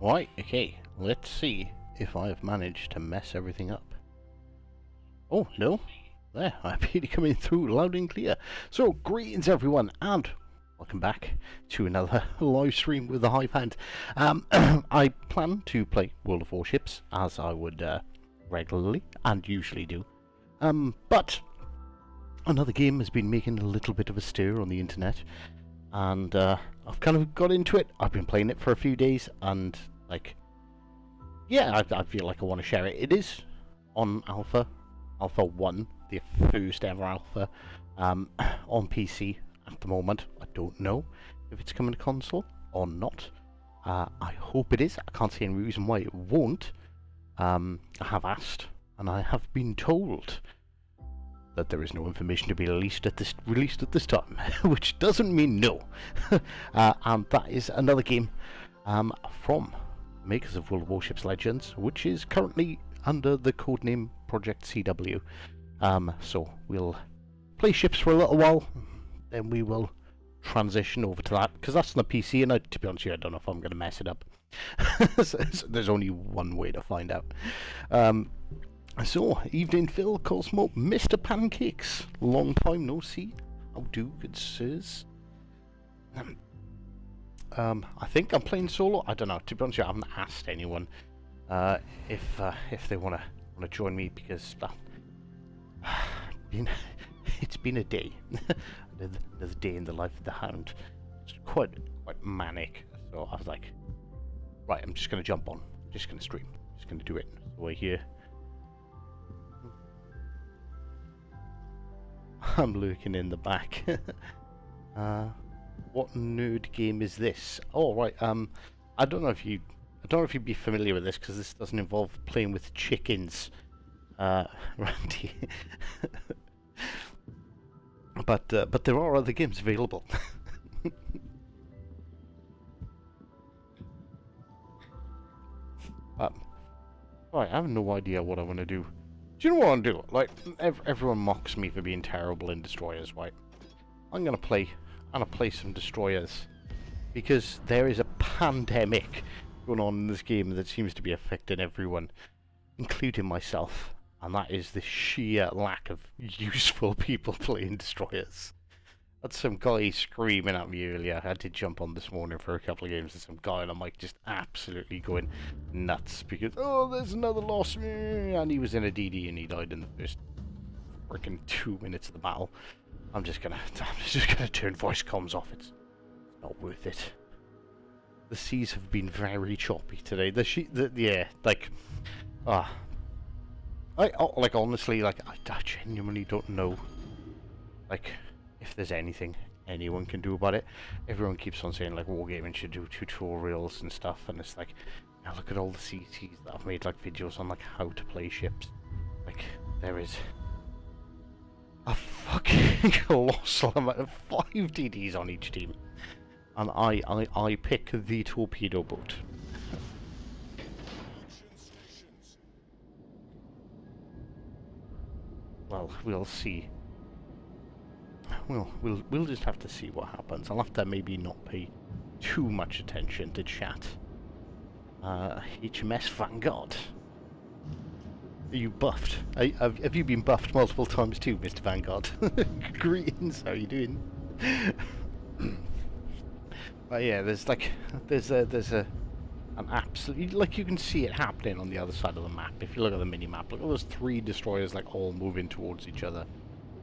Right, okay, let's see if I've managed to mess everything up. Oh, no. There, I appear to be coming through loud and clear. So, greetings everyone, and welcome back to another live stream with the Hive Hand. I plan to play World of Warships, as I would regularly and usually do. But another game has been making a little bit of a stir on the internet, and I've kind of got into it. I've been playing it for a few days, and like, yeah, I feel like I want to share it. It is on Alpha 1, the first ever Alpha, on PC at the moment. I don't know if it's coming to console or not. I hope it is. I can't see any reason why it won't. I have asked, and I have been told that there is no information to be released at this time, which doesn't mean no. And that is another game from makers of World of Warships Legends, which is currently under the codename Project CW. So we'll play ships for a little while, then we will transition over to that, because that's on the PC, and to be honest with you, I don't know if I'm going to mess it up. So there's only one way to find out. So, evening Phil, Cosmo, Mr. Pancakes, long time no see. How do, good sirs? I think I'm playing solo. I don't know. To be honest with you, I haven't asked anyone if they want to join me, because it's been a day, another day in the life of the Hound. It's quite manic. So I was like, right, I'm just going to jump on. I'm just going to stream. I'm just going to do it. So we're here. I'm lurking in the back. What nerd game is this? Oh right, I don't know if you'd be familiar with this, because this doesn't involve playing with chickens, Randy. But there are other games available. Right, I have no idea what I want to do. Do you know what I'm doing? Like, everyone mocks me for being terrible in destroyers, right? I'm gonna play some destroyers, because there is a pandemic going on in this game that seems to be affecting everyone, including myself, and that is the sheer lack of useful people playing destroyers. I had some guy screaming at me earlier. I had to jump on this morning for a couple of games, and some guy on the mic just absolutely going nuts because, oh, there's another loss, and he was in a DD and he died in the first freaking 2 minutes of the battle. I'm just gonna turn voice comms off. It's not worth it. The seas have been very choppy today. Yeah, like, like honestly, like I genuinely don't know, like, if there's anything anyone can do about it. Everyone keeps on saying like Wargaming should do tutorials and stuff, and it's like, now look at all the CTs that I've made like videos on like how to play ships. Like, there is a fucking colossal amount of 5 DDs on each team, and I pick the torpedo boat. Well, we'll see. We'll just have to see what happens. I'll have to maybe not pay too much attention to chat. HMS Vanguard. Are you buffed? Have you been buffed multiple times too, Mr. Vanguard? Greetings, how are you doing? But yeah, there's an absolute, like, you can see it happening on the other side of the map. If you look at the mini map, look at those 3 destroyers like all moving towards each other.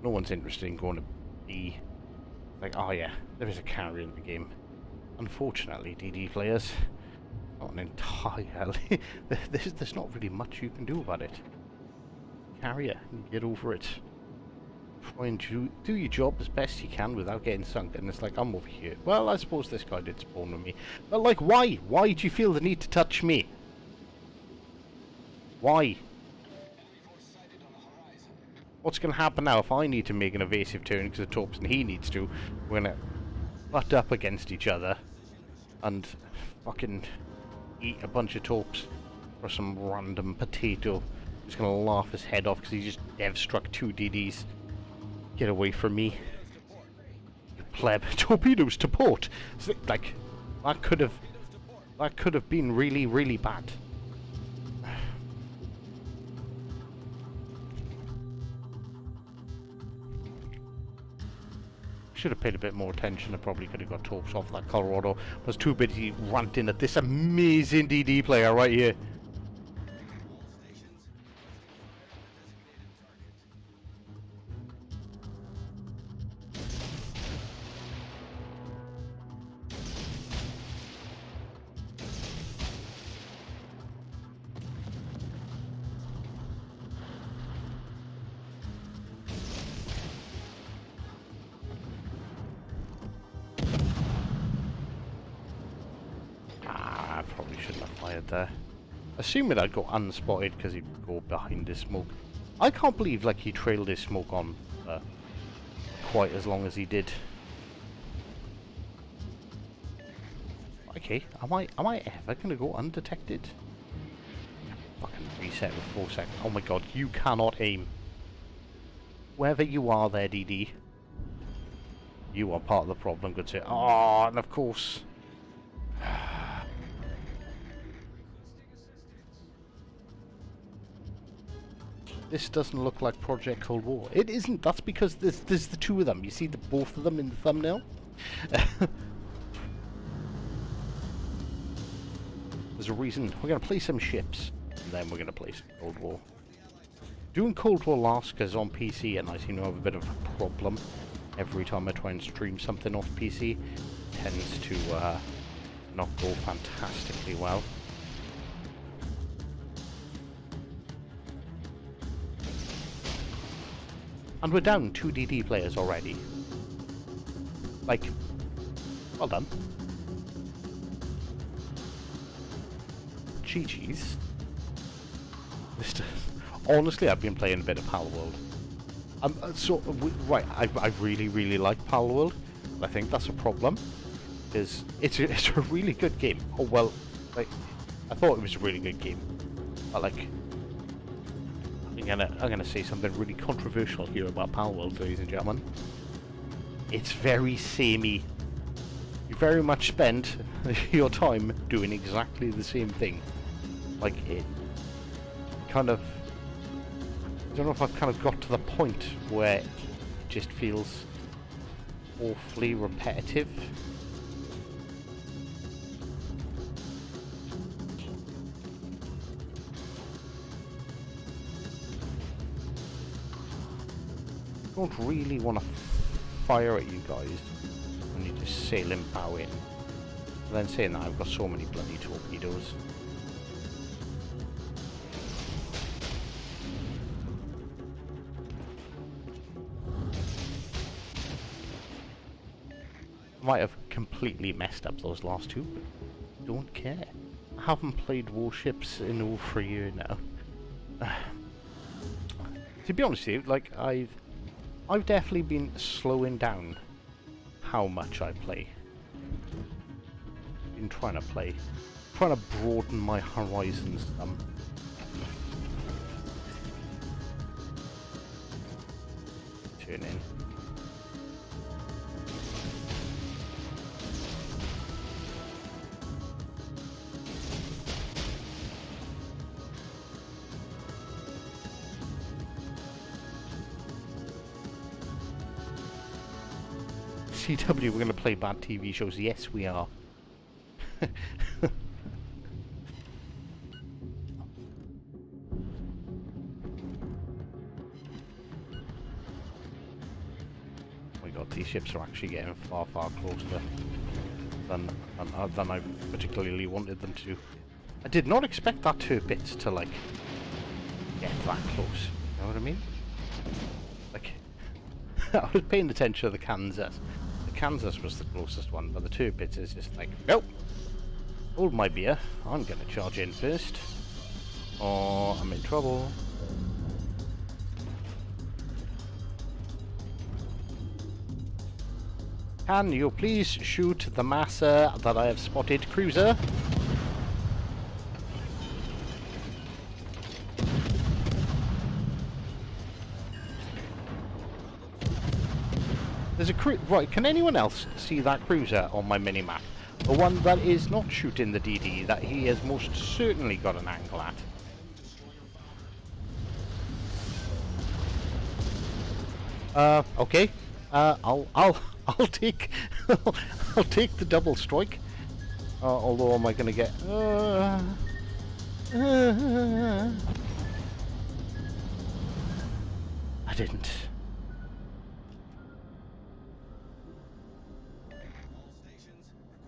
No one's interested in going to B. Like, oh yeah, there is a carrier in the game. Unfortunately, DD players, not an entirely. there's not really much you can do about it. Carrier, get over it. Try and do your job as best you can without getting sunk. And it's like, I'm over here. Well, I suppose this guy did spawn with me. But like, why? Why do you feel the need to touch me? Why? What's going to happen now if I need to make an evasive turn because of Torps and he needs to? We're going to butt up against each other and fucking eat a bunch of Torps for some random potato. He's going to laugh his head off because he just dev struck 2 DDs. Get away from me, you pleb. Torpedoes to port. Like, that could have been really, really bad. Should have paid a bit more attention. I probably could have got Torps off that Colorado. I was too busy ranting at this amazing DD player right here. There. Assuming I'd go unspotted because he'd go behind his smoke. I can't believe like he trailed his smoke on quite as long as he did. Okay, am I ever gonna go undetected? Fucking reset with 4 seconds. Oh my god, you cannot aim. Wherever you are there, DD. You are part of the problem, good sir. Oh, and of course. This doesn't look like Project Cold War. It isn't. That's because there's the 2 of them. You see both of them in the thumbnail? There's a reason. We're going to play some ships, and then we're going to play some Cold War. Doing Cold War last, because on PC, and I seem to have a bit of a problem. Every time I try and stream something off PC, it tends to not go fantastically well. And we're down 2 DD players already. Like, well done. GG's. Honestly, I've been playing a bit of Palworld. Right, I really, really like Palworld. I think that's a problem. Because it's a really good game. Oh, well, like, I thought it was a really good game. But, like, I'm gonna say something really controversial here about Palworld, ladies and gentlemen. It's very samey. You very much spend your time doing exactly the same thing. Like, it kind of... I don't know if I've kind of got to the point where it just feels awfully repetitive. I don't really want to fire at you guys when you just sail and bow in. And then saying that, I've got so many bloody torpedoes. I might have completely messed up those last 2, but don't care. I haven't played warships in over a year now. To be honest with you, like, I've definitely been slowing down how much I play. Been trying to broaden my horizons some. Turn in. CW, we're going to play bad TV shows. Yes, we are. These ships are actually getting far, far closer than I particularly wanted them to. I did not expect that turbot to, like, get that close. You know what I mean? Like, I was paying attention to the Kansas. The Kansas was the closest one, but the turbot is just like, nope. Hold my beer. I'm gonna charge in first, or I'm in trouble. Can you please shoot the massa that I have spotted, cruiser? There's a right, can anyone else see that cruiser on my minimap? The one that is not shooting the DD that he has most certainly got an angle at. Okay. I'll take I'll take the double strike. Although am I gonna get I didn't.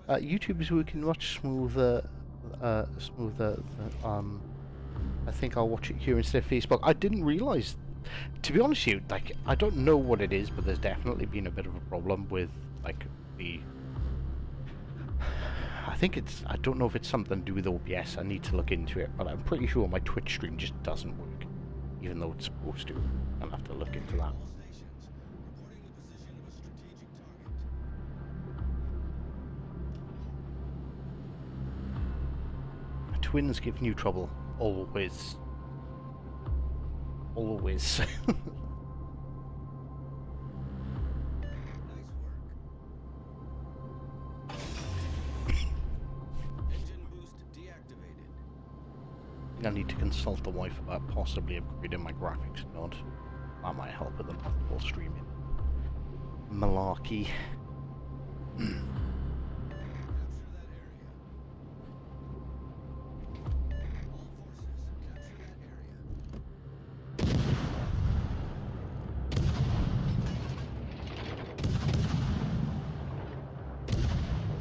YouTube is working much smoother. I think I'll watch it here instead of Facebook. I didn't realise. To be honest with you, like, I don't know what it is, but there's definitely been a bit of a problem with, like, I think it's... I don't know if it's something to do with OBS. I need to look into it, but I'm pretty sure my Twitch stream just doesn't work, even though it's supposed to. I'll have to look into that. Twins give you trouble. Always. Always. I need to consult the wife about possibly upgrading my graphics card. That might help with the multiple streaming malarkey.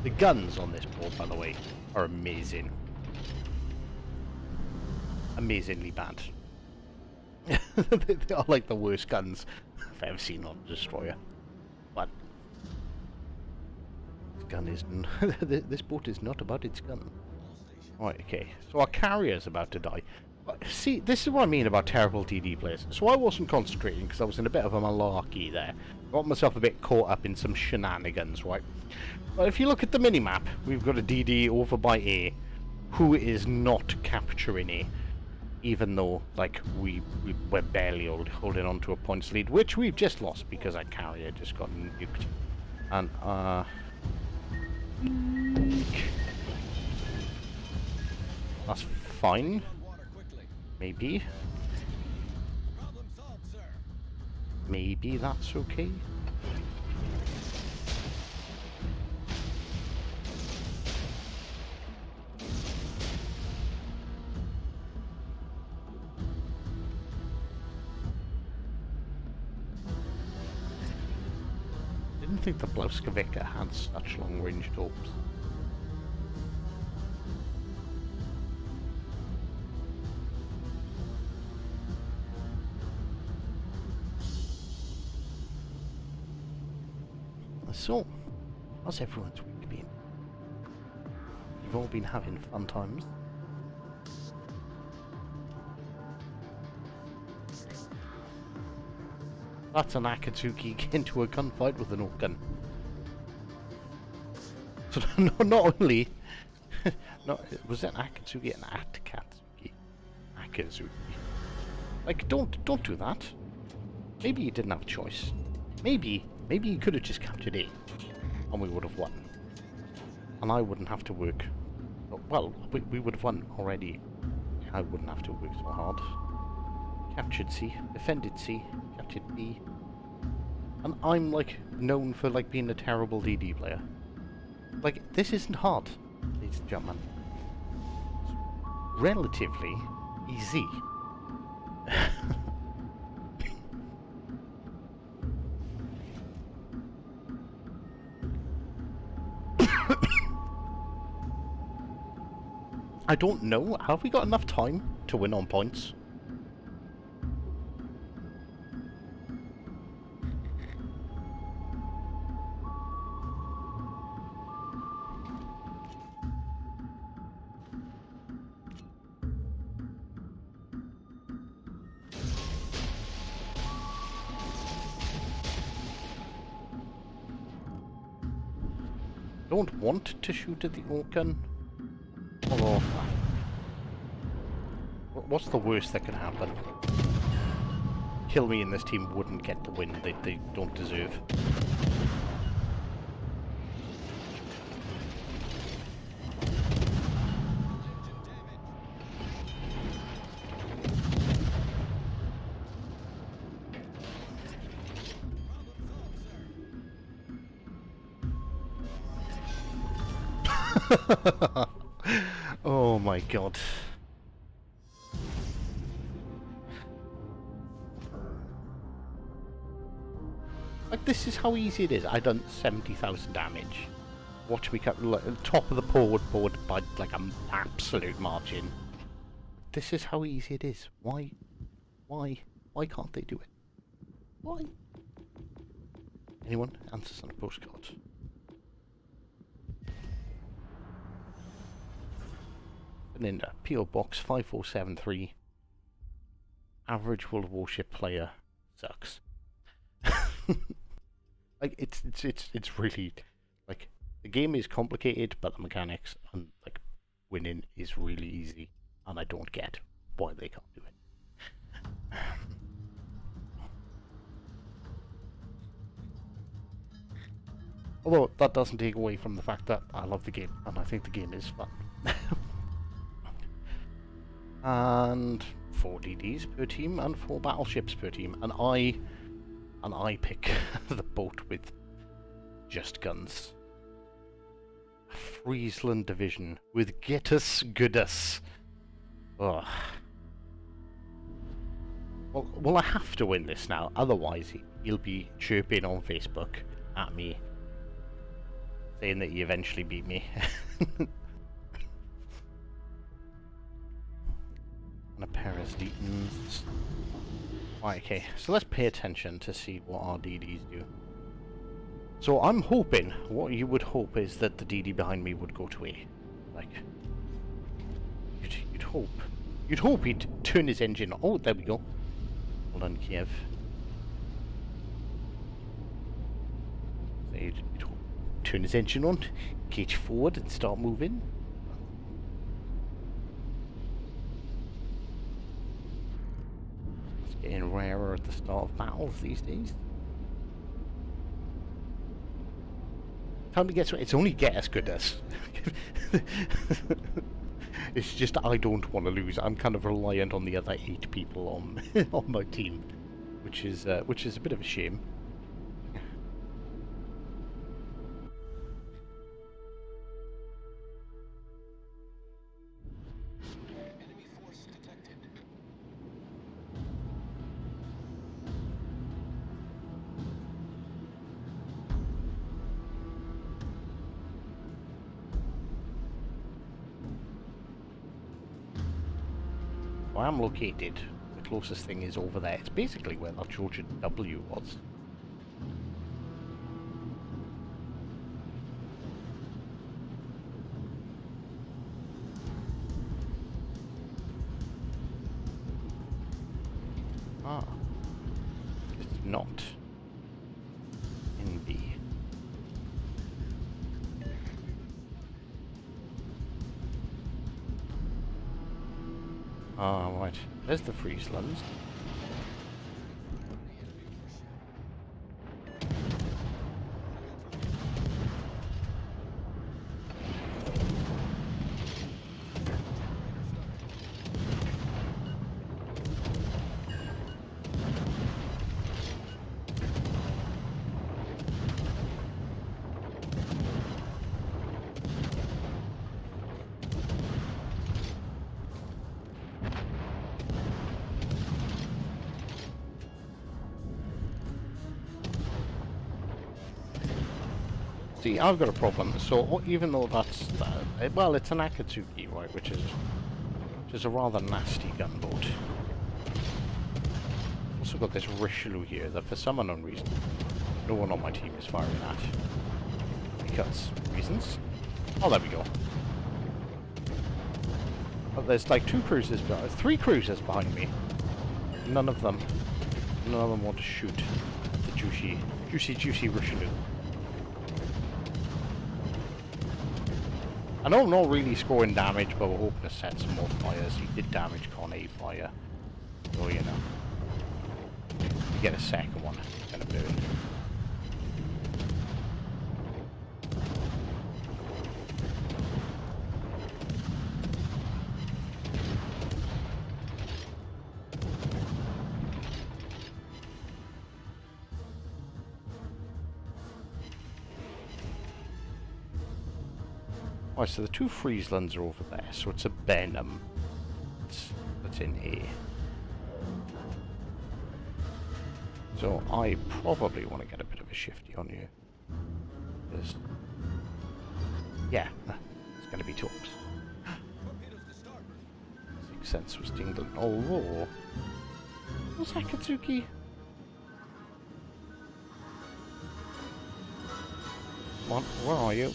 The guns on this board, by the way, are amazing. Amazingly bad. They are like the worst guns I've ever seen on a destroyer. But this gun is this boat is not about its gun. Right, okay. So our carrier's about to die. See, this is what I mean about terrible DD players. So I wasn't concentrating because I was in a bit of a malarkey there. Got myself a bit caught up in some shenanigans, right? But if you look at the minimap, we've got a DD over by A who is not capturing A. Even though, like, we're barely holding on to a points lead, which we've just lost because our carrier just got nuked. And, that's fine. Maybe. Maybe that's okay. I didn't think the Blauskavika had such long-range torps. So, how's everyone's week been? You've all been having fun times? That's an Akatsuki into a gunfight with an organ. So not only... was that Akatsuki and Atkatsuki? Akatsuki. Like, don't do that. Maybe you didn't have a choice. Maybe you could have just captured A, and we would have won. And I wouldn't have to work... Well, we would have won already. I wouldn't have to work so hard. Captured C, defended C, captured B. And I'm, like, known for, like, being a terrible DD player. Like, this isn't hard, ladies and gentlemen. It's relatively easy. I don't know. Have we got enough time to win on points? Don't want to shoot at the orc gun. Although, what's the worst that can happen? Kill me and this team wouldn't get the win they don't deserve. Oh my god. Like, this is how easy it is. I done 70,000 damage. Watch me cut top of the board by like an absolute margin. This is how easy it is. Why can't they do it? Why? Anyone? Answers on a postcard. Linda, P.O. Box 5473. Average World of Warship player sucks. Like, it's really, like, the game is complicated, but the mechanics and, like, winning is really easy, and I don't get why they can't do it. Although that doesn't take away from the fact that I love the game, and I think the game is fun. And 4 DDs per team and 4 battleships per team, and I pick the boat with just guns. Friesland Division with Getus Goodus. Ugh. Well, I have to win this now, otherwise he'll be chirping on Facebook at me, saying that he eventually beat me. And a pair of Zetans. Right, okay, so let's pay attention to see what our DDs do. So I'm hoping, what you would hope is that the DD behind me would go to A. Like, you'd hope. You'd hope he'd turn his engine on. Oh, there we go. Hold on, Kiev. So you'd hope, turn his engine on, cage forward and start moving. It's getting rarer at the start of battles these days. Time to get to it. It's only get as good as. It's just I don't want to lose. I'm kind of reliant on the other 8 people on on my team, which is a bit of a shame. I am located. The closest thing is over there. It's basically where that Georgian W was. Ah. It's not in B. Ah, right. There's the Frieslands. See, I've got a problem. So even though that's well, it's an Akatsuki, right, which is a rather nasty gunboat. Also got this Richelieu here that for some unknown reason no one on my team is firing at. Because reasons? Oh, there we go. Oh, there's like three cruisers behind me. None of them want to shoot at the juicy Richelieu. I know I'm not really scoring damage, but we're hoping to set some more fires. He did damage Con A fire. So, you know. You get a second one, it's gonna burn. Right, so the two Frieslands are over there, so it's a Benham that's in here. So I probably want to get a bit of a shifty on you. Because, yeah, it's going to be talks. Sixth sense was tingling. Although, what's Akatsuki? Come on, where are you?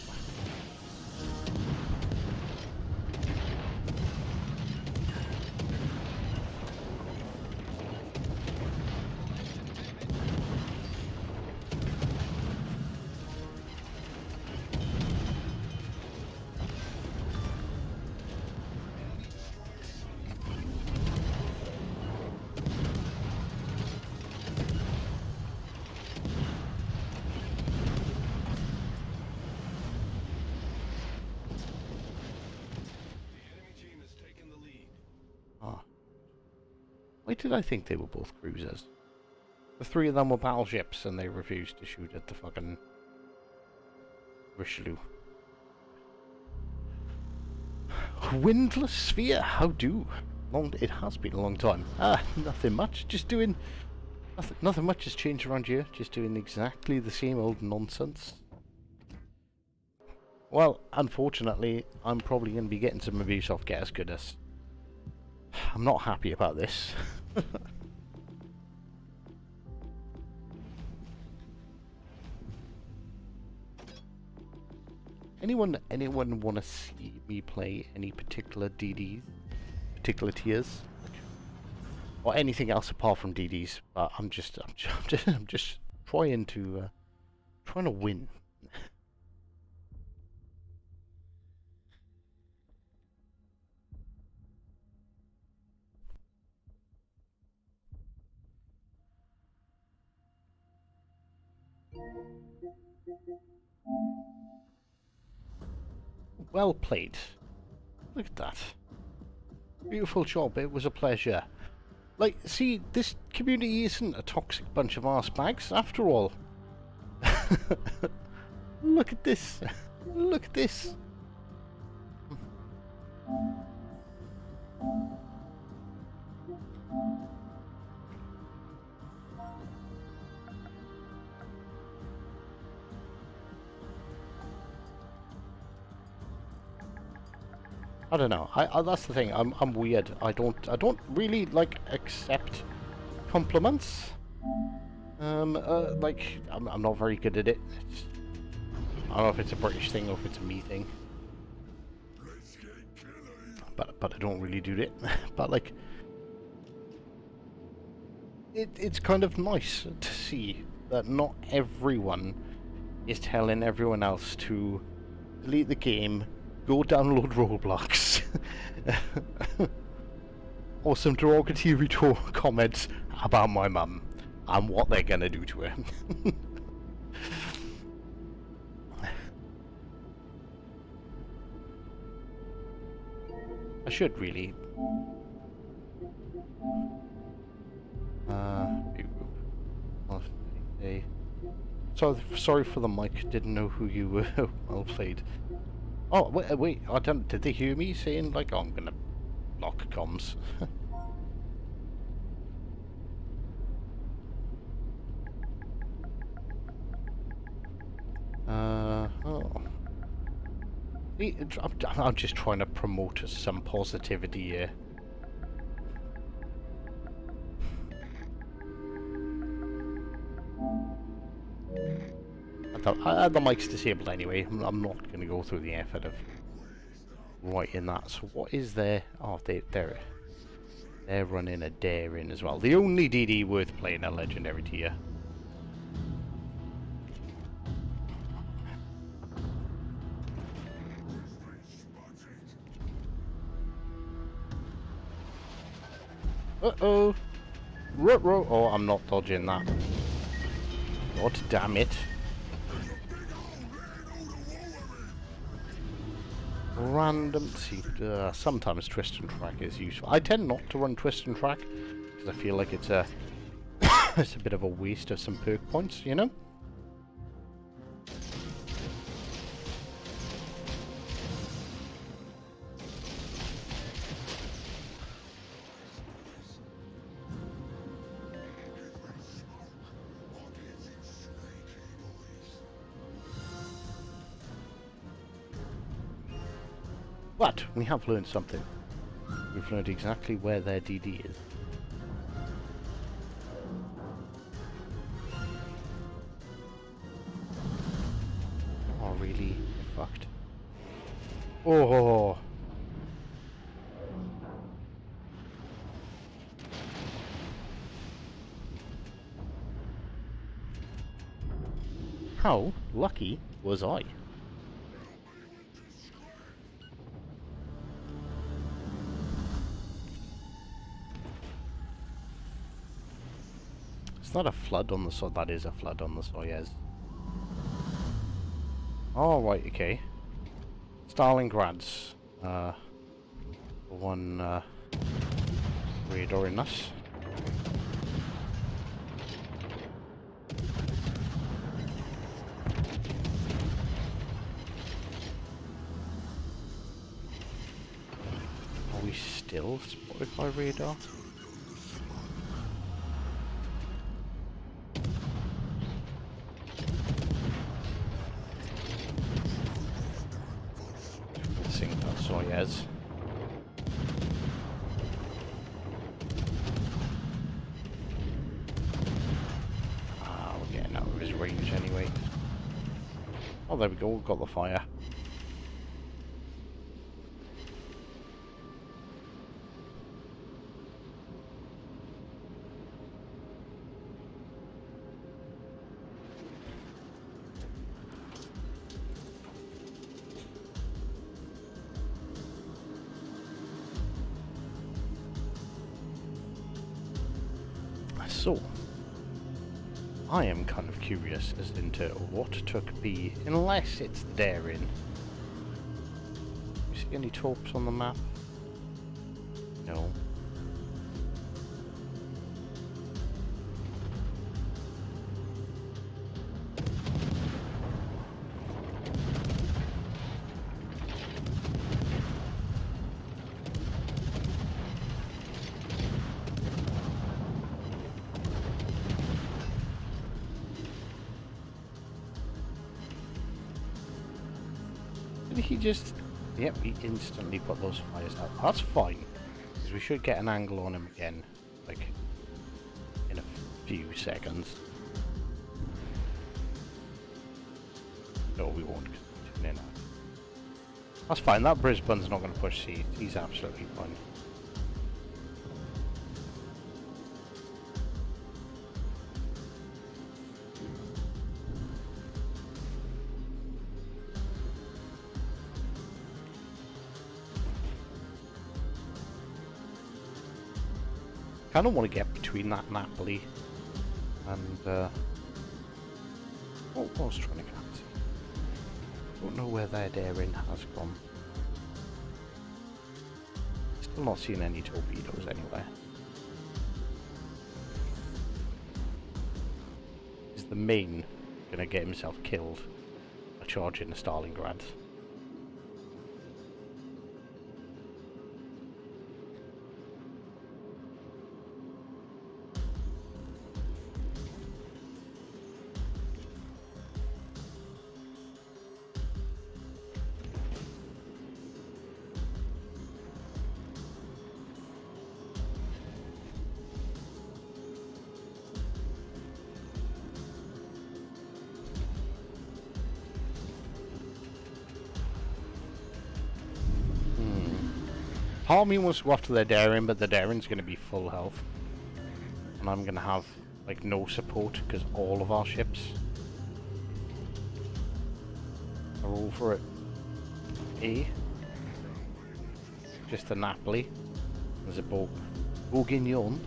Why did I think they were both cruisers? The three of them were battleships and they refused to shoot at the fucking Richelieu. Windless Sphere, how do? It has been a long time. Nothing much, just doing... Nothing much has changed around here, just doing exactly the same old nonsense. Well, unfortunately, I'm probably going to be getting some abuse off Get As Good As. I'm not happy about this. Anyone want to see me play any particular DDs, particular tiers, or anything else apart from DDs? But I'm just trying to win. Well played. Look at that. Beautiful job. It was a pleasure. Like, see, this community isn't a toxic bunch of arse bags after all. Look at this. Look at this. I don't know. That's the thing. I'm weird. I don't really like accept compliments. Like I'm not very good at it. I don't know if it's a British thing or if it's a me thing. But I don't really do it. But like, it's kind of nice to see that not everyone is telling everyone else to delete the game, go download Roblox, or some derogatory comments about my mum and what they're gonna do to her. I should really. Sorry for the mic. Didn't know who you were. Well played. Oh wait! I don't. Did they hear me saying like, oh, I'm gonna lock comms? I'm just trying to promote some positivity here. I had the mics disabled anyway. I'm not going to go through the effort of writing that. So what is there? Oh, they're running a dare in as well. The only DD worth playing a legendary tier. Uh-oh. Ruh-roh. Oh, I'm not dodging that. God damn it. Random. See, sometimes twist and track is useful. I tend not to run twist and track because I feel like it's a it's a bit of a waste of some perk points, you know. But we have learned something. We've learned exactly where their DD is. Oh, really? You're fucked. Oh. How lucky was I? It's not a flood on the soil. That is a flood on the Soyuz. Oh, right, okay. Stalingrad's one radar in us. Are we still spotted by radar? Soyuz. We're getting out of his range anyway. Oh, there we go, we've got the fire. So, I am kind of curious as into what took B, unless it's daring. You see any torps on the map? No. He just... Yep, he instantly put those fires out. That's fine, because we should get an angle on him again, like, in a few seconds. No, we won't, because we're tuning in. That's fine, that Brisbane's not going to push C. He's absolutely fine. I don't want to get between that Napoli and what I was trying to catch. Don't know where their daring has gone. Still not seeing any torpedoes anywhere. Is the main gonna get himself killed by charging the Stalingrad? Part of me wants to go after their daring, but the daring's going to be full health. And I'm going to have, like, no support, because all of our ships are over at A. Just a Napoli. There's a Bourguignon.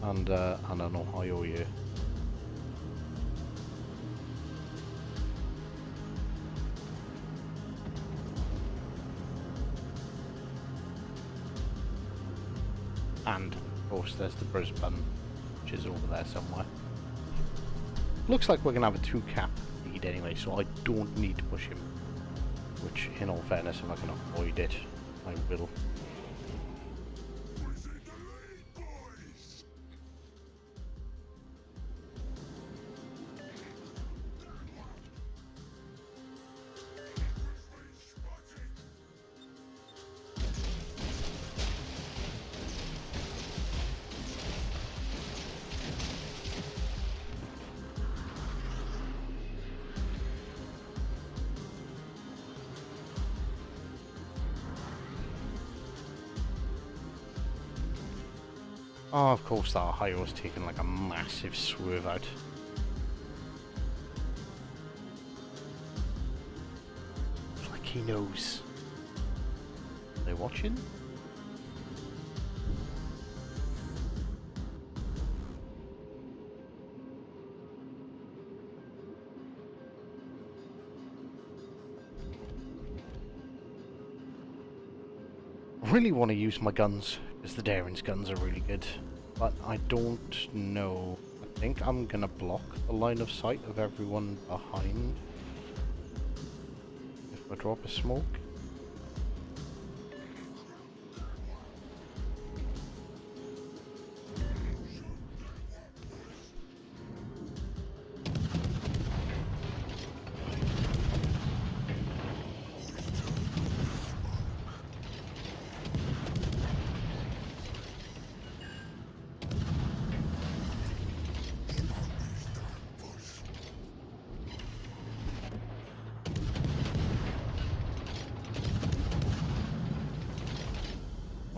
And an Ohio here. And, of course, there's the Brisbane, which is over there somewhere. Looks like we're going to have a 2-cap lead anyway, so I don't need to push him. Which, in all fairness, if I can avoid it, I will. Oh, of course, that Ohio's taken like a massive swerve out. It's like he knows. Are they watching? I really want to use my guns, because the Daring's guns are really good. But I don't know. I think I'm going to block the line of sight of everyone behind. If I drop a smoke.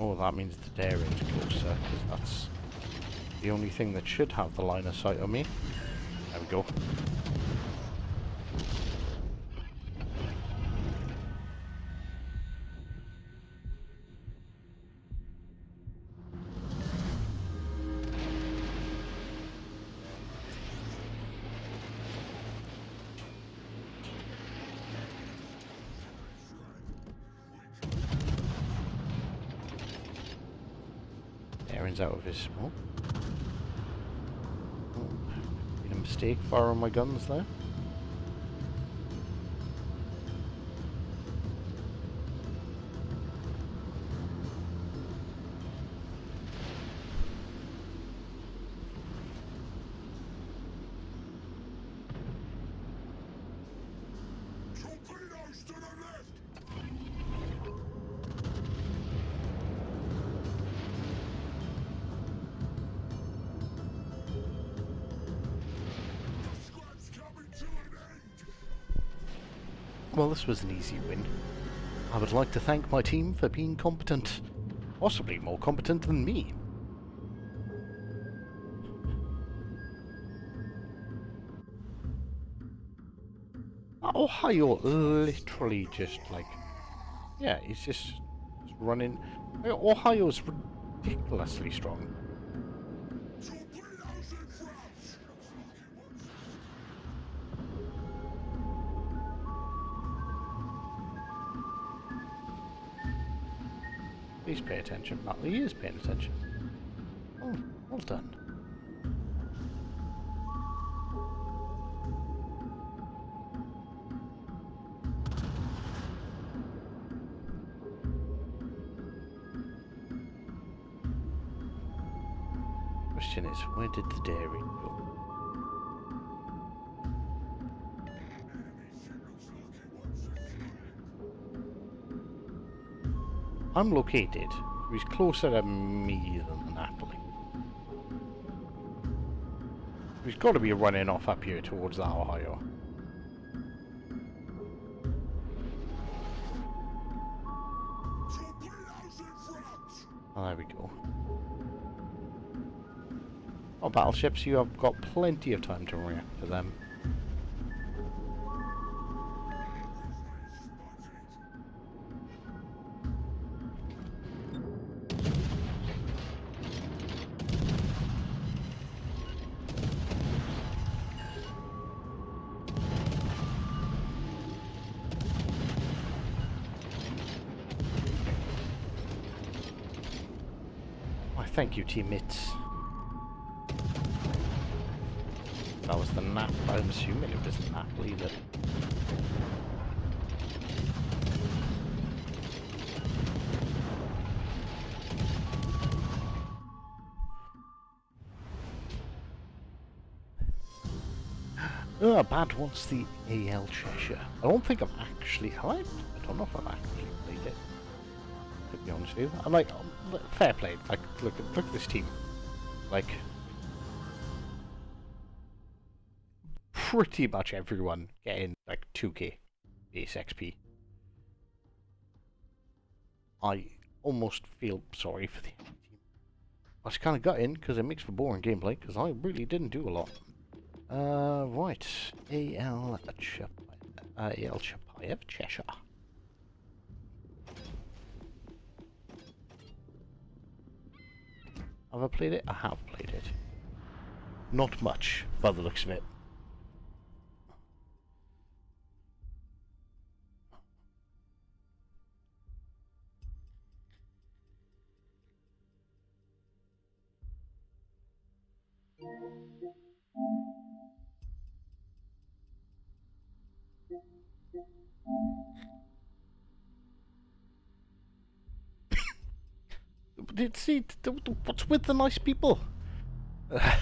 Oh, that means the Daring's closer, because that's the only thing that should have the line of sight on me. There we go. Daring's out of his smoke. Oh, made a mistake firing my guns there. Torpedoes to the left! Well, this was an easy win. I would like to thank my team for being competent. Possibly more competent than me. Ohio literally just like... Yeah, he's just running... Ohio's ridiculously strong. Torpedoes in front! Please pay attention. He is paying attention. Oh, well done. Question is, where did the dairy go? I'm located. He's closer to me than the Napoli. He's got to be running off up here towards that Ohio. Oh, there we go. Oh, battleships, you have got plenty of time to react to them. Why, thank you, teammates. That was the nap. I'm assuming it was the nap leader. Oh, Bad wants the AL Cheshire. I don't think I've actually... I don't know if I've actually played it. To be honest with you. I'm like, fair play. Like, look at this team. Like, pretty much everyone getting like 2k base XP. I almost feel sorry for the team. I just kind of got in because it makes for boring gameplay because I really didn't do a lot. Right. AL Chapayev Cheshire. Have I played it? I have played it. Not much, by the looks of it. See, what's with the nice people? I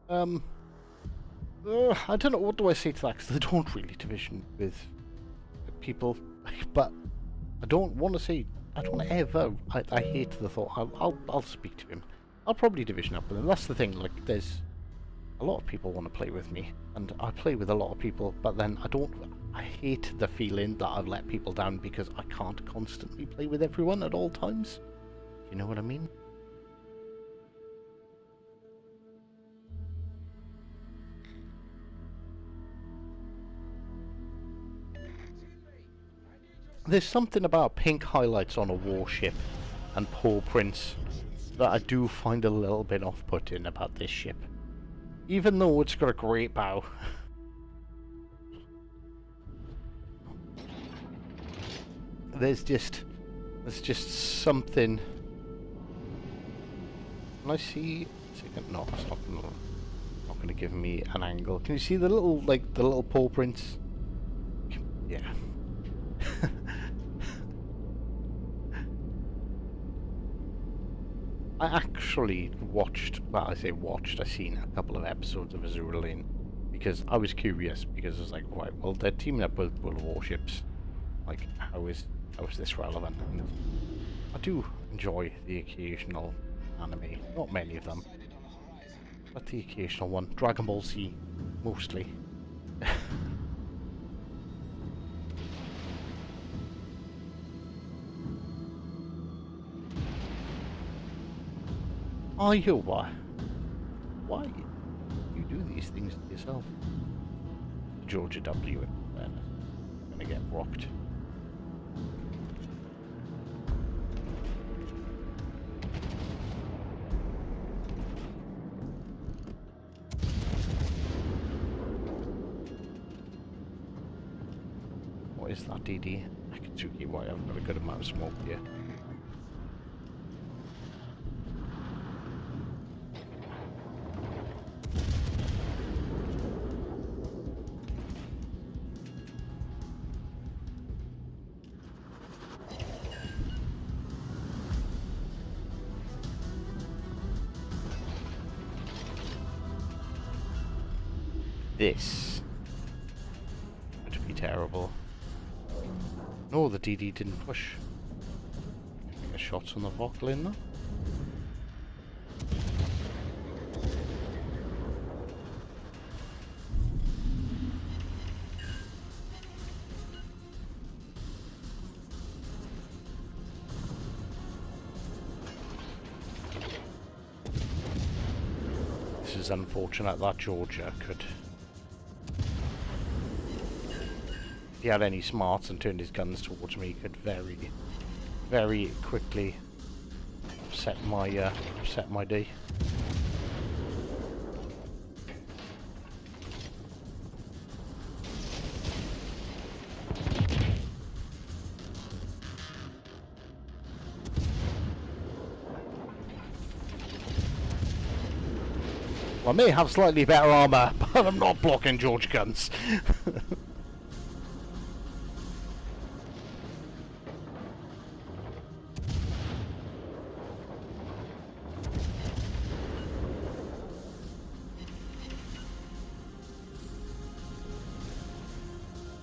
don't know, what do I say to that, because I don't really division with people, but I don't want to say, I don't ever, I hate the thought, I'll speak to him. I'll probably division up with him. That's the thing, like, there's a lot of people want to play with me, and I play with a lot of people, but then I hate the feeling that I've let people down because I can't constantly play with everyone at all times. You know what I mean? There's something about pink highlights on a warship and paw prints that I do find a little bit off-putting about this ship. Even though it's got a great bow. There's just something. Can I see? No, it's not going to give me an angle. Can you see the little, like, the little paw prints? Yeah. I actually watched, well, I say watched, I seen a couple of episodes of Azure Lane because I was curious, because I was like, right, well, they're teaming up with warships. Like, how is this relevant? And I do enjoy the occasional anime, not many of them, but the occasional one. Dragon Ball Z, mostly. Are you? Why you do these things to yourself? Georgia W. in fairness. I'm gonna get rocked. What is that, DD? Akatsuki, why I've got a good amount of smoke here. This would be terrible. No, the DD didn't push. Getting a shot on the Vok lane though. is unfortunate that Georgia could... If he had any smarts and turned his guns towards me, he could very, very quickly upset my day. Well, I may have slightly better armour, but I'm not blocking George guns.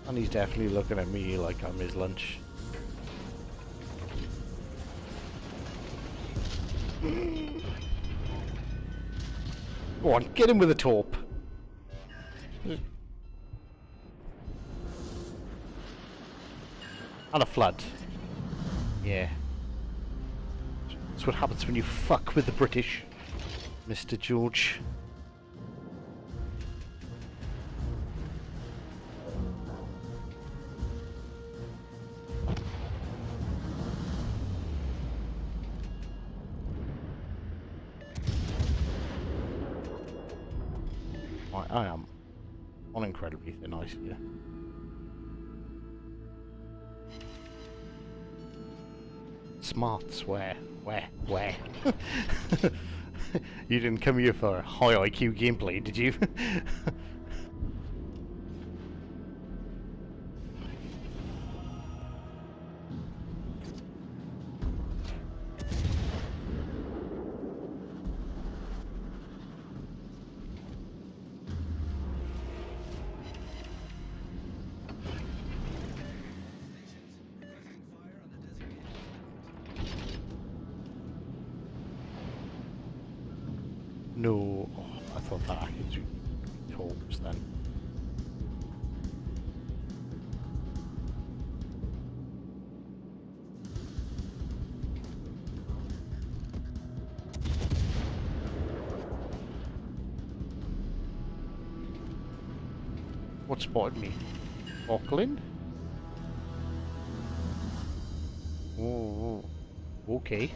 And he's definitely looking at me like I'm his lunch. Go on, get him with a taupe. And a flood. Yeah. That's what happens when you fuck with the British, Mr. George. I am on incredibly thin ice here. Smarts, where? You didn't come here for high IQ gameplay, did you? No, oh, I thought that I could do taupes then. What spotted me? Auckland? Oh, okay.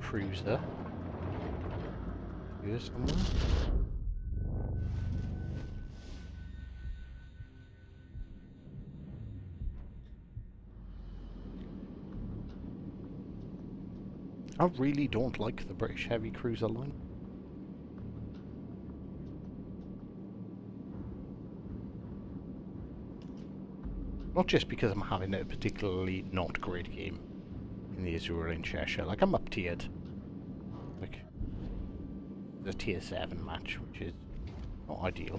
Cruiser. Here somewhere. I really don't like the British heavy cruiser line. Not just because I'm having a particularly not great game in the Azure in Cheshire. Like, I'm up tiered. Like, the tier 7 match, which is not ideal.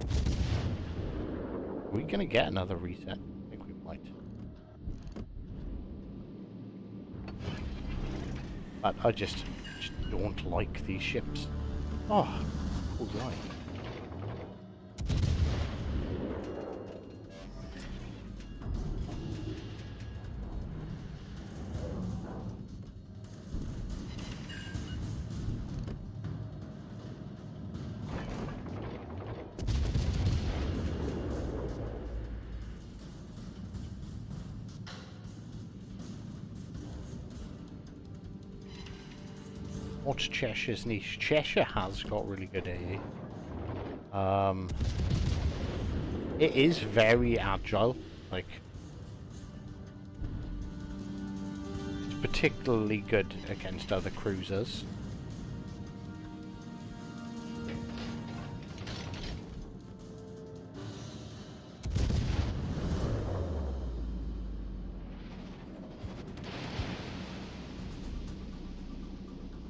Are we gonna get another reset? I think we might. But I just don't like these ships. Oh, cool guy. What's Cheshire's niche? Cheshire has got really good AA. It is very agile. Like, it's particularly good against other cruisers.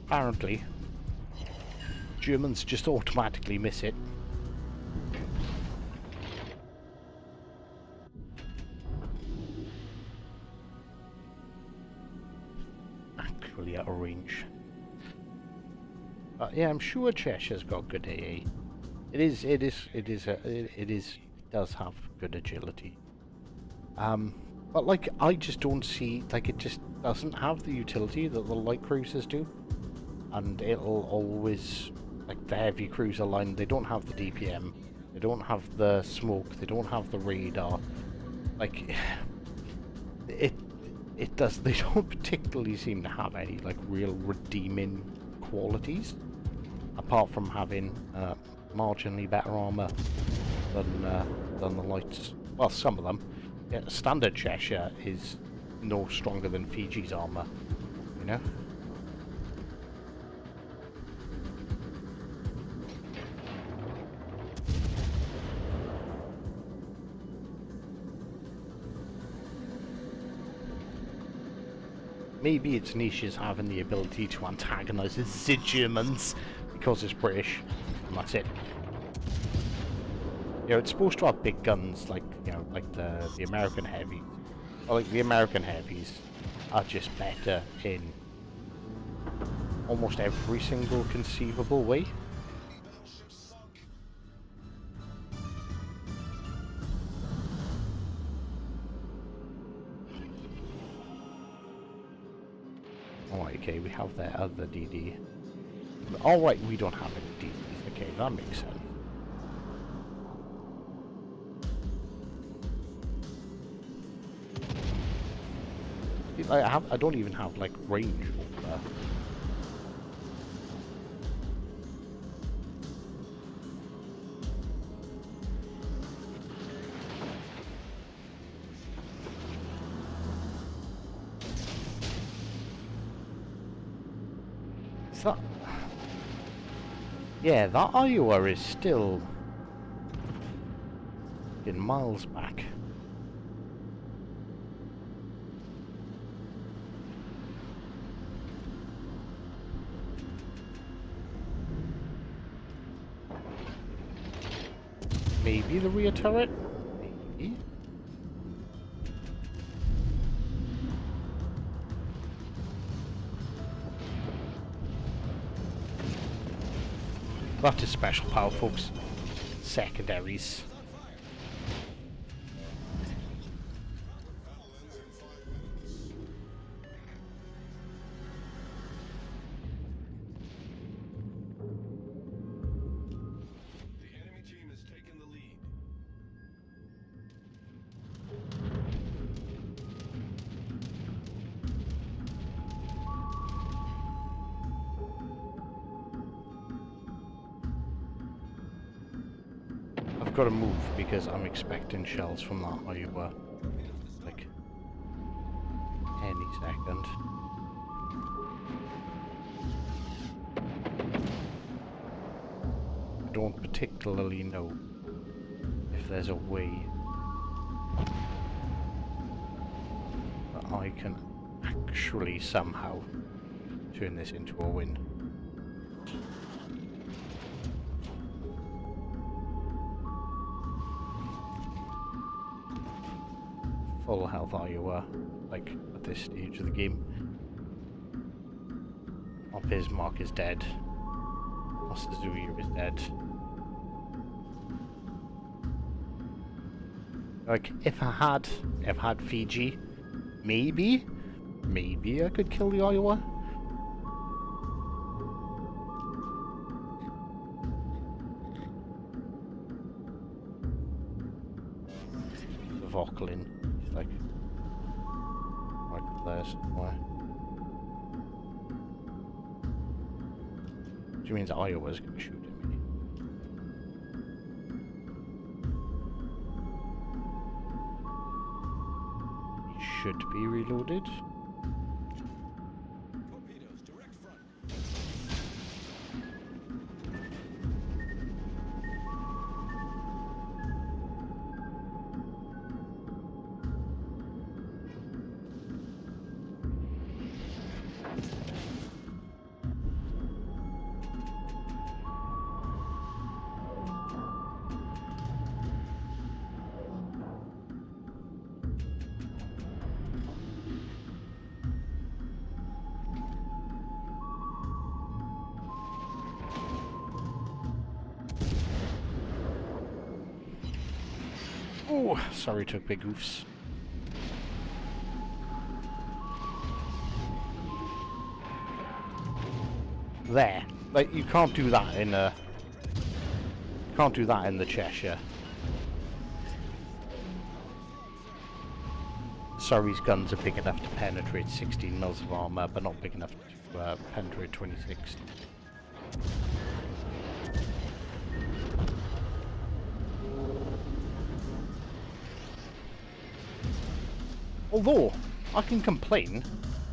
Apparently, Germans just automatically miss it. Actually out of range. Yeah, I'm sure Cheshire's got good AA. It does have good agility. But like, I just don't see, like, it just doesn't have the utility that the light cruisers do. And it'll always, like, the heavy cruiser line, they don't have the DPM, they don't have the smoke, they don't have the radar. Like, it does, they don't particularly seem to have any, like, real redeeming qualities, apart from having marginally better armor than the lights. Well, some of them. Yeah, standard Cheshire is no stronger than Fiji's armor, you know? Maybe its niche is having the ability to antagonize the Germans because it's British, and that's it. You know, it's supposed to have big guns, like, you know, like the American heavies. Or like, the American heavies are just better in almost every single conceivable way. Alright, okay, we have that other DD. Alright, we don't have any DDs. Okay, that makes sense. I don't even have, like, range over. Is that... Yeah, that Iowa is still... in miles back. Maybe the rear turret? Maybe. That is special power, folks. Secondaries. Got to move because I'm expecting shells from that Iowa, like, any second. I don't particularly know if there's a way that I can actually somehow turn this into a win. Full health Iowa, like, at this stage of the game. Our Bismarck is dead. Our Suzuki is dead. Like, if I had Fiji, maybe I could kill the Iowa. The Vauquelin. Like, right there somewhere. Which means Iowa's gonna shoot at me. He should be reloaded. Torpedoes, direct front. Oh, sorry, took big oofs. There. Like, you can't do that in a... Can't do that in the Cheshire. Surrey's guns are big enough to penetrate 16 mils of armour, but not big enough to penetrate 26. Although, I can complain,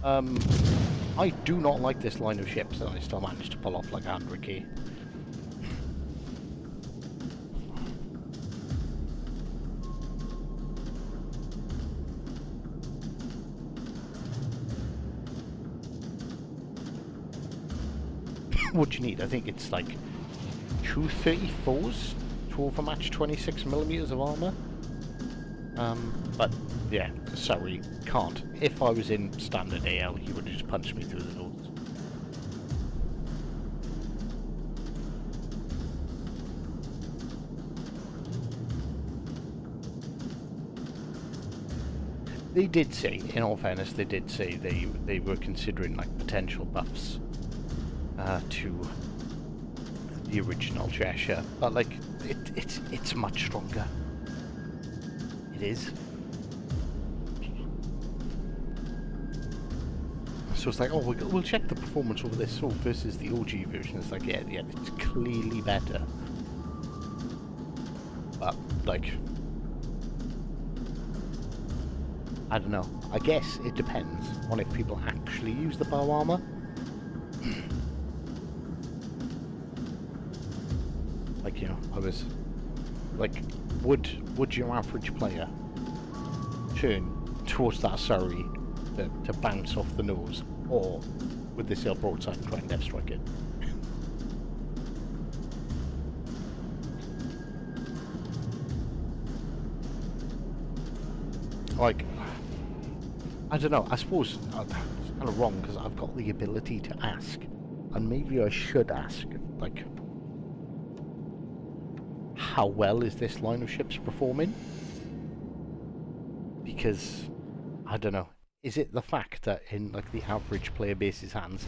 I do not like this line of ships, and I still managed to pull off like 100k. What do you need? I think it's like 234s to overmatch 26mm of armour. But yeah, sorry, can't. If I was in standard AL, he would have just punched me through the nose. They did say, in all fairness, they did say they were considering like potential buffs to the original Cheshire, but like it's much stronger. It is. So it's like, oh, we'll check the performance over this versus the OG version. It's like, yeah, it's clearly better. But like, I don't know. I guess it depends on if people actually use the bow armor. Like, you know, I was like, would your average player turn towards that Surrey to bounce off the nose, or would they sail broadside and try and depth strike it? Like, I don't know, I suppose it's kind of wrong because I've got the ability to ask, and maybe I should ask, like, how well is this line of ships performing? Because, I don't know, is it the fact that in like the average player base's hands,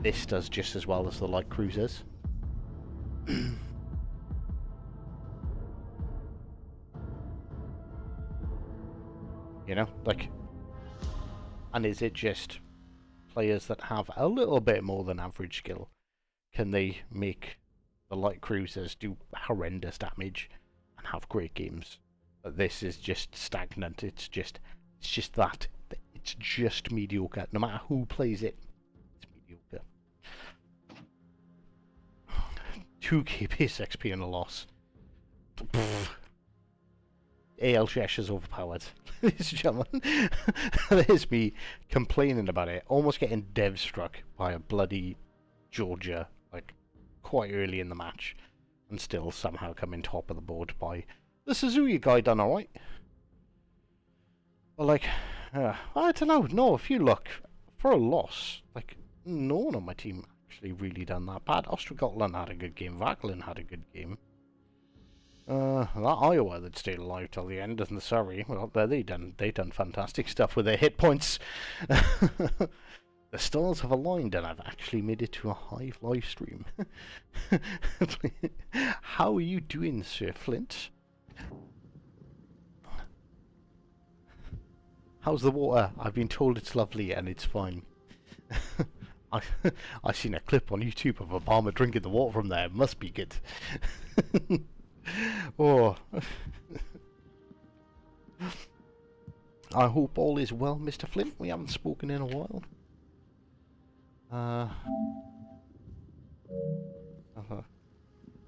this does just as well as the light cruisers? You know, like, and is it just players that have a little bit more than average skill? Can they make the light cruisers do horrendous damage and have great games? But this is just stagnant. It's just that. It's just mediocre. No matter who plays it, it's mediocre. 2k base XP and a loss. Pfft. AL Cheshire's overpowered. Ladies and gentlemen, there's me complaining about it, almost getting dev struck by a bloody Georgia, like, quite early in the match, and still somehow coming top of the board by the Suzuki guy. Done alright. But like, I don't know, no, if you look, for a loss, like, no one on my team actually really done that bad. Ostrogotland had a good game, Vaclin had a good game. That Iowa that stayed alive till the end, and the Surrey, well, they done fantastic stuff with their hit points. The stars have aligned, and I've actually made it to a Hive live stream. How are you doing, Sir Flint? How's the water? I've been told it's lovely and it's fine. I seen a clip on YouTube of Obama drinking the water from there. It must be good. Oh. I hope all is well, Mr. Flint. We haven't spoken in a while.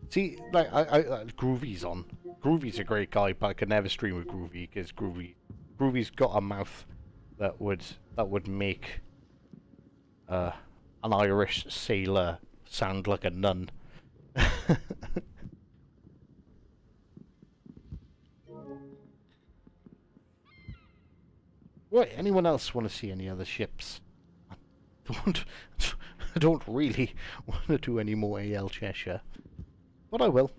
See, like, Groovy's on. Groovy's a great guy, but I could never stream with Groovy because Groovy's got a mouth that would make an Irish sailor sound like a nun. Right, anyone else want to see any other ships? I don't really want to do any more AL Cheshire, but I will.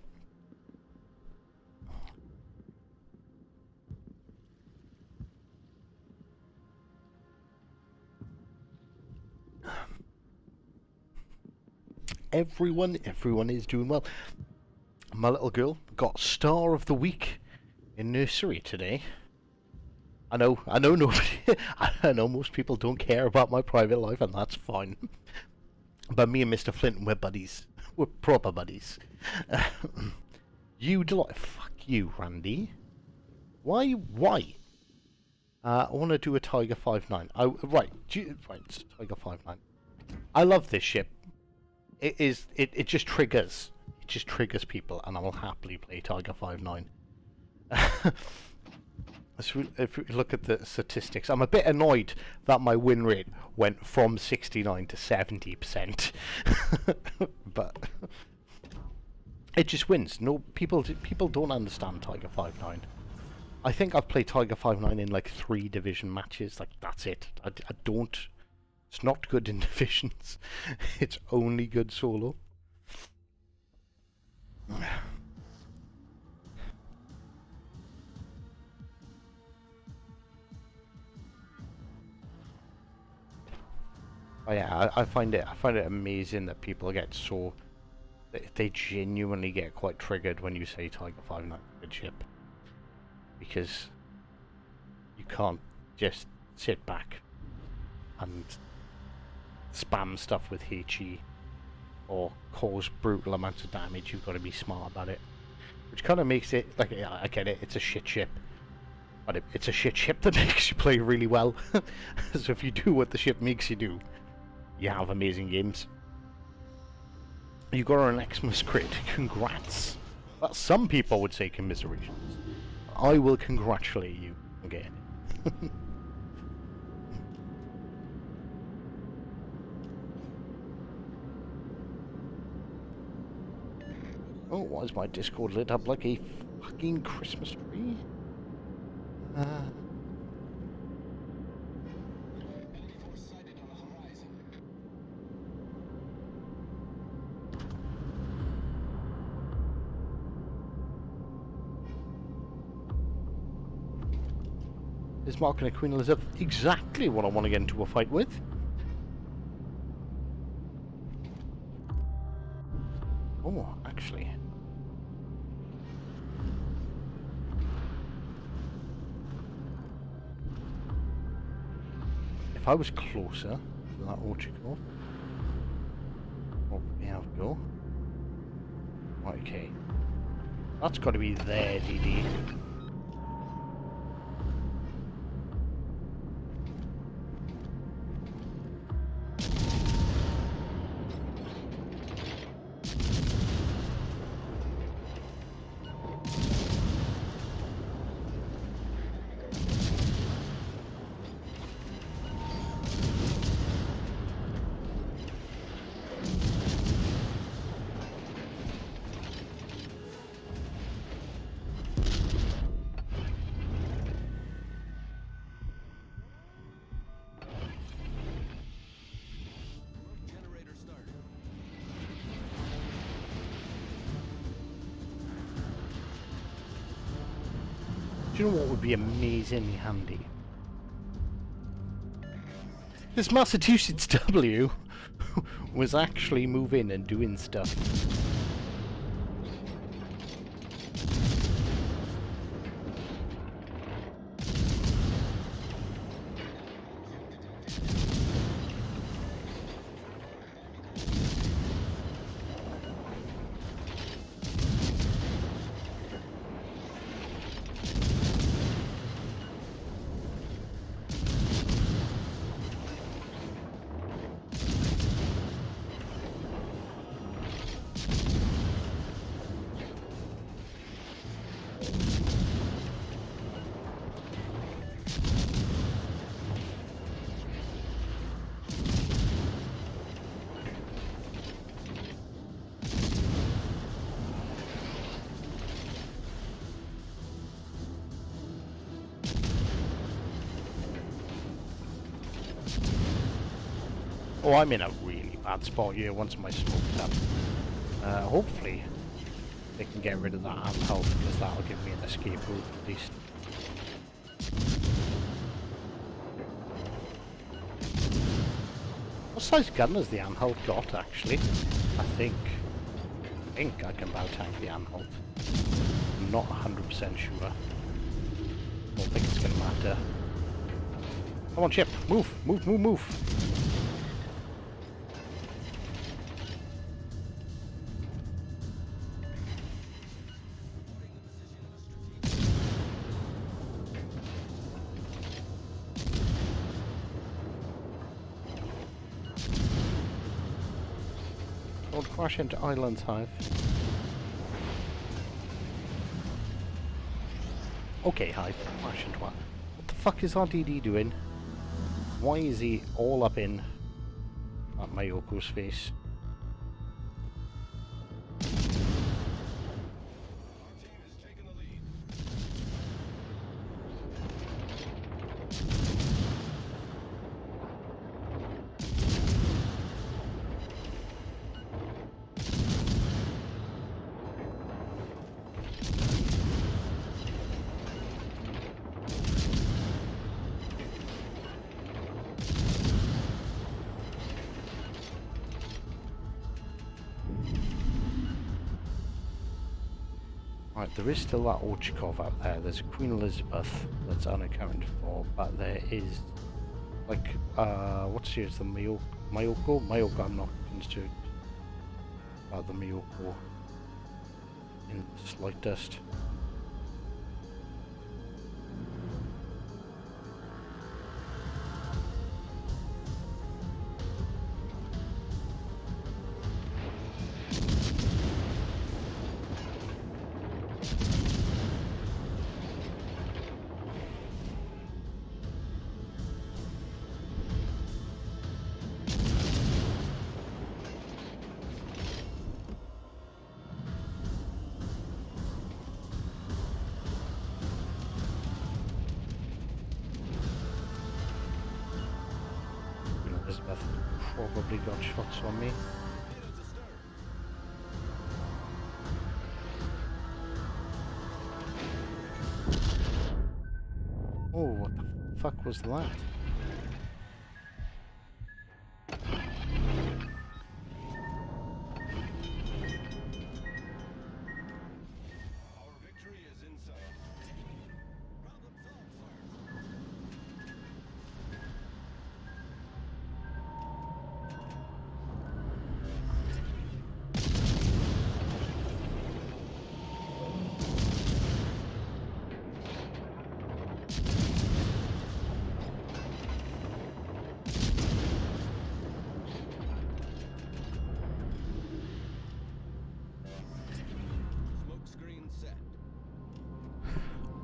everyone? Everyone is doing well. My little girl got Star of the Week in nursery today. I know nobody, I know most people don't care about my private life, and that's fine. But me and Mr. Flint, we're buddies. We're proper buddies. You delight. Fuck you, Randy. Why? I want to do a Tiger 5.9. Right, it's Tiger 5.9. I love this ship. It just triggers. It just triggers people, and I will happily play Tiger 5.9. So if we look at the statistics, I'm a bit annoyed that my win rate went from 69 to 70%. But it just wins. No, people don't understand Tiger 5.9. I think I've played Tiger 5.9 in like 3 division matches. Like, that's it. I don't. It's not good in divisions. It's only good solo. Oh yeah, I find it amazing that people get so they genuinely get quite triggered when you say Tiger 5.9 good ship, because you can't just sit back and spam stuff with HE or cause brutal amounts of damage. You've got to be smart about it, which kind of makes it like, yeah, I get it, it's a shit ship, but it's a shit ship that makes you play really well. So if you do what the ship makes you do, you have amazing games. You got an Xmas crit. Congrats. Well, some people would say commiserations. I will congratulate you again. Oh, why is my Discord lit up like a fucking Christmas tree? Is marking a Queen Elizabeth exactly what I want to get into a fight with? Oh, actually. If I was closer to that Orchikov, probably have to go. Right, okay. That's got to be there, DD. Do you know what would be amazingly handy? This Massachusetts W was actually moving and doing stuff. Oh, I'm in a really bad spot here once my smoke's up. Hopefully they can get rid of that handheld, because that'll give me an escape route at least. What size gun has the handheld got, actually? I think I can bow tank the Anhalt. I'm not 100% sure. Don't think it's gonna matter. Come on, ship! Move! Move, move, move! Don't crash into Islands Hive. Okay, Hive, crash into one. What the fuck is RDD doing? Why is he all up in at Mayoko's face? Right, there is still that Ochikov out there. There's a Queen Elizabeth that's unaccounted for, but there is, like, what's yours? The Mayoko? Mayoko, I'm not concerned about the Mayoko in the slightest. Elizabeth probably got shots on me. Oh, what the fuck was that?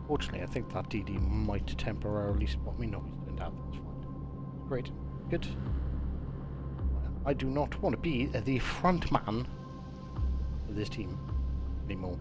Fortunately, I think that DD might temporarily spot me. No, he's turned out. That's fine. Great. Good. I do not want to be the front man of this team anymore.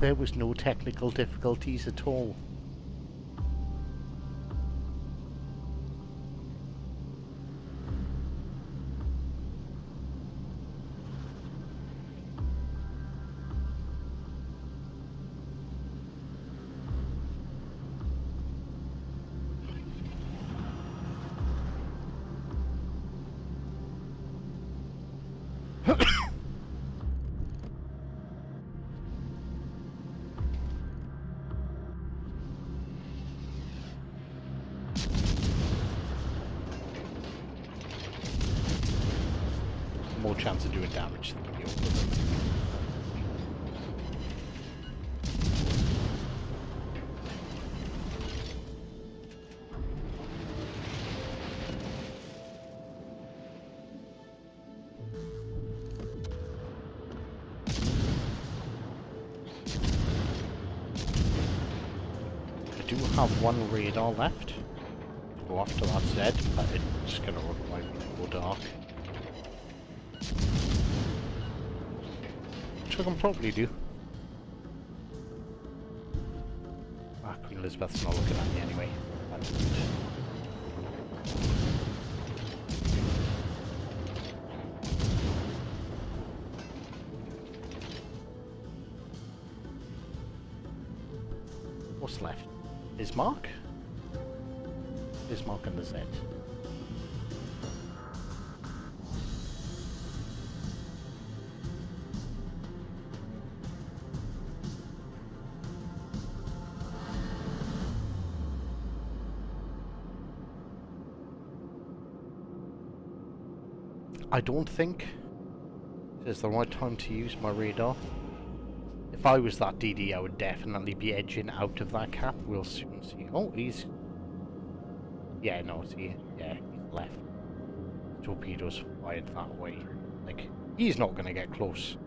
There was no technical difficulties at all. More chance of doing damage than you. I do have one radar left to go after that Z, but it's gonna require me to go dark. Which I can probably do. Ah, Queen Elizabeth's not looking at me anyway. what's left? Bismarck? Bismarck and the Z. I don't think it's the right time to use my radar. If I was that DD, I would definitely be edging out of that cap. We'll soon see. Oh, he's... Yeah, no, see, yeah, he's left. Torpedoes fired that way. Like, he's not going to get close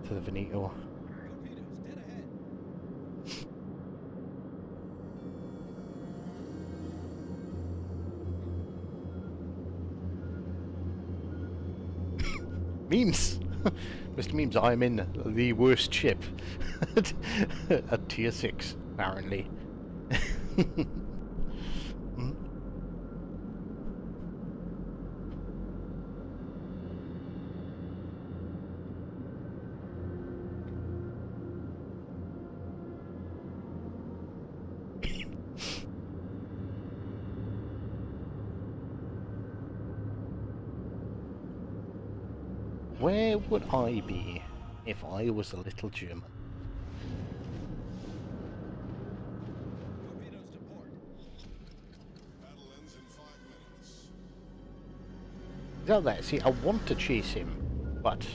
to the Veneto. Torpedoes dead ahead. Memes! Mr. Memes, I'm in the worst ship at tier 6, apparently. Where would I be if I was a little German? Torpedoes to port. Battle ends in 5 minutes. He's out there. See, I want to chase him, but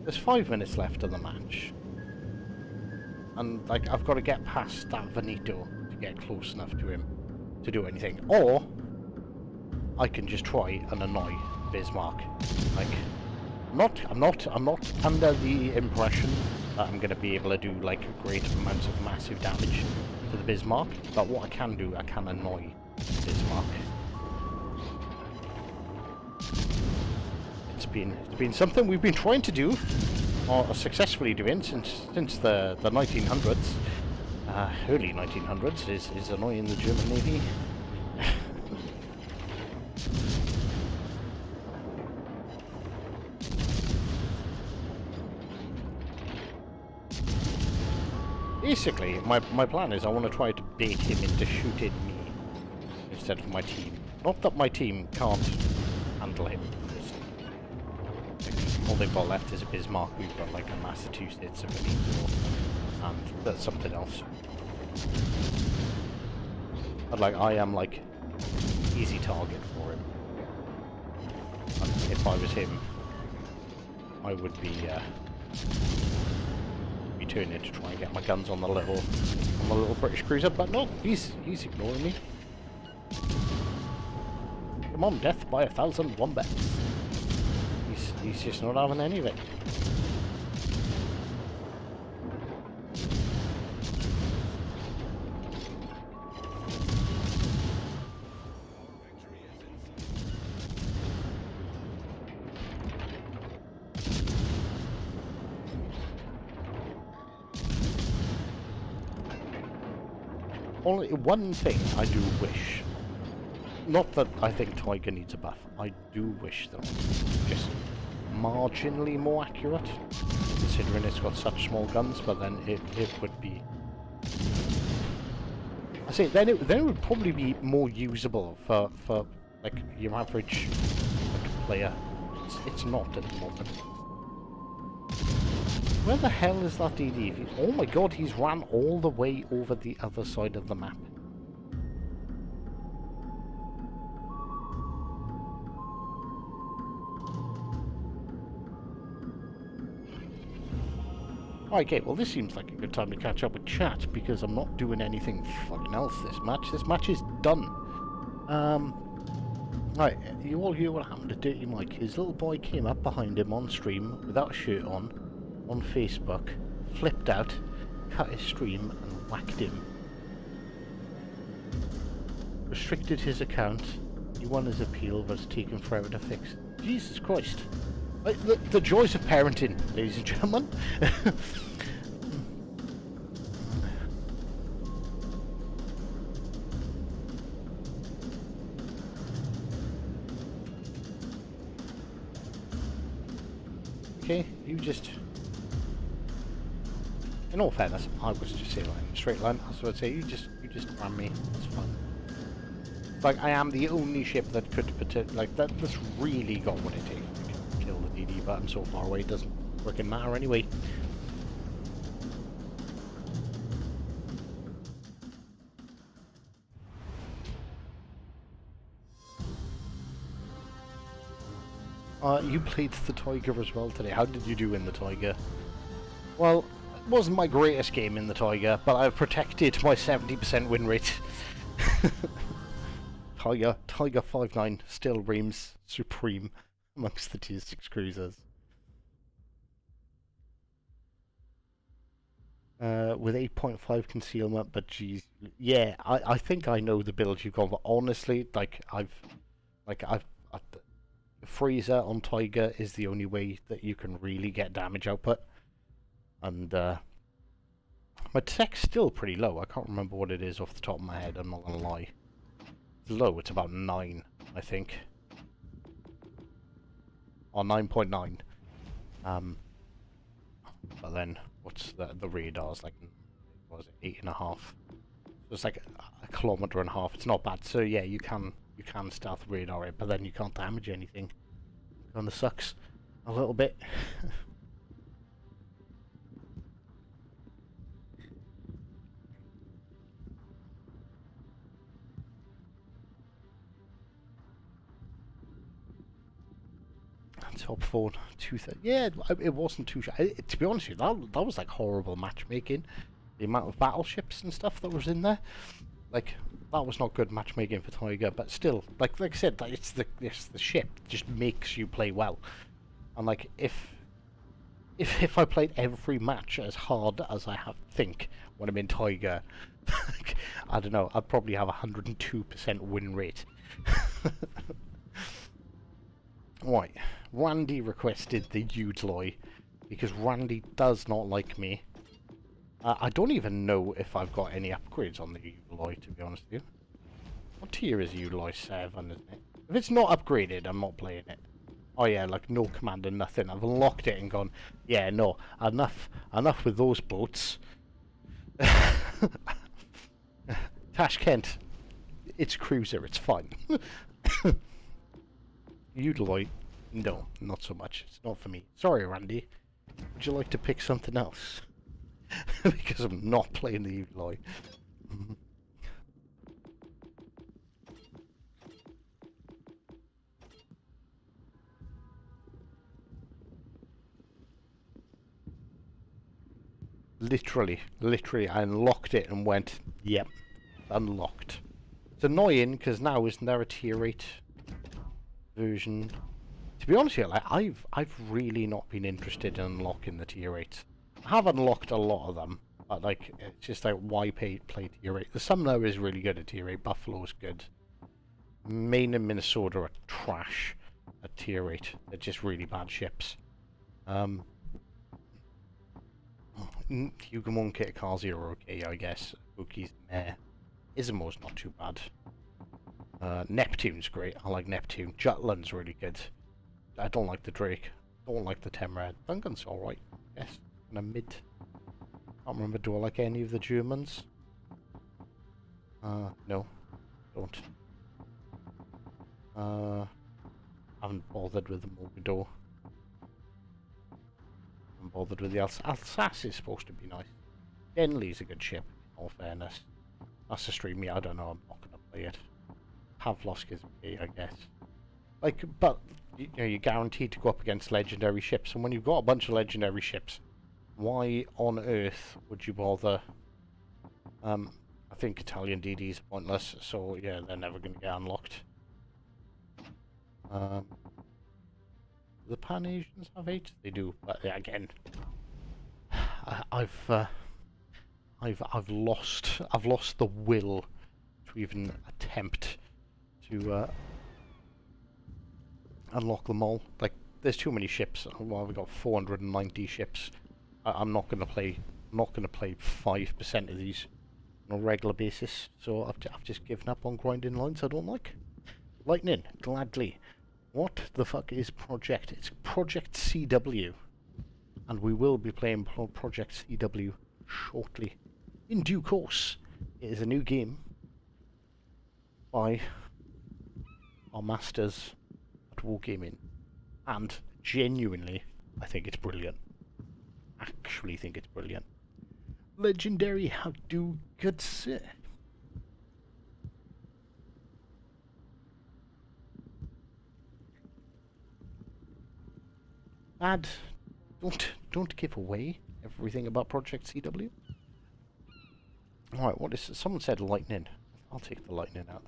there's 5 minutes left of the match. And, like, I've got to get past that Veneto to get close enough to him to do anything. Or I can just try and annoy Bismarck. Like, I'm not under the impression that I'm going to be able to do like great amounts of massive damage to the Bismarck, but what I can do, I can annoy Bismarck. It's been something we've been trying to do, or successfully doing since the 1900s, early 1900s, is annoying the German Navy. Basically, my plan is I want to try to bait him into shooting me instead of my team. Not that my team can't handle him. Like, all they've got left is a Bismarck. We've got like a Massachusetts, a Veneto, and that's something else. But like, I am like easy target for him. And if I was him, I would be turning to try and get my guns on the little British cruiser, but no, he's ignoring me. Come on, death by 1,000 wombats. He's just not having any of it. Only one thing I do wish, not that I think Tiger needs a buff, I do wish them just marginally more accurate, considering it's got such small guns, but then it would be... I say, then it would probably be more usable for like your average like, player. It's not at the moment. Where the hell is that DD? Oh my god, he's ran all the way over the other side of the map. Okay, well this seems like a good time to catch up with chat, because I'm not doing anything fucking else this match. This match is done. Right, you all hear what happened to Dirty Mike. His little boy came up behind him on stream without a shirt on Facebook, flipped out, cut his stream and whacked him. Restricted his account. He won his appeal, but it's taken forever to fix. Jesus Christ. The joys of parenting, ladies and gentlemen. Okay, you just In all fairness, I was just sailing in a straight line. So I'd say you just ram me. It's fine. Like, I am the only ship that could like that's really got what it takes to kill the DD, but I'm so far away it doesn't freaking matter anyway. You played the Tiger as well today. How did you do in the Tiger? Well, it wasn't my greatest game in the Tiger, but I've protected my 70% win rate. Tiger 5.9 still reigns supreme amongst the Tier 6 cruisers. With 8.5 concealment, but geez, yeah, I think I know the build you've gone for. Honestly, Freezer on Tiger is the only way that you can really get damage output. And my tech's still pretty low. I can't remember what it is off the top of my head, I'm not gonna lie. It's low, it's about 9, I think. Or 9.9. But then, what's the radars, like, what was it, 8.5? So it's like a kilometre and a half, it's not bad. So yeah, you can stealth radar it, but then you can't damage anything. Kinda sucks a little bit. Top 4, 230. Yeah, it wasn't too. To be honest with you, that was like horrible matchmaking. The amount of battleships and stuff that was in there, like that was not good matchmaking for Tiger. But still, like I said, it's the ship just makes you play well. And like if I played every match as hard as I think when I'm in Tiger, like, I don't know, I'd probably have 102% win rate. Right, Randy requested the Udloy because Randy does not like me. I don't even know if I've got any upgrades on the Udloy, to be honest with you. What tier is Udloy? 7, isn't it? If it's not upgraded, I'm not playing it. Oh yeah, like no commander, nothing. I've unlocked it and gone, yeah, no, enough with those boats. Tashkent, it's cruiser, it's fine. Udaloy, no, not so much. It's not for me. Sorry, Randy. Would you like to pick something else? Because I'm not playing the Udaloy. Literally, I unlocked it and went, yep, unlocked. It's annoying because now isn't there a tier 8 version? To be honest with you, like, I've really not been interested in unlocking the tier 8. I have unlocked a lot of them, but like it's just like why play tier 8? The Sumner is really good at tier 8. Buffalo's good. Maine and Minnesota are trash at tier 8. They're just really bad ships. Hugamon kit cars here are okay, I guess. Bookie's meh. Izumo's not too bad. Neptune's great. I like Neptune. Jutland's really good. I don't like the Drake. Don't like the Temred. Duncan's alright. Yes. And a mid. Can't remember, do I like any of the Germans? No. Don't. Haven't bothered with the Mogador. Haven't bothered with the Alsace is supposed to be nice. Denley's a good ship, in all fairness. That's a stream, yeah, I don't know, I'm not gonna play it. Pavlovsk is okay, I guess. Like, but, you know, you're guaranteed to go up against legendary ships, and when you've got a bunch of legendary ships, why on earth would you bother? I think Italian DDs are pointless, so yeah, they're never going to get unlocked. The Pan-Asians have 8? They do, but yeah, again, I've lost the will to even attempt to unlock them all. Like, there's too many ships. Well, we've got 490 ships. I'm not going to play 5% of these on a regular basis, so I've just given up on grinding lines I don't like. Lightning, gladly. What the fuck is Project? It's Project CW, and we will be playing Project CW shortly. In due course, it is a new game by our masters at Wargaming. And genuinely, I think it's brilliant. Actually think it's brilliant. Legendary, how do good sir? Lad, don't give away everything about Project CW. Alright, what is it? Someone said lightning. I'll take the lightning out.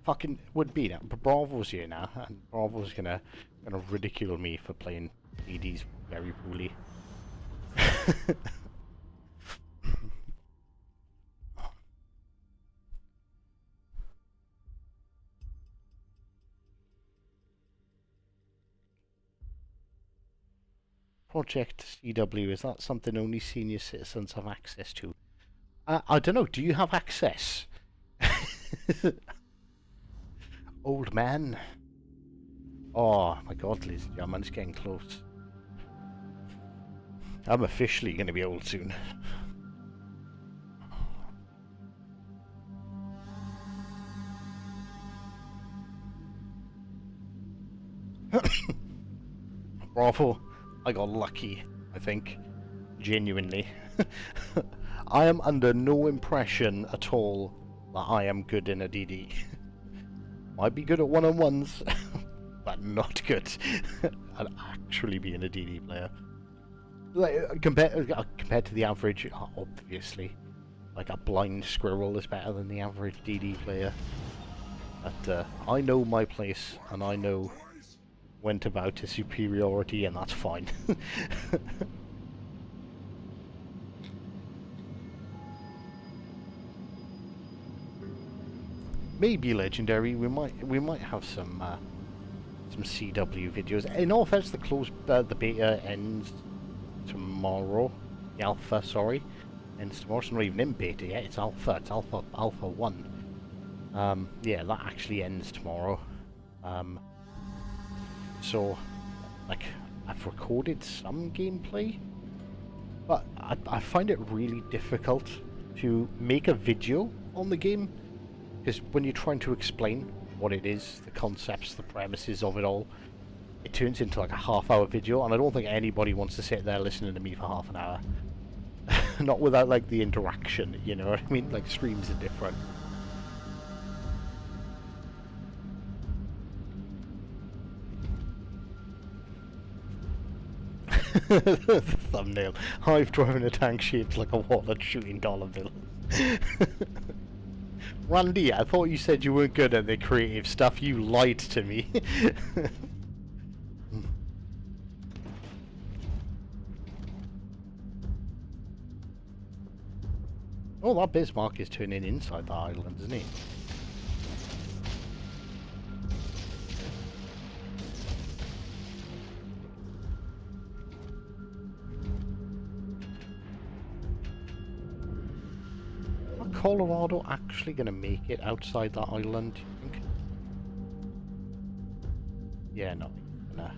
Fucking would be now, but Bravo's here now, and Bravo's gonna ridicule me for playing DDs very poorly. Project CW, is that something only senior citizens have access to? I don't know, do you have access? Old man. Oh my god, ladies and gentlemen, it's getting close. I'm officially going to be old soon. Bravo. I got lucky, I think. Genuinely. I am under no impression at all that I am good in a DD. Might be good at one-on-ones, but not good at actually being a DD player. Like, compared to the average, obviously, like a blind squirrel is better than the average DD player. But I know my place, and I know when to bow to superiority, and that's fine. Maybe legendary. We might have some CW videos. In all fairness, the beta ends tomorrow. The alpha, sorry, ends tomorrow. It's not even in beta yet. It's alpha. It's alpha 1. Yeah, that actually ends tomorrow. So, like, I've recorded some gameplay, but I find it really difficult to make a video on the game, because when you're trying to explain what it is, the concepts, the premises of it all, it turns into like a half-hour video, and I don't think anybody wants to sit there listening to me for half an hour. Not without, like, the interaction, you know what I mean? Like, streams are different. The thumbnail. Hive driving a tank shaped like a wallet shooting dollar bills. Randy, I thought you said you weren't good at the creative stuff. You lied to me. Oh, that Bismarck is turning inside the island, isn't he? Colorado actually going to make it outside that island, do you think? Yeah, no. Nah.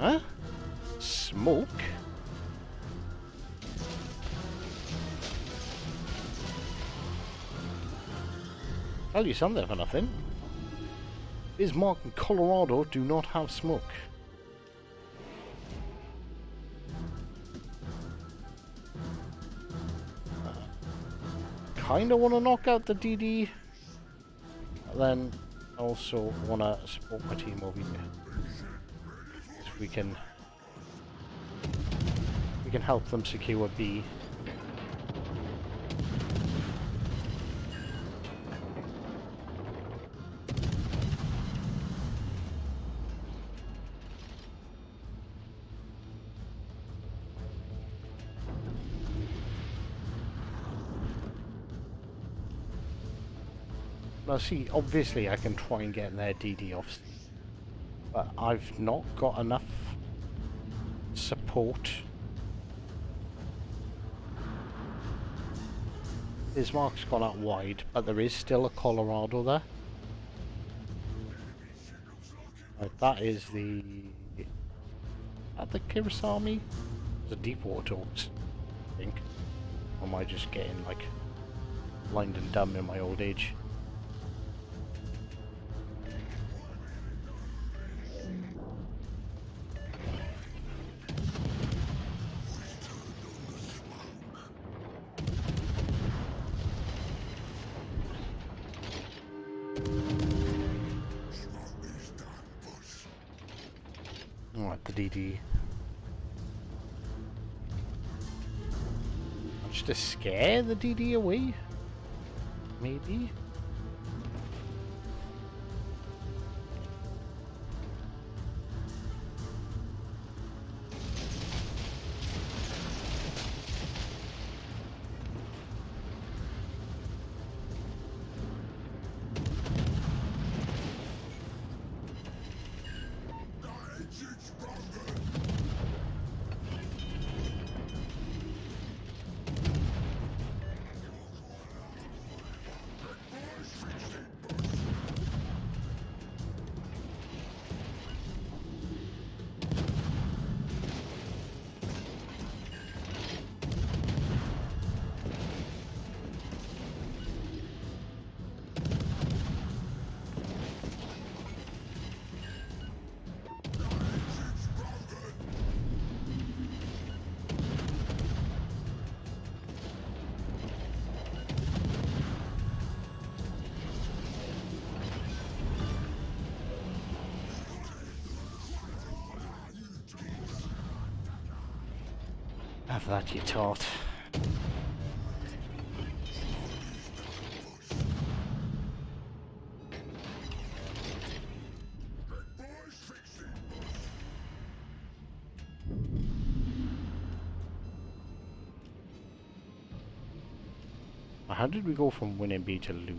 Huh? Smoke? Tell you something for nothing. Bismarck and Colorado do not have smoke. Kinda wanna knock out the DD, then also wanna support my team over here. We can help them secure B. Now see, obviously I can try and get their DD off, but I've not got enough support. Bismarck's gone out wide, but there is still a Colorado there. Right, that is the... At the Kirasami? It's a deep water talks, I think. Or am I just getting like blind and dumb in my old age? Alright, the DD. Just to scare the DD away? Maybe? Have that, you tart. How did we go from winning B to lose?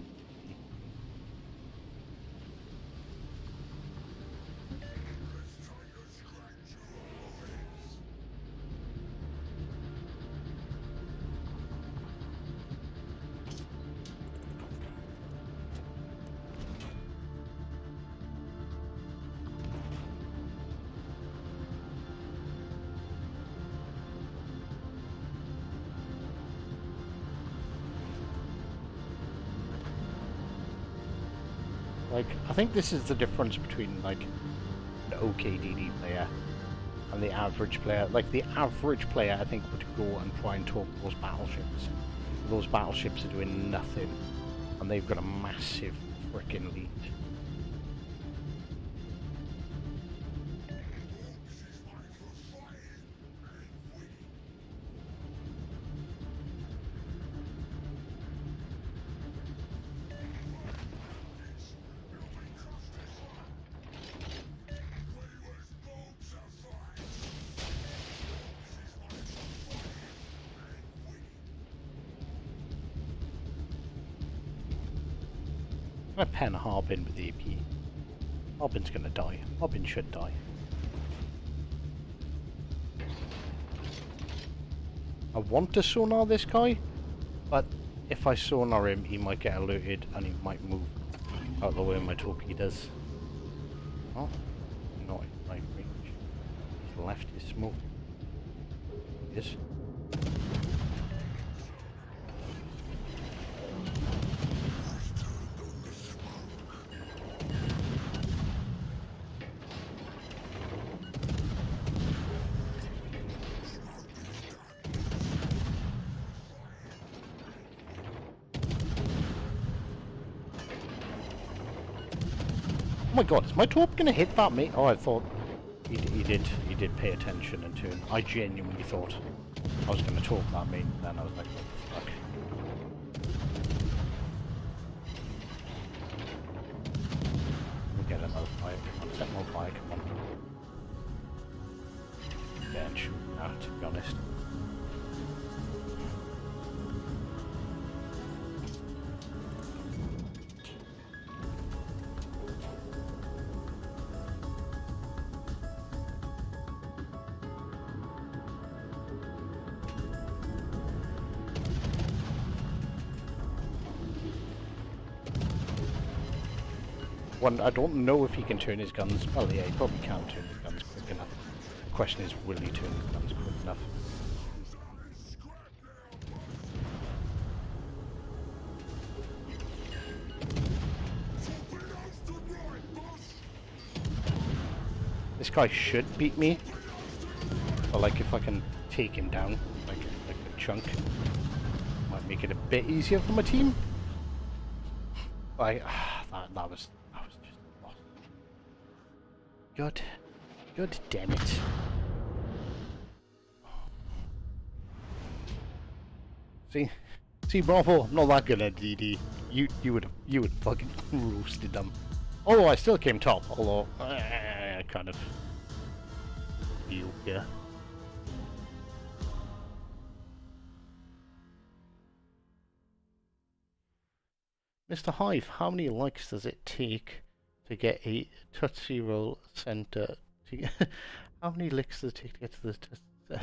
Like, I think this is the difference between, like, an OKDD player and the average player. Like, the average player, I think, would go and try and talk those battleships. Those battleships are doing nothing, and they've got a massive frickin' lead. I'm gonna pen Harbin with the AP. Harbin's gonna die. Harbin should die. I want to sonar this guy, but if I sonar him, he might get alerted and he might move out of the way of my torpedoes. Oh, not in right range. He's left his smoke. Yes. Oh my god, is my torp gonna hit that mate? Oh, I thought he did pay attention in turn. I genuinely thought I was gonna torp that mate, and then I was like, what the fuck. We'll get another fire. Come on, set more fire, come on. Yeah, and shoot that, to be honest. one, I don't know if he can turn his guns. Well, yeah, he probably can turn his guns quick enough. The question is, will he turn his guns quick enough? This guy should beat me. But like, if I can take him down, like a chunk, might make it a bit easier for my team. That was just lost. God damn it. See, Bravo, I'm not that good at DD. You would fucking roasted them. Although I still came top, although kind of feel here. Mr. Hive, how many likes does it take to get a Tootsie Roll center? How many licks does it take to get to the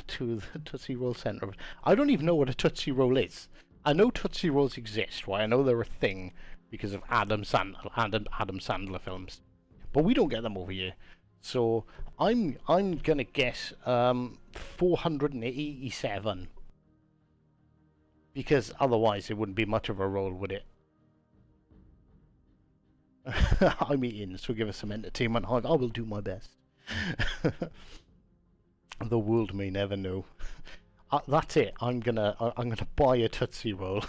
Tootsie Roll center? I don't even know what a Tootsie Roll is. I know Tootsie Rolls exist, right? I know they're a thing because of Adam Sandler films, but we don't get them over here. So I'm gonna guess 487, because otherwise it wouldn't be much of a roll, would it? I'm eating, so give us some entertainment. I will do my best. The world may never know. That's it. I'm gonna buy a Tootsie Roll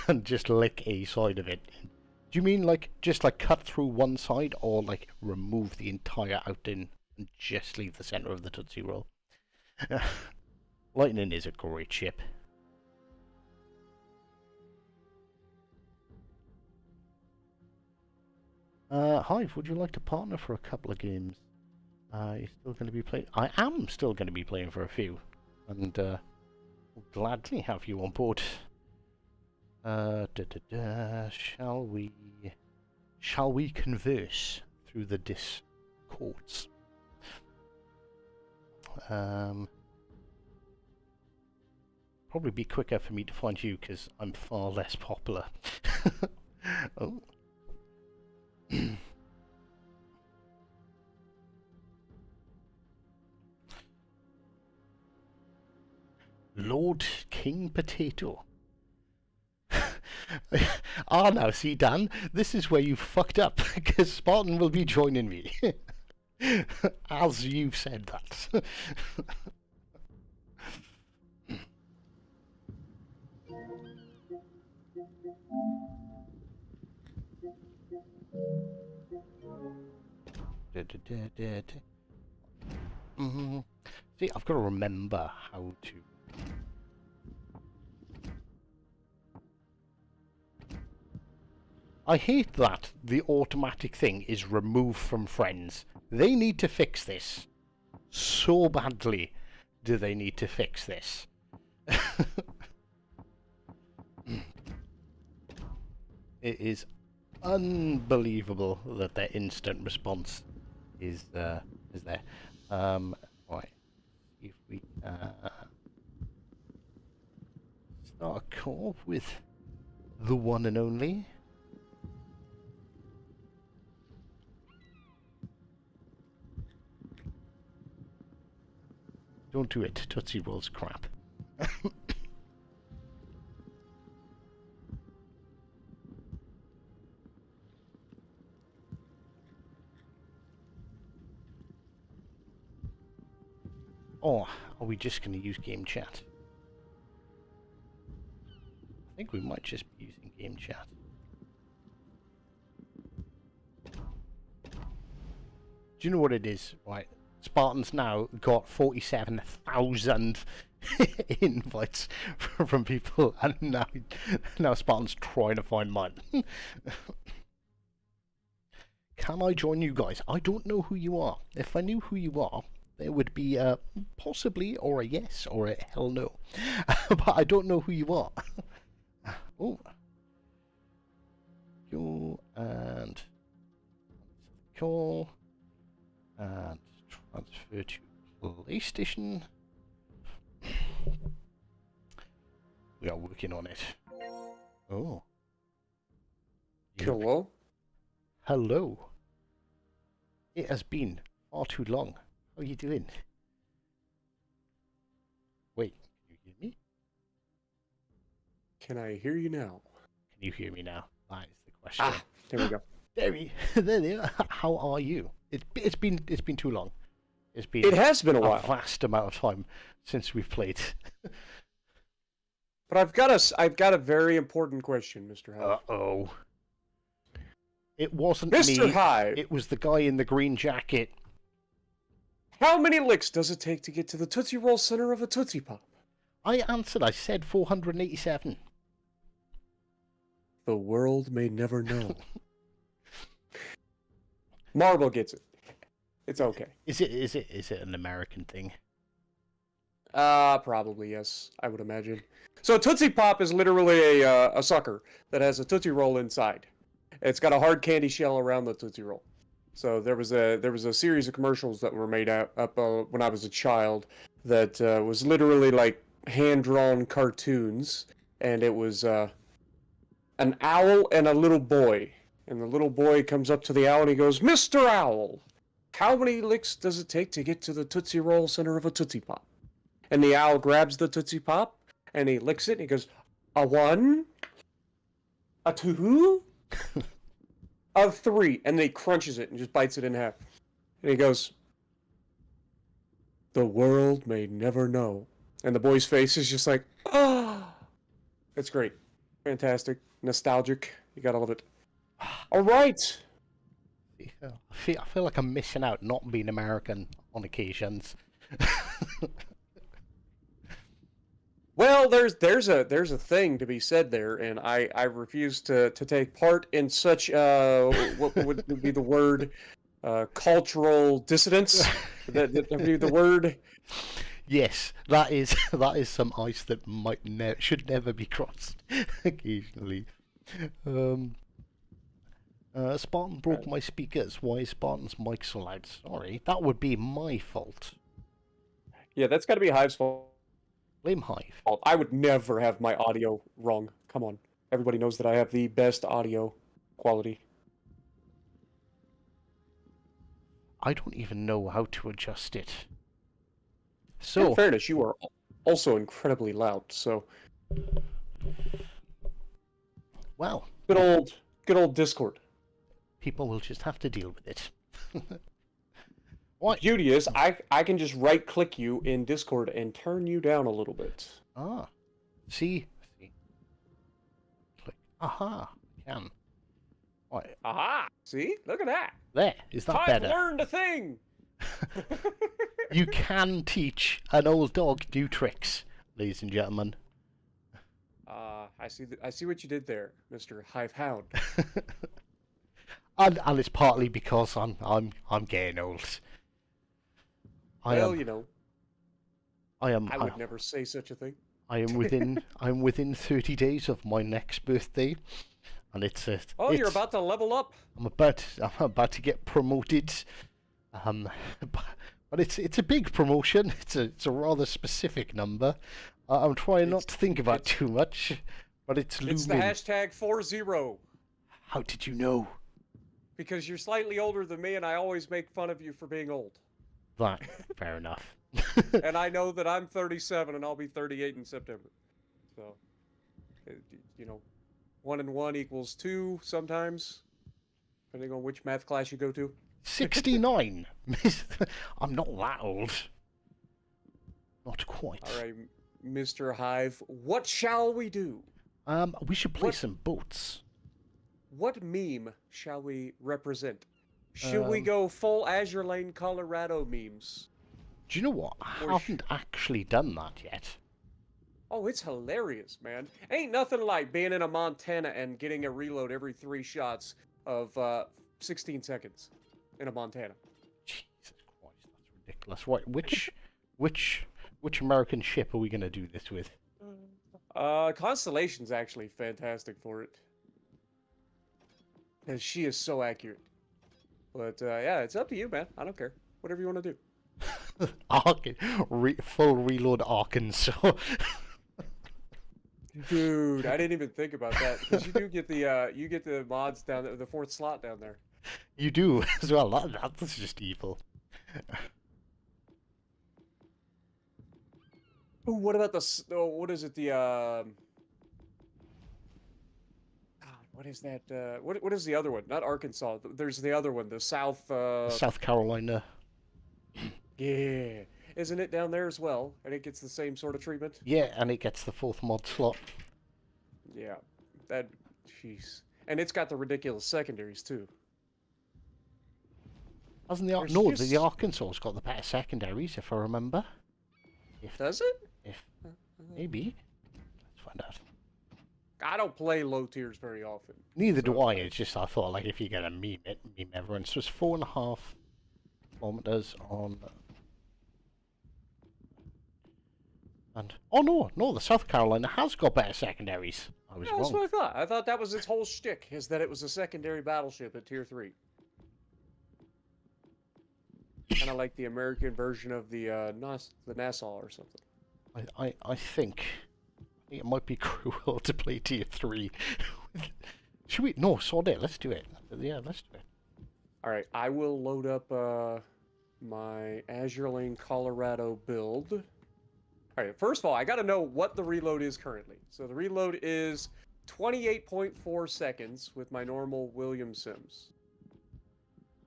and just lick a side of it. Do you mean like just like cut through one side, or like remove the entire outing and just leave the center of the Tootsie Roll? Lightning is a great chip. Hive, would you like to partner for a couple of games? You're still going to be playing? I am still going to be playing for a few, and will gladly have you on board. Shall we converse through the discords? Probably be quicker for me to find you because I'm far less popular. Oh. Lord King Potato. Now see, Dan, this is where you fucked up, because Spartan will be joining me. As you've said that. See, I've got to remember how to. I hate that the automatic thing is remove from friends. They need to fix this. So badly do they need to fix this. It is unbelievable that their instant response is there. Right. If we start a co-op with the one and only. Don't do it. Tootsie Roll's crap. Or are we just going to use game chat? I think we might just be using game chat. Do you know what it is? Right, Spartan's now got 47,000 invites from people, and now Spartan's trying to find mine. Can I join you guys? I don't know who you are. If I knew who you are, there would be a possibly, or a yes, or a hell no. But I don't know who you are. Oh. You and call and transfer to PlayStation. We are working on it. Oh. Cool. Hello. It has been far too long. How are you doing? Wait, can you hear me? Can I hear you now? Can you hear me now? That is the question. Ah, there we go. There you are. How are you? It's been too long. It's been It has been a while. vast amount of time since we've played. But I've got a very important question, Mr. Hive. Uh-oh. It wasn't Mr. me. Hive, It was the guy in the green jacket. how many licks does it take to get to the Tootsie Roll center of a Tootsie Pop? I answered. I said 487. The world may never know. Marvel gets it. It's okay. Is it an American thing? Probably, yes, I would imagine. So Tootsie Pop is literally a sucker that has a Tootsie Roll inside. It's got a hard candy shell around the Tootsie Roll. So there was a series of commercials that were made up when I was a child that was literally like hand-drawn cartoons, and it was an owl and a little boy. And the little boy comes up to the owl and he goes, "Mr. Owl, how many licks does it take to get to the Tootsie Roll center of a Tootsie Pop?" And the owl grabs the Tootsie Pop and he licks it and he goes, "A 1, a 2, a 3." And then he crunches it and just bites it in half. And he goes, "The world may never know." And the boy's face is just like, "Ah." It's great. Fantastic. Nostalgic. You gotta love it. All right. I feel like I'm missing out not being American on occasions. Well, there's a thing to be said there, and I refuse to take part in such what would be the word, cultural dissidence. That would be the word. Yes, that is some ice that should never be crossed occasionally. Spartan broke my speakers. Why is Spartan's mic so loud? Sorry, that would be my fault. Yeah, that's got to be Hive's fault. Blame Hive. I would never have my audio wrong. Come on, everybody knows that I have the best audio quality. I don't even know how to adjust it. In So, fairness, you are also incredibly loud. So well, good old Discord. people will just have to deal with it. What? Beauty is, I can just right click you in Discord and turn you down a little bit. Ah, see. Click. Aha, I can. What? Aha! See, look at that. There, is that I've better? learned a thing. You can teach an old dog new tricks, ladies and gentlemen. I see what you did there, Mr. Hive Hound. And it's partly because I'm getting old. Well, you know, I would never say such a thing. I'm within 30 days of my next birthday, and Oh, you're about to level up. I'm about to get promoted. But it's a big promotion. It's a rather specific number. I'm trying not to think about too much, but it's looming. It's the hashtag 40. How did you know? Because you're slightly older than me, and I always make fun of you for being old. That fair enough. And I know that I'm 37, and I'll be 38 in September. So, you know, 1 and 1 equals 2 sometimes, depending on which math class you go to. 69. I'm not that old. Not quite. All right, Mr. Hive, what shall we do? We should play some boats. What meme shall we represent? Should we go full Azure Lane, Colorado memes? Do you know what? I haven't actually done that yet. Oh, it's hilarious, man. Ain't nothing like being in a Montana and getting a reload every 3 shots of 16 seconds in a Montana. Jesus Christ, that's ridiculous. Right, which American ship are we going to do this with? Constellation's actually fantastic for it. Because she is so accurate. But, yeah, it's up to you, man. I don't care. Whatever you want to do. Full reload Arkansas. Dude, I didn't even think about that. Because you do get the mods down there, the 4th slot down there. You do as well. That's just evil. Ooh, what about what is it? What is that? What is the other one? Not Arkansas. There's the other one, the South. South Carolina. Yeah, isn't it down there as well? And it gets the same sort of treatment. Yeah, and it gets the 4th mod slot. Yeah, that. Jeez, and it's got the ridiculous secondaries too. Hasn't There's the Arkansas's got the better secondaries, if I remember. Does it? If maybe. Let's find out. I don't play low tiers very often. Neither do I. It's just I thought like if you get a meme everyone. So it's 4.5 kilometers on. And oh no, the South Carolina has got better secondaries. I was Yeah, that's wrong. what I thought. I thought that was its whole shtick, is that it was a secondary battleship at tier 3. Kind of like the American version of the Nassau or something. I think it might be cruel to play tier 3. Should we? No, sod it. Let's do it. Yeah, let's do it. All right, I will load up my Azure Lane Colorado build. All right, first of all, I got to know what the reload is currently. So the reload is 28.4 seconds with my normal Williams Sims.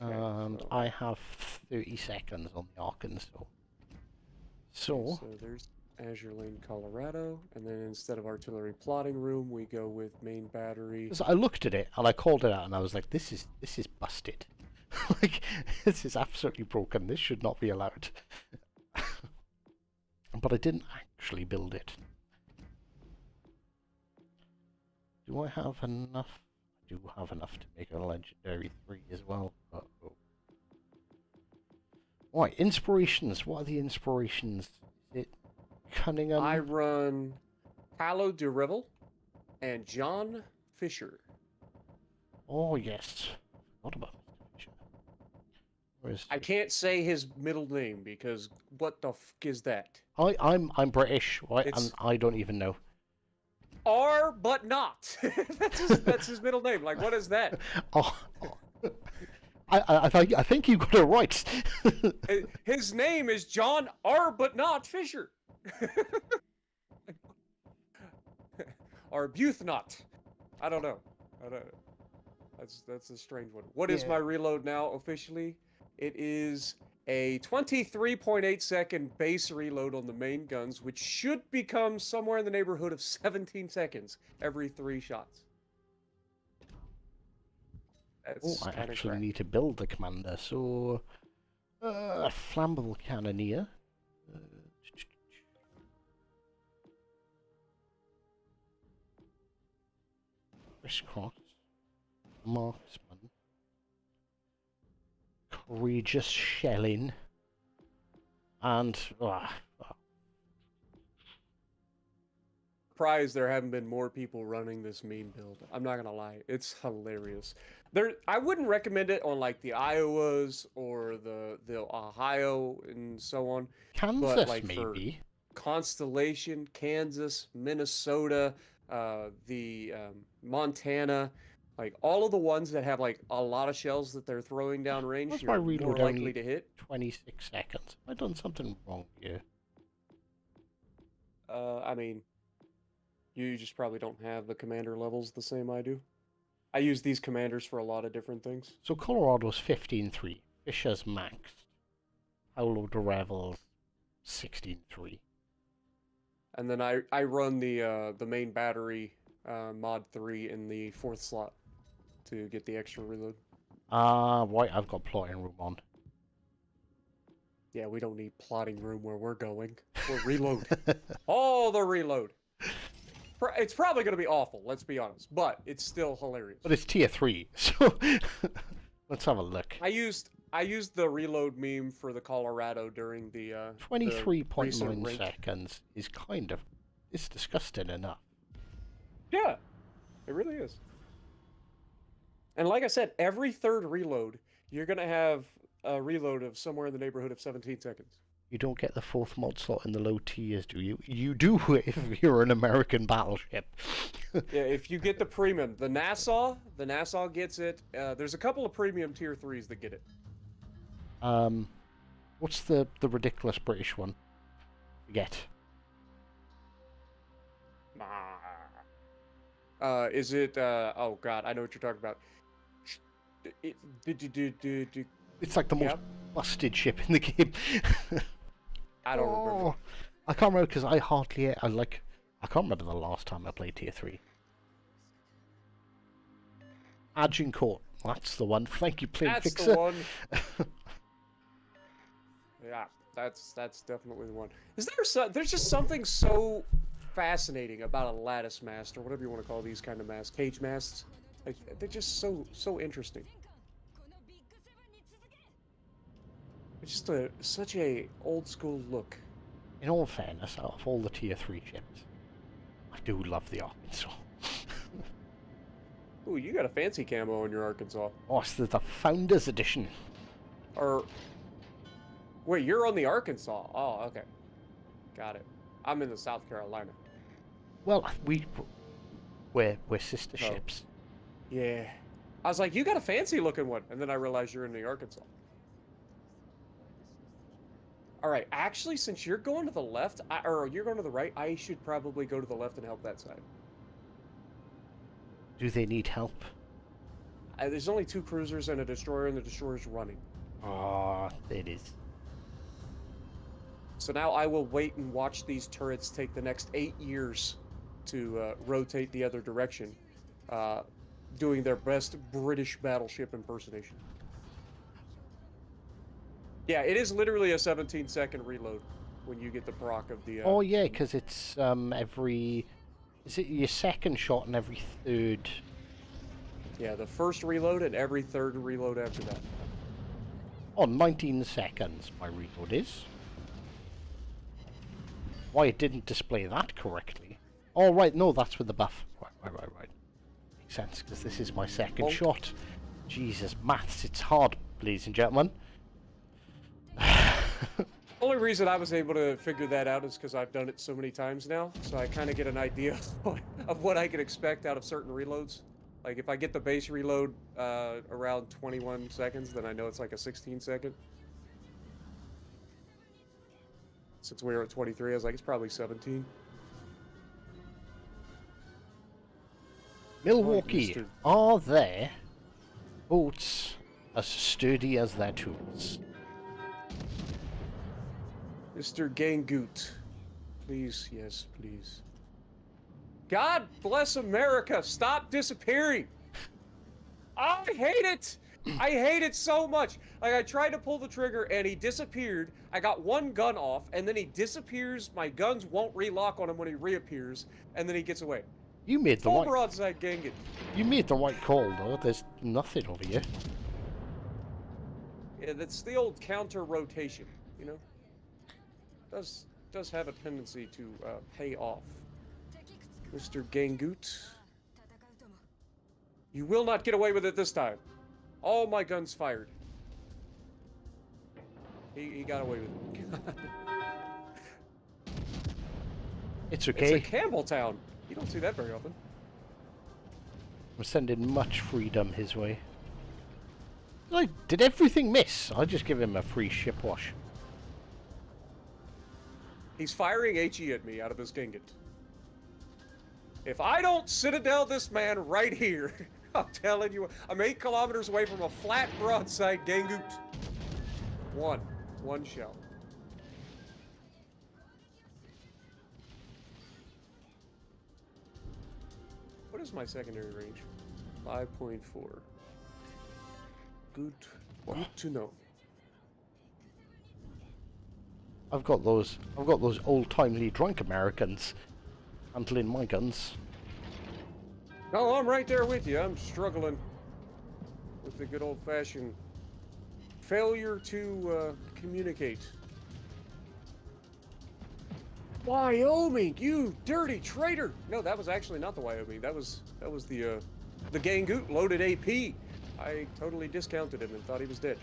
Okay, And so- I have 30 seconds on the Arkansas. So, So there's Azure Lane Colorado, and then instead of artillery plotting room, we go with main battery. 'cause I looked at it and I called it out and I was like, this is busted. Like, this is absolutely broken. This should not be allowed. But I didn't actually build it. Do I have enough? I do have enough to make a legendary 3 as well. Uh-oh. Right, inspirations. What are the inspirations? Is it Cunningham? I run Paolo DeRivel and John Fisher. Oh yes. What about Mr. Fisher? Where is I can't say his middle name because what the f is that? I'm British, right? It's- And I don't even know. R but not. that's his middle name. Like, what is that? Oh, I think you got it right. His name is John R but not Fisher. Arbuthnot. I don't know. That's a strange one. What is Yeah. my reload now officially? It is a 23.8 second base reload on the main guns, which should become somewhere in the neighborhood of 17 seconds every 3 shots. Oh, That's I kind of actually crap. need to build the commander. So, flammable cannoneer. Crisscross. Marksman. Courageous shelling. And Surprised there haven't been more people running this meme build. I'm not gonna lie, it's hilarious. I wouldn't recommend it on like the Iowas or the Ohio and so on. Kansas like, for- maybe. Constellation, Kansas, Minnesota, Montana, like all of the ones that have like a lot of shells that they're throwing down range, What's my you're reload more only? likely to hit. 26 seconds. Have I done something wrong here? I mean, you just probably don't have the commander levels the same I do. I use these commanders for a lot of different things. So Colorado's 15-3. Fisher's maxed. Paolo DeRevel's 16-3. And then I run the main battery mod 3 in the 4th slot to get the extra reload. Right, I've got plotting room on. Yeah, we don't need plotting room where we're going. We're reload. All the reload. It's probably going to be awful, let's be honest, but it's still hilarious. But it's tier 3, so let's have a look. I used the reload meme for the Colorado during the 23.9 rank. seconds is it's disgusting enough. Yeah, it really is. And like I said, every 3rd reload, you're going to have a reload of somewhere in the neighborhood of 17 seconds. You don't get the 4th mod slot in the low tiers, do you? You do if you're an American battleship. Yeah, if you get the premium, the Nassau gets it. There's a couple of premium tier 3s that get it. What's the ridiculous British one? Forget. Is it? Oh God, I know what you're talking about. It's like the most busted ship in the game. I don't remember. I can't remember because I can't remember the last time I played tier 3. Agincourt, that's the one. Thank you, Plane That's Fixer. the one. Yeah, that's definitely the one. Is there there's just something so fascinating about a lattice mast, or whatever you want to call these kind of masts, cage masts. Like, they're just so interesting. It's just such a old school look. In all fairness, out of all the tier 3 ships, I do love the Arkansas. Ooh, you got a fancy camo in your Arkansas. Oh, it's the Founders Edition. Or wait, you're on the Arkansas. Oh, okay. Got it. I'm in the South Carolina. Well, we're sister ships. Yeah. I was like, you got a fancy looking one, and then I realized you're in the Arkansas. All right, actually, since you're going to the left, or you're going to the right, I should probably go to the left and help that side. Do they need help? There's only 2 cruisers and a destroyer, and the destroyer's running. Ah, it is. So now I will wait and watch these turrets take the next 8 years to rotate the other direction, doing their best British battleship impersonation. Yeah, it is literally a 17-second reload when you get the proc of the... Oh yeah, because it's every... Is it your second shot and every third? Yeah, the first reload and every third reload after that. Oh, 19 seconds my reload is. Why it didn't display that correctly. Oh right, no, that's with the buff. Right. Makes sense, because this is my second shot. Jesus, maths, it's hard, ladies and gentlemen. The only reason I was able to figure that out is because I've done it so many times now, so I kind of get an idea of what I can expect out of certain reloads. Like, if I get the base reload around 21 seconds, then I know it's like a 16-second. Since we were at 23, I was like, it's probably 17. Milwaukee, Mr. are there boats as sturdy as their tools? Mr. Gangoot. Please, yes, please. God bless America! Stop disappearing! I hate it! I hate it so much! Like, I tried to pull the trigger and he disappeared. I got one gun off and then he disappears. My guns won't relock on him when he reappears, and then he gets away. You made the Full right... broadside Gangoot. You made the right call, though. There's nothing over here. Yeah, that's the old counter rotation, you know? Does have a tendency to pay off. Mr. Gangoot. You will not get away with it this time. All my guns fired. He got away with it. It's okay. It's a Campbelltown. You don't see that very often. I'm sending much freedom his way. Like, did everything miss? I'll just give him a free ship wash. He's firing HE at me out of his Gangoot. If I don't citadel this man right here, I'm telling you, I'm 8 kilometers away from a flat broadside Gangoot. One shell. What is my secondary range? 5.4. Good to know. I've got those old-timely drunk Americans handling my guns. No, I'm right there with you. I'm struggling with the good old-fashioned failure to communicate. Wyoming, you dirty traitor! No, that was actually not the Wyoming. That was the Gangoot loaded AP. I totally discounted him and thought he was dead.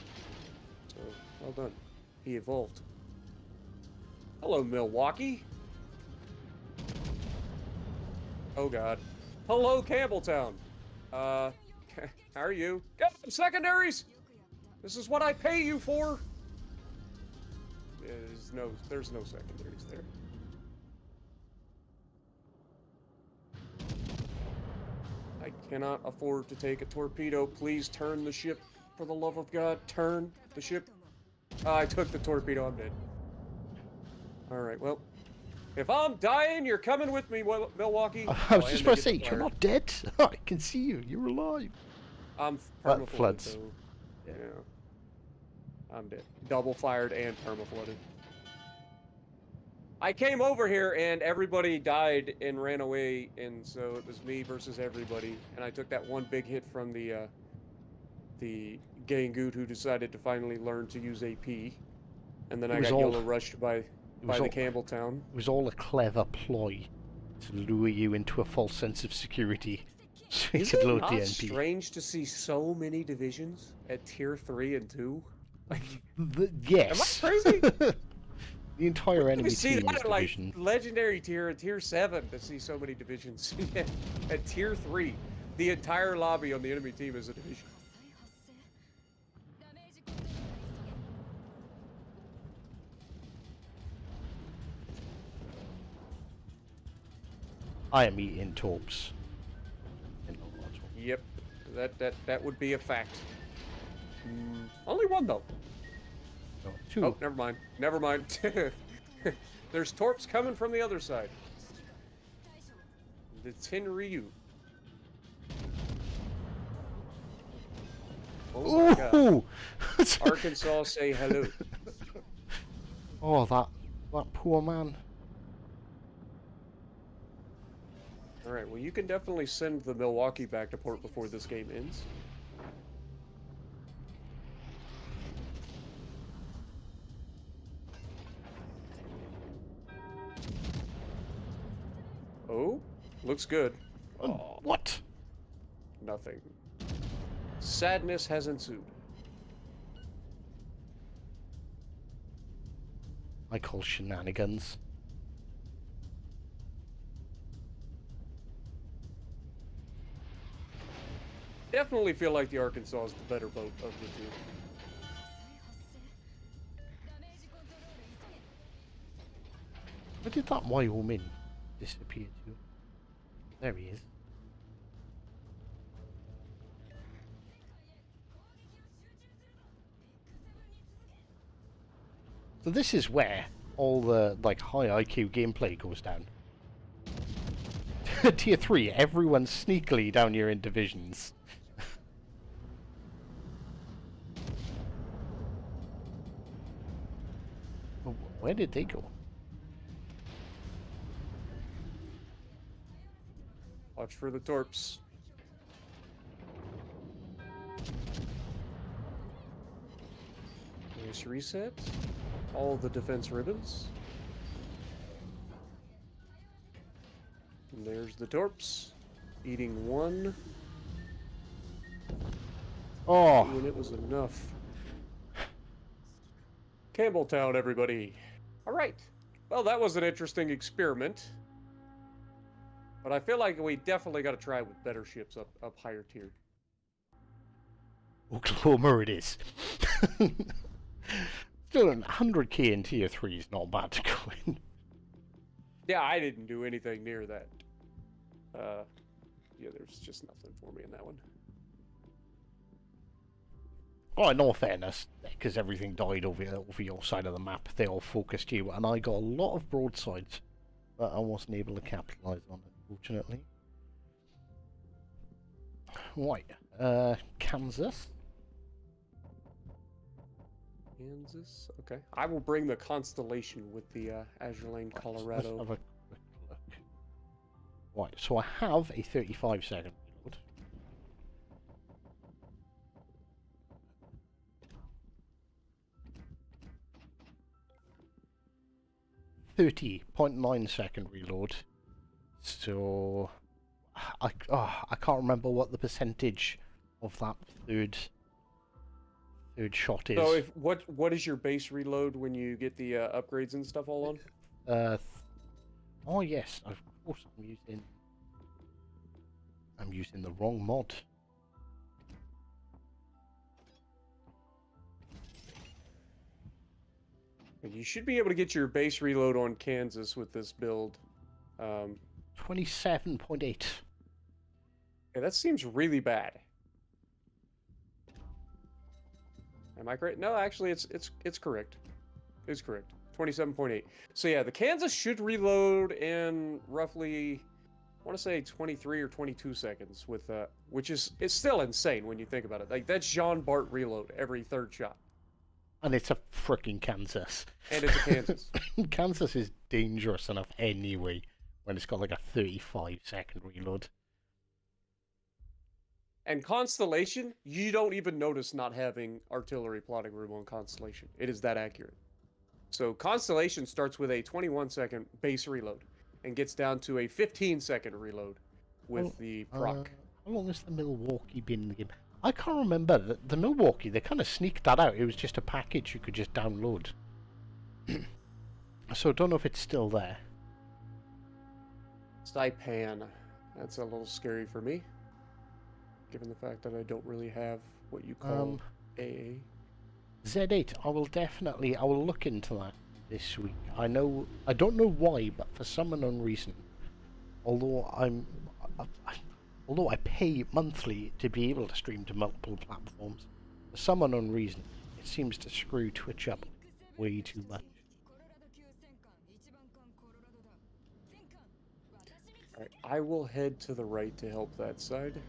So, well done. He evolved. Hello, Milwaukee. Oh God. Hello, Campbelltown. How are you? Get them secondaries. This is what I pay you for. There's no secondaries there. I cannot afford to take a torpedo. Please turn the ship. For the love of God, turn the ship. I took the torpedo. I'm dead. All right. Well, if I'm dying, you're coming with me, Milwaukee. I was just about to say, fired. you're not dead. I can see you. You're alive. I'm That permaflooded, floods. so yeah. I'm dead. Double fired and permaflooded. I came over here and everybody died and ran away, and so it was me versus everybody. And I took that one big hit from the Gangoot who decided to finally learn to use AP. And then I got YOLO rushed by the Campbelltown. It was all a clever ploy to lure you into a false sense of security. So you Is could it load not DNP. strange to see so many divisions at tier 3 and 2? Like, Yes. am I crazy? The entire enemy see team that is at, like, division. legendary tier and tier 7 to see so many divisions. At tier 3, the entire lobby on the enemy team is a division. I am eating torps. Yep, that would be a fact. Only one though. No, two. Oh, never mind. Never mind. There's torps coming from the other side. The Tenryu. Oh my God. Ooh! Arkansas, say hello. Oh, that poor man. Alright, well you can definitely send the Milwaukee back to port before this game ends. Oh, looks good. Oh, What? nothing. Sadness has ensued. I call shenanigans. Definitely feel like the Arkansas is the better boat of the two. Where did that Wyoming disappear to? There he is. So this is where all the high IQ gameplay goes down. Tier 3, everyone's sneakily down here in divisions. Where did they go? Watch for the torps. Nice reset. All the defense ribbons. And there's the torps. Eating one. Oh! When it was enough. Campbelltown, everybody. Alright. Well, that was an interesting experiment. But I feel like we definitely got to try with better ships up higher tier. Oklahoma it is. Still, 100k in tier 3 is not bad to go in. Yeah, I didn't do anything near that. Yeah, there's just nothing for me in that one. Oh, in all fairness, because everything died over your side of the map, they all focused you, and I got a lot of broadsides, but I wasn't able to capitalise on it, fortunately. Right, Kansas. Kansas, okay. I will bring the Constellation with the Azure Lane, Colorado. Let's have a quick look. Right, so I have a 35-second reload. .9 second reload. So I can't remember what the percentage of that third third shot is. So if what is your base reload when you get the upgrades and stuff all on? Oh yes, of course I'm using the wrong mod. You should be able to get your base reload on Kansas with this build. 27.8. Yeah, that seems really bad. Am I correct? No, actually, it's correct. It's correct. 27.8. So yeah, the Kansas should reload in roughly, I want to say 23 or 22 seconds with which is it's still insane when you think about it. Like that's Jean Bart reload every third shot. And it's a freaking Kansas. And it's a Kansas. Kansas is dangerous enough anyway when it's got like a 35-second reload. And Constellation, you don't even notice not having artillery plotting room on Constellation. It is that accurate. So Constellation starts with a 21-second base reload and gets down to a 15-second reload with the proc. How long has the Milwaukee been in the game? I can't remember. The Milwaukee, they kind of sneaked that out. It was just a package you could just download. So I don't know if it's still there. Saipan. That's a little scary for me, given the fact that I don't really have what you call AA. Z8, I will look into that this week. I don't know why, but for some unknown reason, although I pay monthly to be able to stream to multiple platforms, for some unknown reason, it seems to screw Twitch up way too much. Alright, I will head to the right to help that side.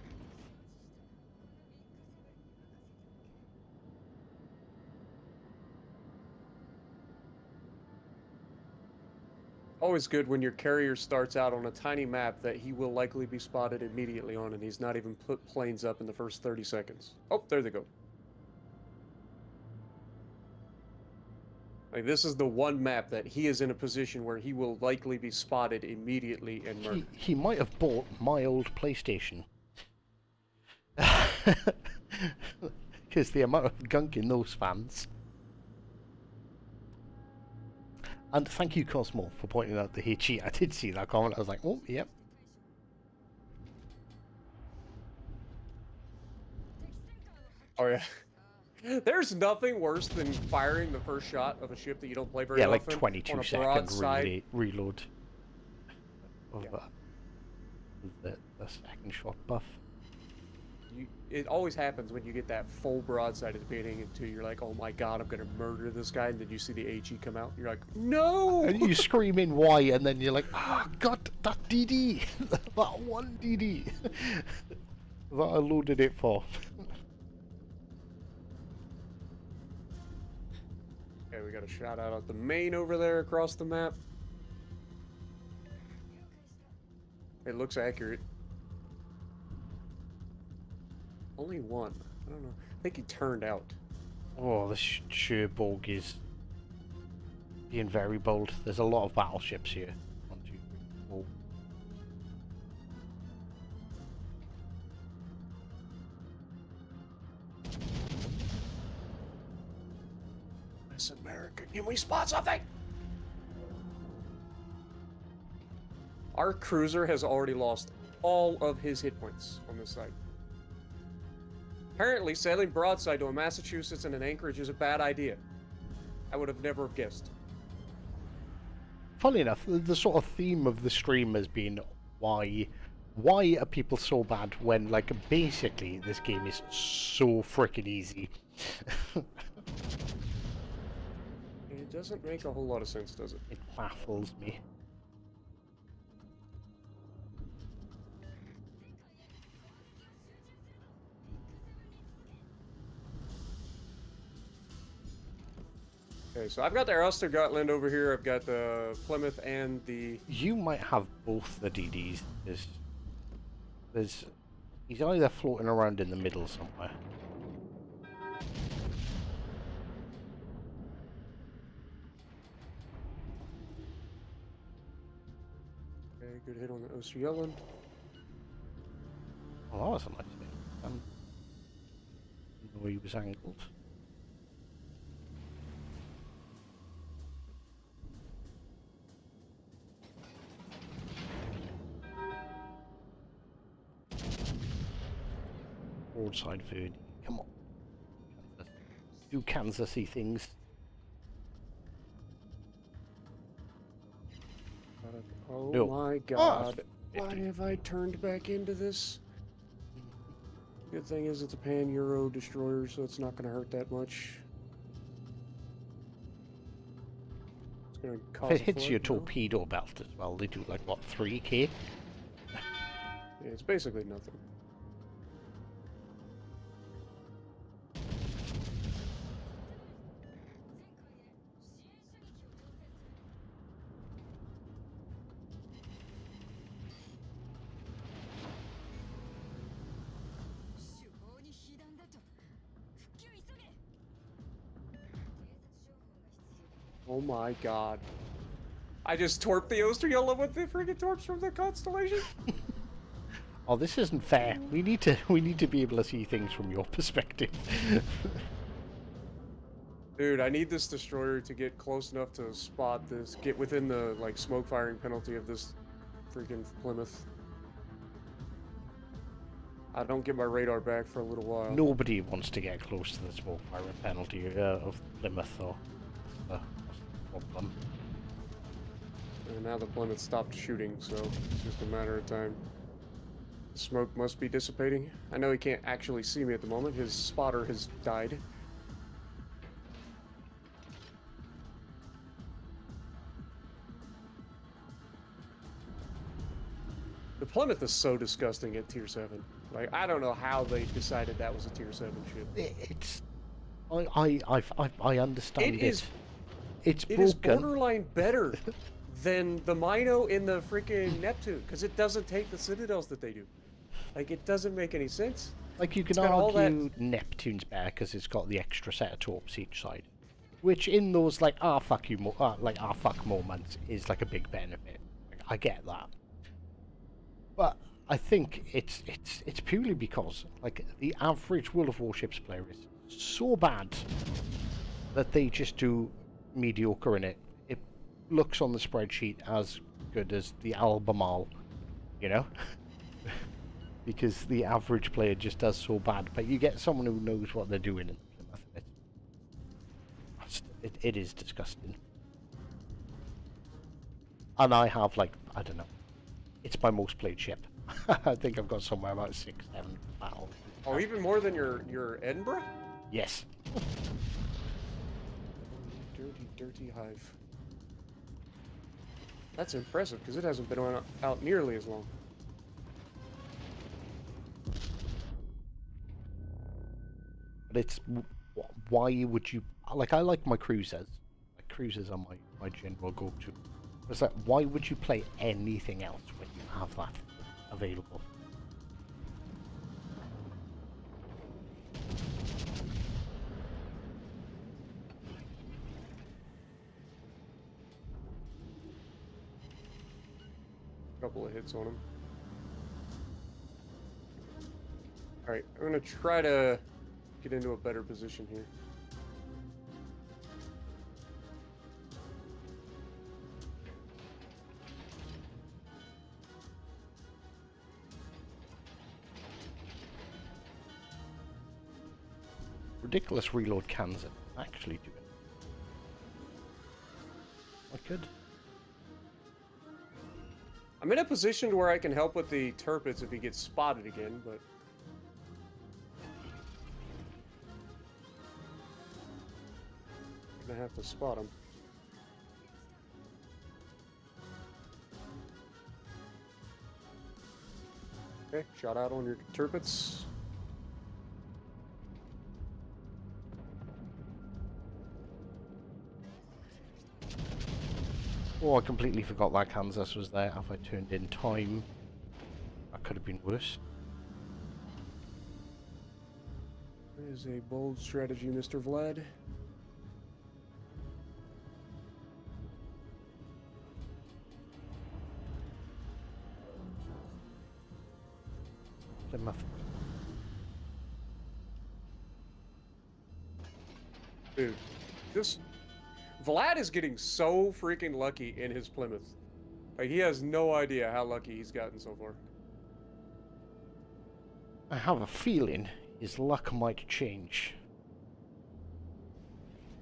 Always good when your carrier starts out on a tiny map that he will likely be spotted immediately on, and he's not even put planes up in the first 30 seconds. Oh, there they go. Like, this is the one map that he is in a position where he will likely be spotted immediately and murdered. He might have bought my old PlayStation. Because the amount of gunk in those fans. And thank you, Cosmo, for pointing out the HE. I did see that comment. I was like, oh, yep. Oh, yeah. There's nothing worse than firing the first shot of a ship that you don't play very often. Yeah, like 22-second reload. Of the second shot buff. It always happens when you get that full broadside at the beginning until you're like, oh my god, I'm gonna murder this guy, and then you see the HE come out, and you're like, no! And you scream in Y, and then you're like, oh god, that DD! That one DD! That I loaded it for. Okay, we got a shout out at the main over there across the map. It looks accurate. Only one. I don't know. I think he turned out. Oh, the Cherbourg is being very bold. There's a lot of battleships here. 1, 2, 3, 4. Miss America, can we spot something? Our cruiser has already lost all of his hit points on this side. Apparently, sailing broadside to a Massachusetts and an Anchorage is a bad idea. I would have never guessed. Funny enough, the sort of theme of the stream has been why are people so bad when, like, basically this game is so freaking easy. It doesn't make a whole lot of sense, does it? It baffles me. Okay, so I've got the Gotland over here. I've got the Plymouth and the... You might have both the DDs. He's either floating around in the middle somewhere. Okay, good hit on the Yellen. Oh, that was a nice thing. Didn't know he was angled. broadside food. Come on. Do Kansas-y things. Oh No. my Ah, god. Why 50. have I turned back into this? Good thing is it's a pan-Euro destroyer, so it's not going to hurt that much. It's going to cause If it a hits flood, your no? torpedo belt as well, they do like, what, 3k? Yeah, it's basically nothing. Oh my god. I just torped the Osteryola with the freaking torps from the Constellation? Oh, this isn't fair. We need to be able to see things from your perspective. Dude, I need this destroyer to get close enough to spot this, get within the, like, smoke firing penalty of this freaking Plymouth. I don't get my radar back for a little while. Nobody wants to get close to the smoke firing penalty of Plymouth, though. That's the problem. And now the Plymouth stopped shooting, so it's just a matter of time. The smoke must be dissipating. I know he can't actually see me at the moment. His spotter has died. The Plymouth is so disgusting at tier 7. Like, I don't know how they decided that was a tier 7 ship. It's... I understand It is... It's It is broken. borderline better than the Mino in the freaking Neptune, because it doesn't take the citadels that they do. Like, it doesn't make any sense. Like, you can It's got all argue Neptune's better because it's got the extra set of torps each side. Which, in those, like, fuck moments, is, like, a big benefit. Like, I get that. But I think it's purely because, like, the average World of Warships player is so bad that they just do mediocre in it. It looks on the spreadsheet as good as the Albemarle, you know? Because the average player just does so bad. But you get someone who knows what they're doing, and it is disgusting. And I have, like, I don't know. It's my most played ship. I think I've got somewhere about 6, 7 battles. Oh, even more than your Edinburgh? Yes. Dirty, dirty hive. That's impressive, because it hasn't been out nearly as long. But it's... Why would you... Like, I like my cruisers. Like, cruisers are my general go-to. It's like, why would you play anything else when you have that available? Couple of hits on him. Alright, I'm gonna try to get into a better position here. Ridiculous reload cans actually do it. I could. I'm in a position where I can help with the Turpits if he gets spotted again, but... I'm gonna have to spot him. Okay, shot out on your Turpits. Oh, I completely forgot that Kansas was there. If I turned in time, that could have been worse. That is a bold strategy, Mr. Vlad. Plymouth. Dude, this... Vlad is getting so freaking lucky in his Plymouth. Like, he has no idea how lucky he's gotten so far. I have a feeling his luck might change.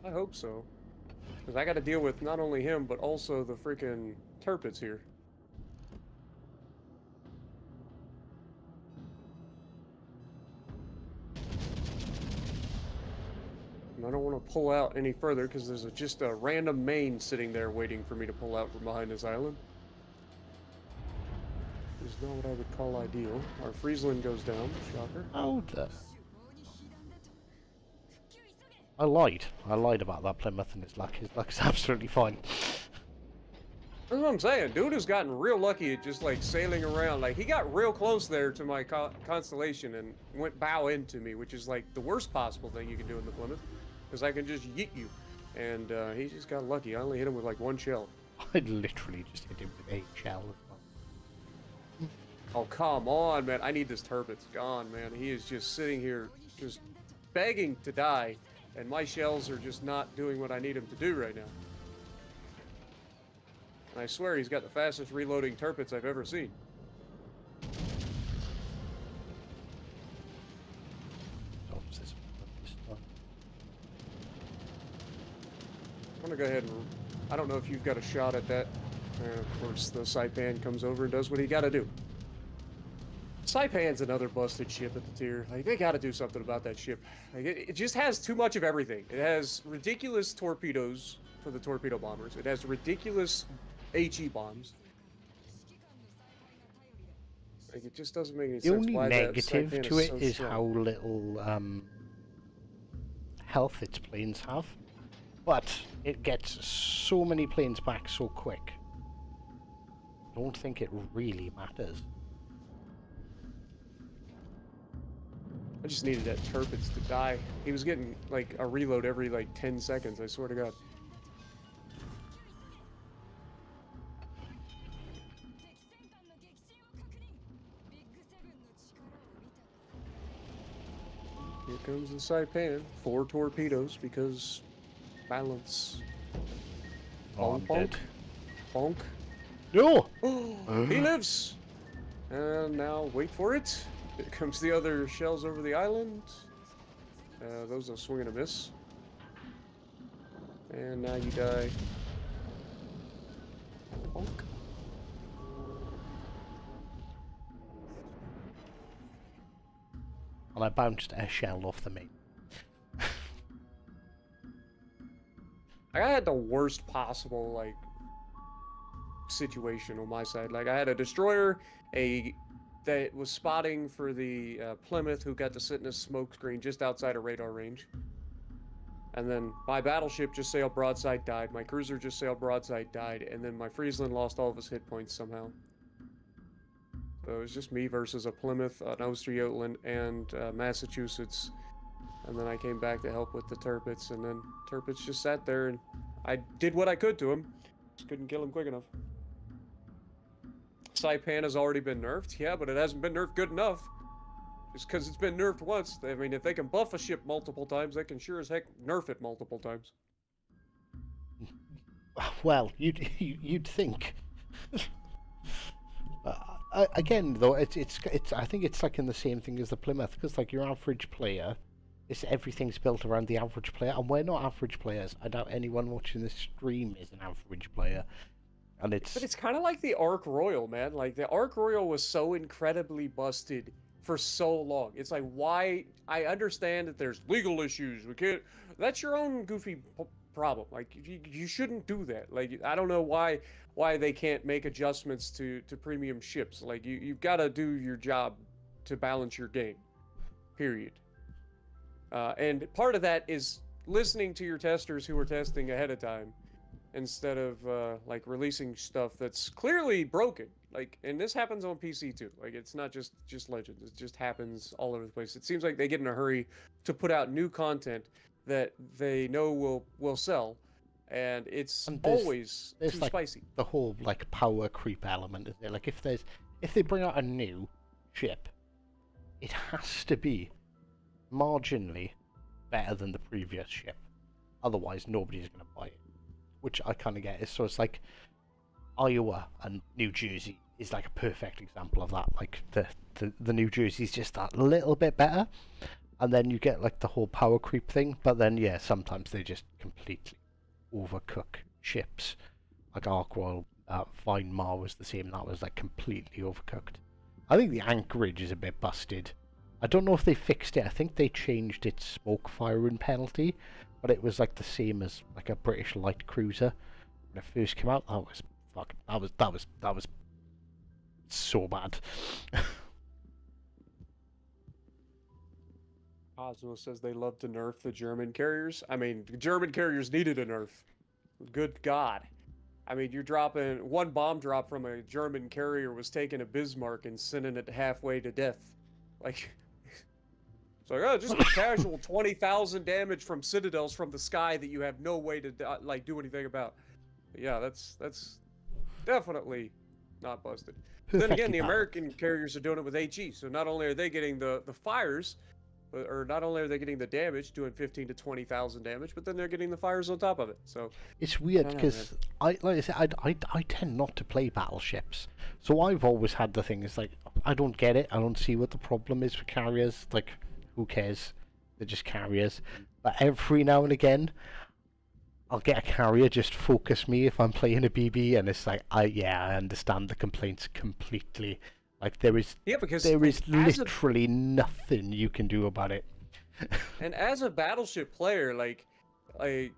I hope so. Because I got to deal with not only him, but also the freaking turpits here. And I don't want to pull out any further because there's just a random main sitting there waiting for me to pull out from behind this island. Which is not what I would call ideal. Our Friesland goes down, shocker. Oh, I lied. I lied about that Plymouth and his luck. His luck's absolutely fine. That's what I'm saying. Dude has gotten real lucky at just like sailing around. Like he got real close there to my constellation and went bow into me, which is like the worst possible thing you can do in the Plymouth, because I can just yeet you. And he just got lucky. I only hit him with like one shell. I literally just hit him with a shell as well. Oh come on, man! I need this turp. It's gone, man. He is just sitting here, just begging to die, and my shells are just not doing what I need him to do right now. I swear he's got the fastest reloading turpits I've ever seen. I'm gonna go ahead and... I don't know if you've got a shot at that. Of course, the Saipan comes over and does what he gotta do. Saipan's another busted ship at the tier. Like, they gotta do something about that ship. Like, it just has too much of everything. It has ridiculous torpedoes for the torpedo bombers. It has ridiculous HE bombs. Like, it just doesn't make any sense. The only why negative that to it so is strong. how little health its planes have. But it gets so many planes back so quick. Don't think it really matters. I just needed that turpits to die. He was getting, like, a reload every, like, 10 seconds, I swear to God. Here comes the Saipan. 4 torpedoes, because balance. Oh, I'm bonk, dead. bonk. No! He lives! And now, wait for it. Here comes the other shells over the island. Those are swing and a miss. And now you die. Bonk. And I bounced a shell off the main. I had the worst possible, like, situation on my side. Like, I had a destroyer, that was spotting for the Plymouth, who got to sit in a smoke screen just outside of radar range. And then my battleship just sailed broadside, died. My cruiser just sailed broadside, died. And then my Friesland lost all of his hit points somehow. So it was just me versus a Plymouth, an Osterjotland, and Massachusetts. And then I came back to help with the turpits, and then turpits just sat there, and I did what I could to him. Just couldn't kill him quick enough. Saipan has already been nerfed, yeah, but it hasn't been nerfed good enough. Just because it's been nerfed once. I mean, if they can buff a ship multiple times, they can sure as heck nerf it multiple times. Well, you'd think. Again, though, it's I think it's like in the same thing as the Plymouth, because like your average player, everything's built around the average player, and we're not average players. I doubt anyone watching this stream is an average player, and it's. But it's kind of like the Ark Royal, man. Like the Ark Royal was so incredibly busted for so long. It's like, why? I understand that there's legal issues. We can't. That's your own goofy problem. Like you shouldn't do that. Like I don't know why they can't make adjustments to premium ships. Like you've got to do your job to balance your game. Period. And part of that is listening to your testers who are testing ahead of time, instead of like releasing stuff that's clearly broken. Like, and this happens on PC too. Like, it's not just Legends. It just happens all over the place. It seems like they get in a hurry to put out new content that they know will sell, and it's always too like spicy. The whole like power creep element, is there? Like if they bring out a new ship, it has to be marginally better than the previous ship. Otherwise, nobody's going to buy it. Which I kind of get. So it's like Iowa and New Jersey is like a perfect example of that. Like the New Jersey's just that little bit better. and then you get like the whole power creep thing. But then yeah, sometimes they just completely overcook ships. Like Arkwell, Fine Mar was the same. That was like completely overcooked. I think the anchorage is a bit busted. I don't know if they fixed it. I think they changed its smoke firing penalty, but it was like the same as like a British light cruiser when it first came out. That was fucking. That was so bad. Osmo says they love to nerf the German carriers. I mean, the German carriers needed a nerf. Good God. I mean, you're dropping one bomb drop from a German carrier was taking a Bismarck and sending it halfway to death. Like, it's like, oh, just a casual 20,000 damage from citadels from the sky that you have no way to like do anything about. But yeah, that's definitely not busted. Then again, the American carriers are doing it with HE, so not only are they getting the fires, or not only are they getting the damage, doing 15 to 20,000 damage, but then they're getting the fires on top of it. So it's weird because like I said, I tend not to play battleships, so I've always had the thing is like I don't get it. I don't see what the problem is with carriers. Like, who cares? They're just carriers. But every now and again, I'll get a carrier just focus me if I'm playing a BB, and it's like I understand the complaints completely. Like there is literally nothing you can do about it. And as a battleship player, like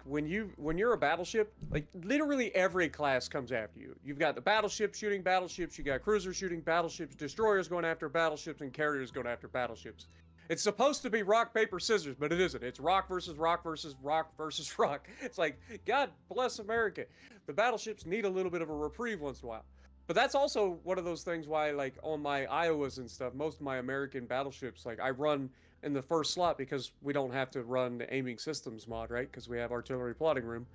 when you're a battleship, like literally every class comes after you. You've got the battleship shooting battleships, you got cruisers shooting battleships, destroyers going after battleships, and carriers going after battleships. It's supposed to be rock, paper, scissors, but it isn't. It's rock versus rock versus rock versus rock. It's like, God bless America. The battleships need a little bit of a reprieve once in a while. But that's also one of those things why, like, on my Iowas and stuff, most of my American battleships, like, I run in the first slot because we don't have to run the aiming systems mod, right? Because we have artillery plotting room.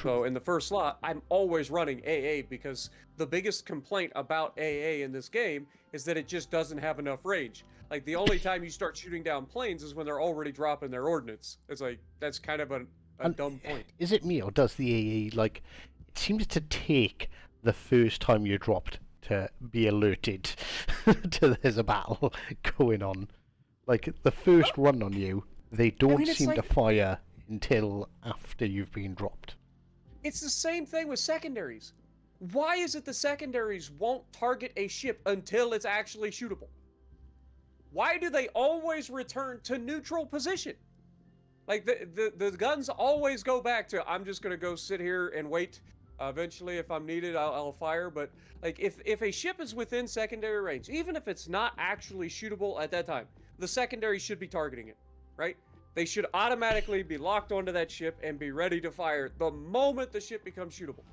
So in the first slot, I'm always running AA because the biggest complaint about AA in this game is that it just doesn't have enough range. Like, the only time you start shooting down planes is when they're already dropping their ordnance. It's like, that's kind of a dumb point. Is it me, or does the AA, like, it seems to take the first time you're dropped to be alerted to there's a battle going on. Like, the first run on you, they don't seem to fire until after you've been dropped. It's the same thing with secondaries. Why is it the secondaries won't target a ship until it's actually shootable? Why do they always return to neutral position? Like, the guns always go back to, I'm just going to go sit here and wait. Eventually, if I'm needed, I'll fire. But like, if a ship is within secondary range, even if it's not actually shootable at that time, the secondary should be targeting it, right? They should automatically be locked onto that ship and be ready to fire the moment the ship becomes shootable.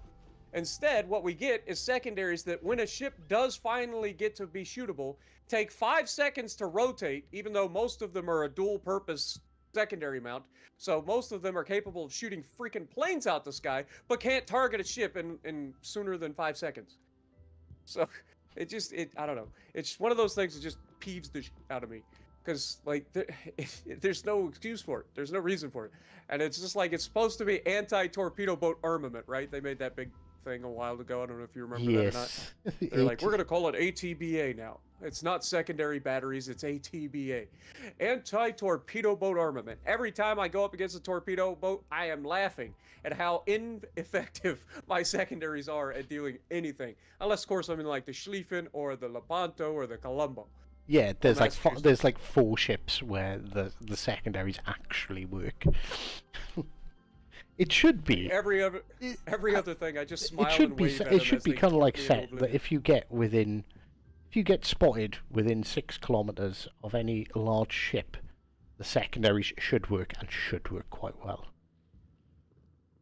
Instead, what we get is secondaries that when a ship does finally get to be shootable, take 5 seconds to rotate, even though most of them are a dual purpose secondary mount. So most of them are capable of shooting freaking planes out the sky, but can't target a ship in sooner than 5 seconds. So I don't know. It's one of those things that just peeves the shit out of me. Because, like, there's no excuse for it. There's no reason for it. And it's just like, it's supposed to be anti-torpedo boat armament, right? They made that big thing a while ago. I don't know if you remember that or not. They're like, we're going to call it ATBA now. It's not secondary batteries, it's ATBA. Anti-torpedo boat armament. Every time I go up against a torpedo boat, I am laughing at how ineffective my secondaries are at doing anything. Unless, of course, I'm in, like, the Schlieffen or the Lepanto or the Colombo. Yeah, there's like 4 ships where the secondaries actually work. It should be. Every other thing, I just smile and wave at them. It should be kind of like set that if you get spotted within 6 kilometers of any large ship, the secondaries should work and should work quite well.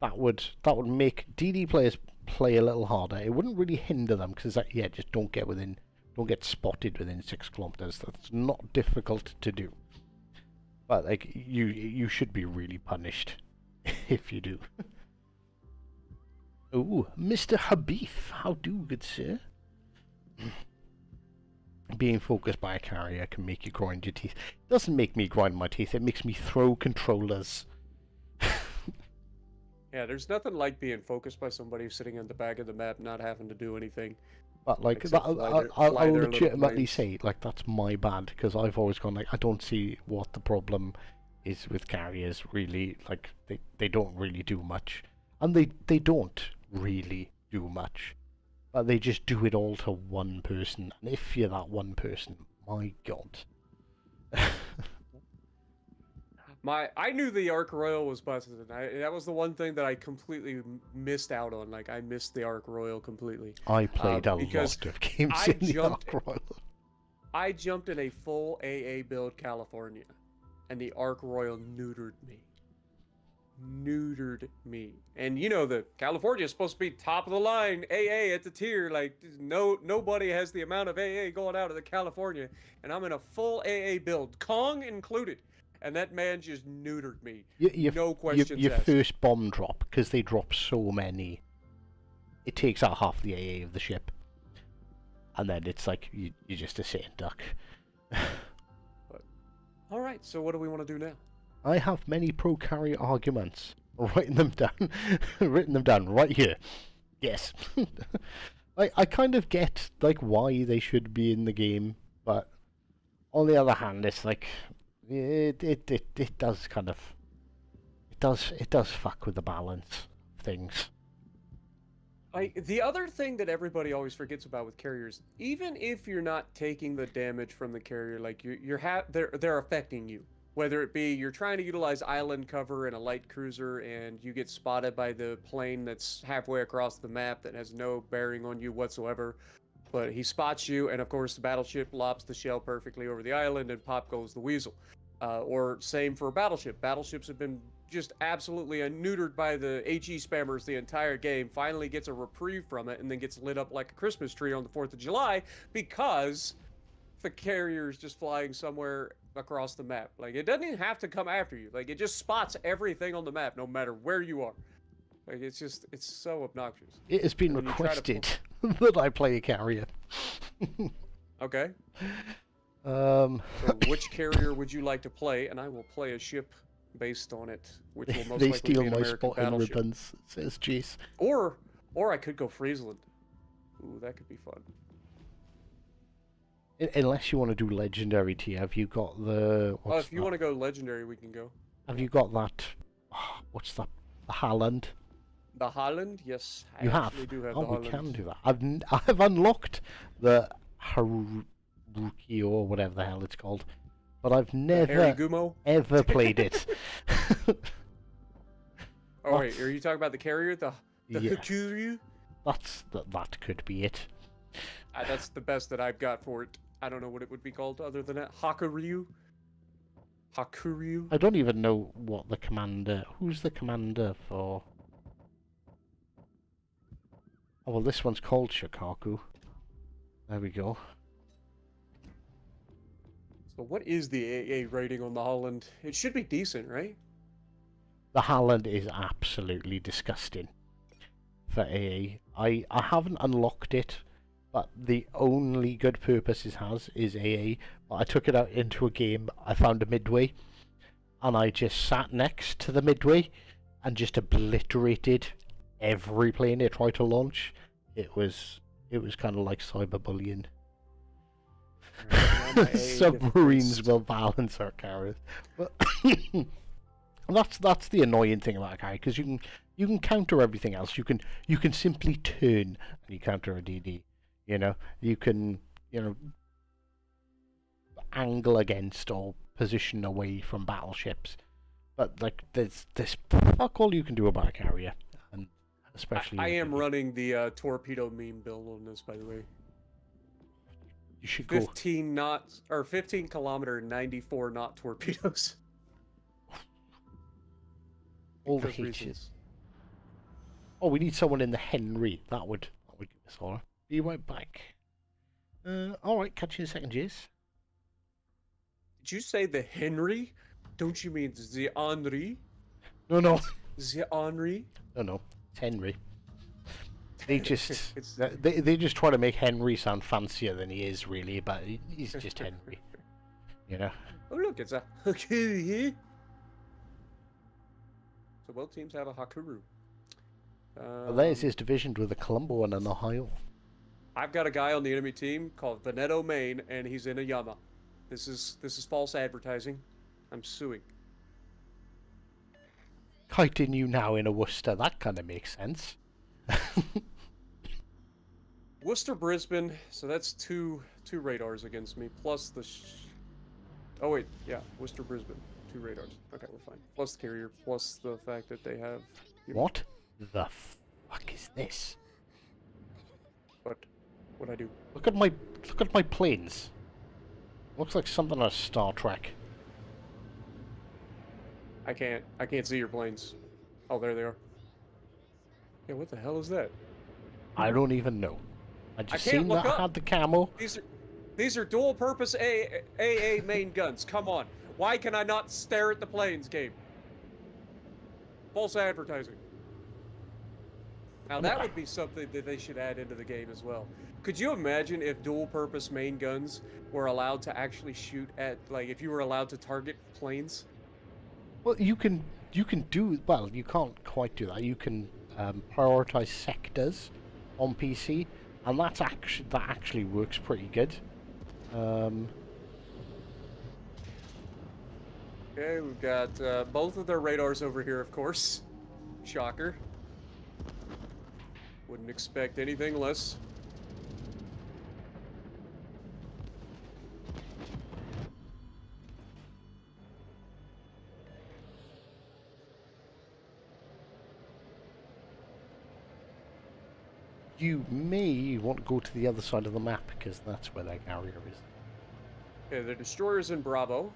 That would make DD players play a little harder. It wouldn't really hinder them because just don't get spotted within 6 kilometers. That's not difficult to do. But like you should be really punished if you do. Oh, Mr. Habif, how do, good sir? Being focused by a carrier can make you grind your teeth. It doesn't make me grind my teeth, it makes me throw controllers. Yeah, there's nothing like being focused by somebody sitting on the back of the map, not having to do anything. But like Except that, fly their- I'll fly their little legitimately planes. say like that's my bad because I've always gone like I don't see what the problem is with carriers really. Like they don't really do much, and they don't really do much, but they just do it all to one person. And if you're that one person, my god. I knew the Ark Royal was busted, and that was the one thing that I completely missed out on. Like I missed the Ark Royal completely. I played a because lot of games I in the jumped- Ark Royal. I jumped in a full AA build California, and the Ark Royal neutered me. Neutered me. And you know the California is supposed to be top of the line AA at the tier. Like nobody has the amount of AA going out of the California, and I'm in a full AA build, Kong included. And that man just neutered me. No questions Your asked. first bomb drop, because they drop so many, it takes out half the AA of the ship. And then it's like, you're just a sitting duck. All right, so what do we want to do now? I have many pro-carrier arguments. Writing them down. Written them down right here. Yes. I kind of get like why they should be in the game, but on the other hand, it's like it does kind of it does fuck with the balance of things. The other thing that everybody always forgets about with carriers, even if you're not taking the damage from the carrier, like they're affecting you. Whether it be you're trying to utilize island cover in a light cruiser and you get spotted by the plane that's halfway across the map that has no bearing on you whatsoever, but he spots you, and of course the battleship lops the shell perfectly over the island, and pop goes the weasel. Or same for a battleship. Battleships have been just absolutely neutered by the HE spammers the entire game, finally gets a reprieve from it, and then gets lit up like a Christmas tree on the 4th of July because the carrier is just flying somewhere across the map. Like, it doesn't even have to come after you. Like, it just spots everything on the map, no matter where you are. Like, it's so obnoxious. It has been And when you try to requested that I play a carrier. Okay. Um, So which carrier would you like to play? And I will play a ship based on it, which will most they likely steal be an my American spot in battleship. ribbons, says Jace. Or I could go Friesland. Ooh, that could be fun. Unless you want to do legendary tier, have you got the? Oh, if you want to go legendary, we can go. Have you got that? What's that? The Haaland. The Holland, yes. I You have. actually do have Oh, the we Holland. can do that. I've unlocked the Haruki or whatever the hell it's called, but I've Harry never Gumo. ever played it. Oh wait, are you talking about the carrier? The Yeah. Hakuryu? That could be it. That's the best that I've got for it. I don't know what it would be called other than that. Hakuryu? Hakuryu? I don't even know what the commander. Who's the commander for? Oh well, this one's called Shikaku. There we go. So what is the AA rating on the Holland? It should be decent, right? The Haaland is absolutely disgusting for AA. I haven't unlocked it, but the only good purpose it has is AA. But I took it out into a game, I found a midway, and I just sat next to the midway and just obliterated every plane it tried to launch. It was kind of like cyberbullying. Submarines will balance our carriers. But that's the annoying thing about a carrier, because you can counter everything else. You can simply turn and you counter a DD. You can angle against or position away from battleships. But like there's fuck all you can do about a carrier, and especially I am running the torpedo meme build on this, by the way. You should go. 15 knots or 15 kilometer 94 knot torpedoes. All the Because H's. reasons. Oh, we need someone in the Henry. That would give us all. Be right back. Alright, catch you in a second, Jace. Did you say the Henry? Don't you mean the Henri? No. The Henri? No. It's Henry. They just It's- they just try to make Henry sound fancier than he is, really, but he's just Henry. Oh look, it's a Hakuru. So both teams have a Hakuru. Well, there's his division with a Colombo and an Ohio. I've got a guy on the enemy team called Veneto Maine, and he's in a Yama. This is false advertising. I'm suing. Kiting you now in a Worcester, that kind of makes sense. Worcester, Brisbane, so that's two radars against me, plus the oh wait, yeah, Worcester, Brisbane, 2 radars. Okay, we're fine. Plus the carrier, plus the fact that they have... What the fuck is this? What'd I do? Look at my planes. Looks like something out of Star Trek. I can't see your planes. Oh, there they are. Yeah, what the hell is that? I don't even know. I just can't seen look that up. had the camo. These are dual purpose AA main guns. Come on. Why can I not stare at the planes, game? False advertising. Now that would be something that they should add into the game as well. Could you imagine if dual purpose main guns were allowed to actually shoot at, like, if you were allowed to target planes? Well, you can do, well, you can't quite do that. You can prioritize sectors on PC, and that actually works pretty good. Okay, we've got both of their radars over here, of course. Shocker. Wouldn't expect anything less. You may want to go to the other side of the map, because that's where their carrier is. Okay, the destroyer's in Bravo.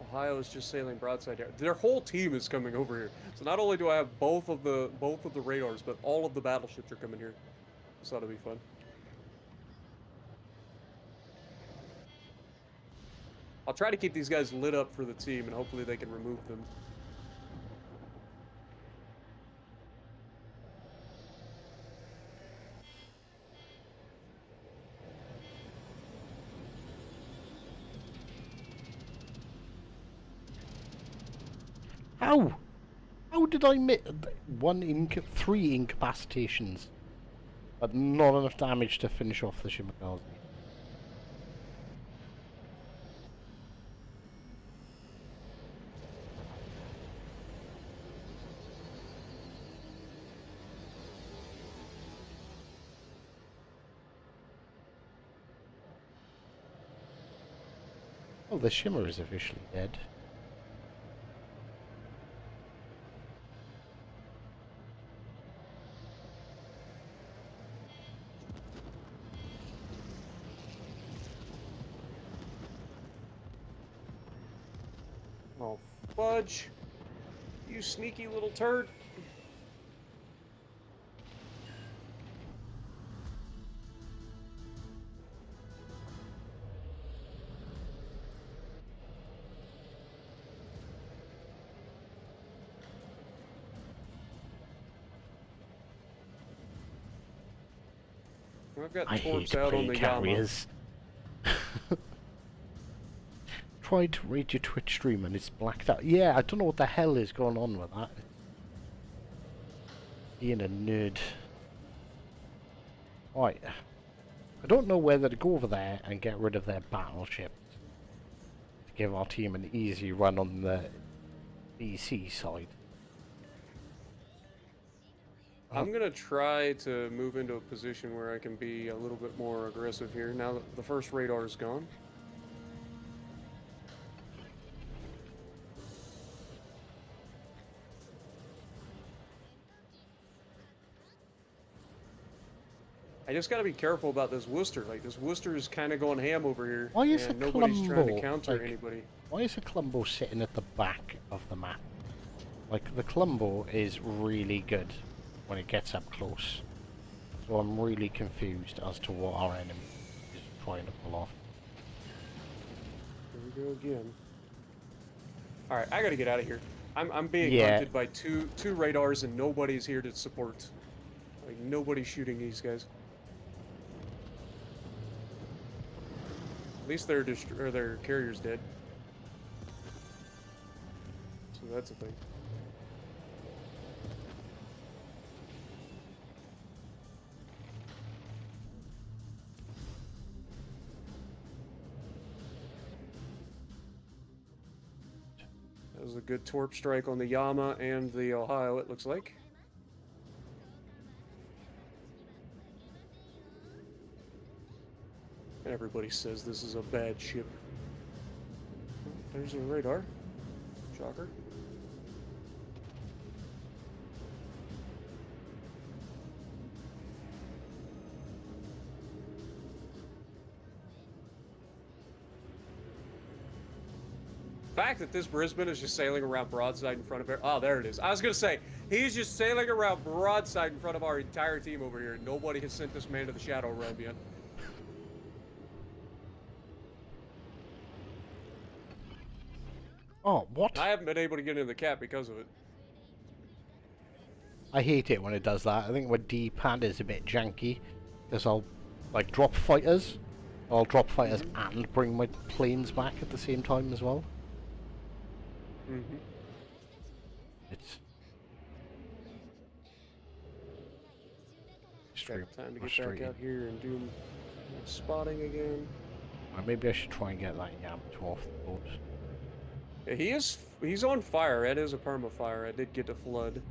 Ohio is just sailing broadside here. Their whole team is coming over here. So not only do I have both of the radars, but all of the battleships are coming here. So that'll be fun. I'll try to keep these guys lit up for the team, and hopefully they can remove them. How did I miss 3 incapacitations, but not enough damage to finish off the Shimakaze? Oh, the Shimmer is officially dead. Oh, fudge. You sneaky little turd. I've got I hate torps to out on play the Yama. carriers. Tried to read your Twitch stream and it's blacked out. Yeah, I don't know what the hell is going on with that. Being a nerd. Right. I don't know whether to go over there and get rid of their battleships to give our team an easy run on the BC side. I'm gonna try to move into a position where I can be a little bit more aggressive here. Now that the first radar is gone. I just gotta be careful about this Worcester. Like, this Worcester is kind of going ham over here. Why is and a nobody's trying to Colombo, counter like, anybody. Why is a Colombo sitting at the back of the map? Like, the Colombo is really good when it gets up close. So I'm really confused as to what our enemy is trying to pull off. Here we go again. Alright, I gotta get out of here. I'm being Yeah. hunted by two radars and nobody's here to support. Like, nobody's shooting these guys. At least their carrier's dead. That's a thing. That was a good torp strike on the Yama and the Ohio, it looks like. Everybody says this is a bad ship. There's a radar. Shocker. The fact that this Brisbane is just sailing around broadside in front of it. Oh, there it is. I was gonna say, he's just sailing around broadside in front of our entire team over here. Nobody has sent this man to the Shadow Realm yet. Oh, what? I haven't been able to get into the cap because of it. I hate it when it does that. I think my D-pad is a bit janky. Because I'll, like, drop fighters. I'll drop fighters and bring my planes back at the same time as well. It's... extremely Time to get back frustrating. out here and do spotting again. Or maybe I should try and get that Yamato off the boat. Yeah, he's on fire. It is a perma fire. I did get a flood.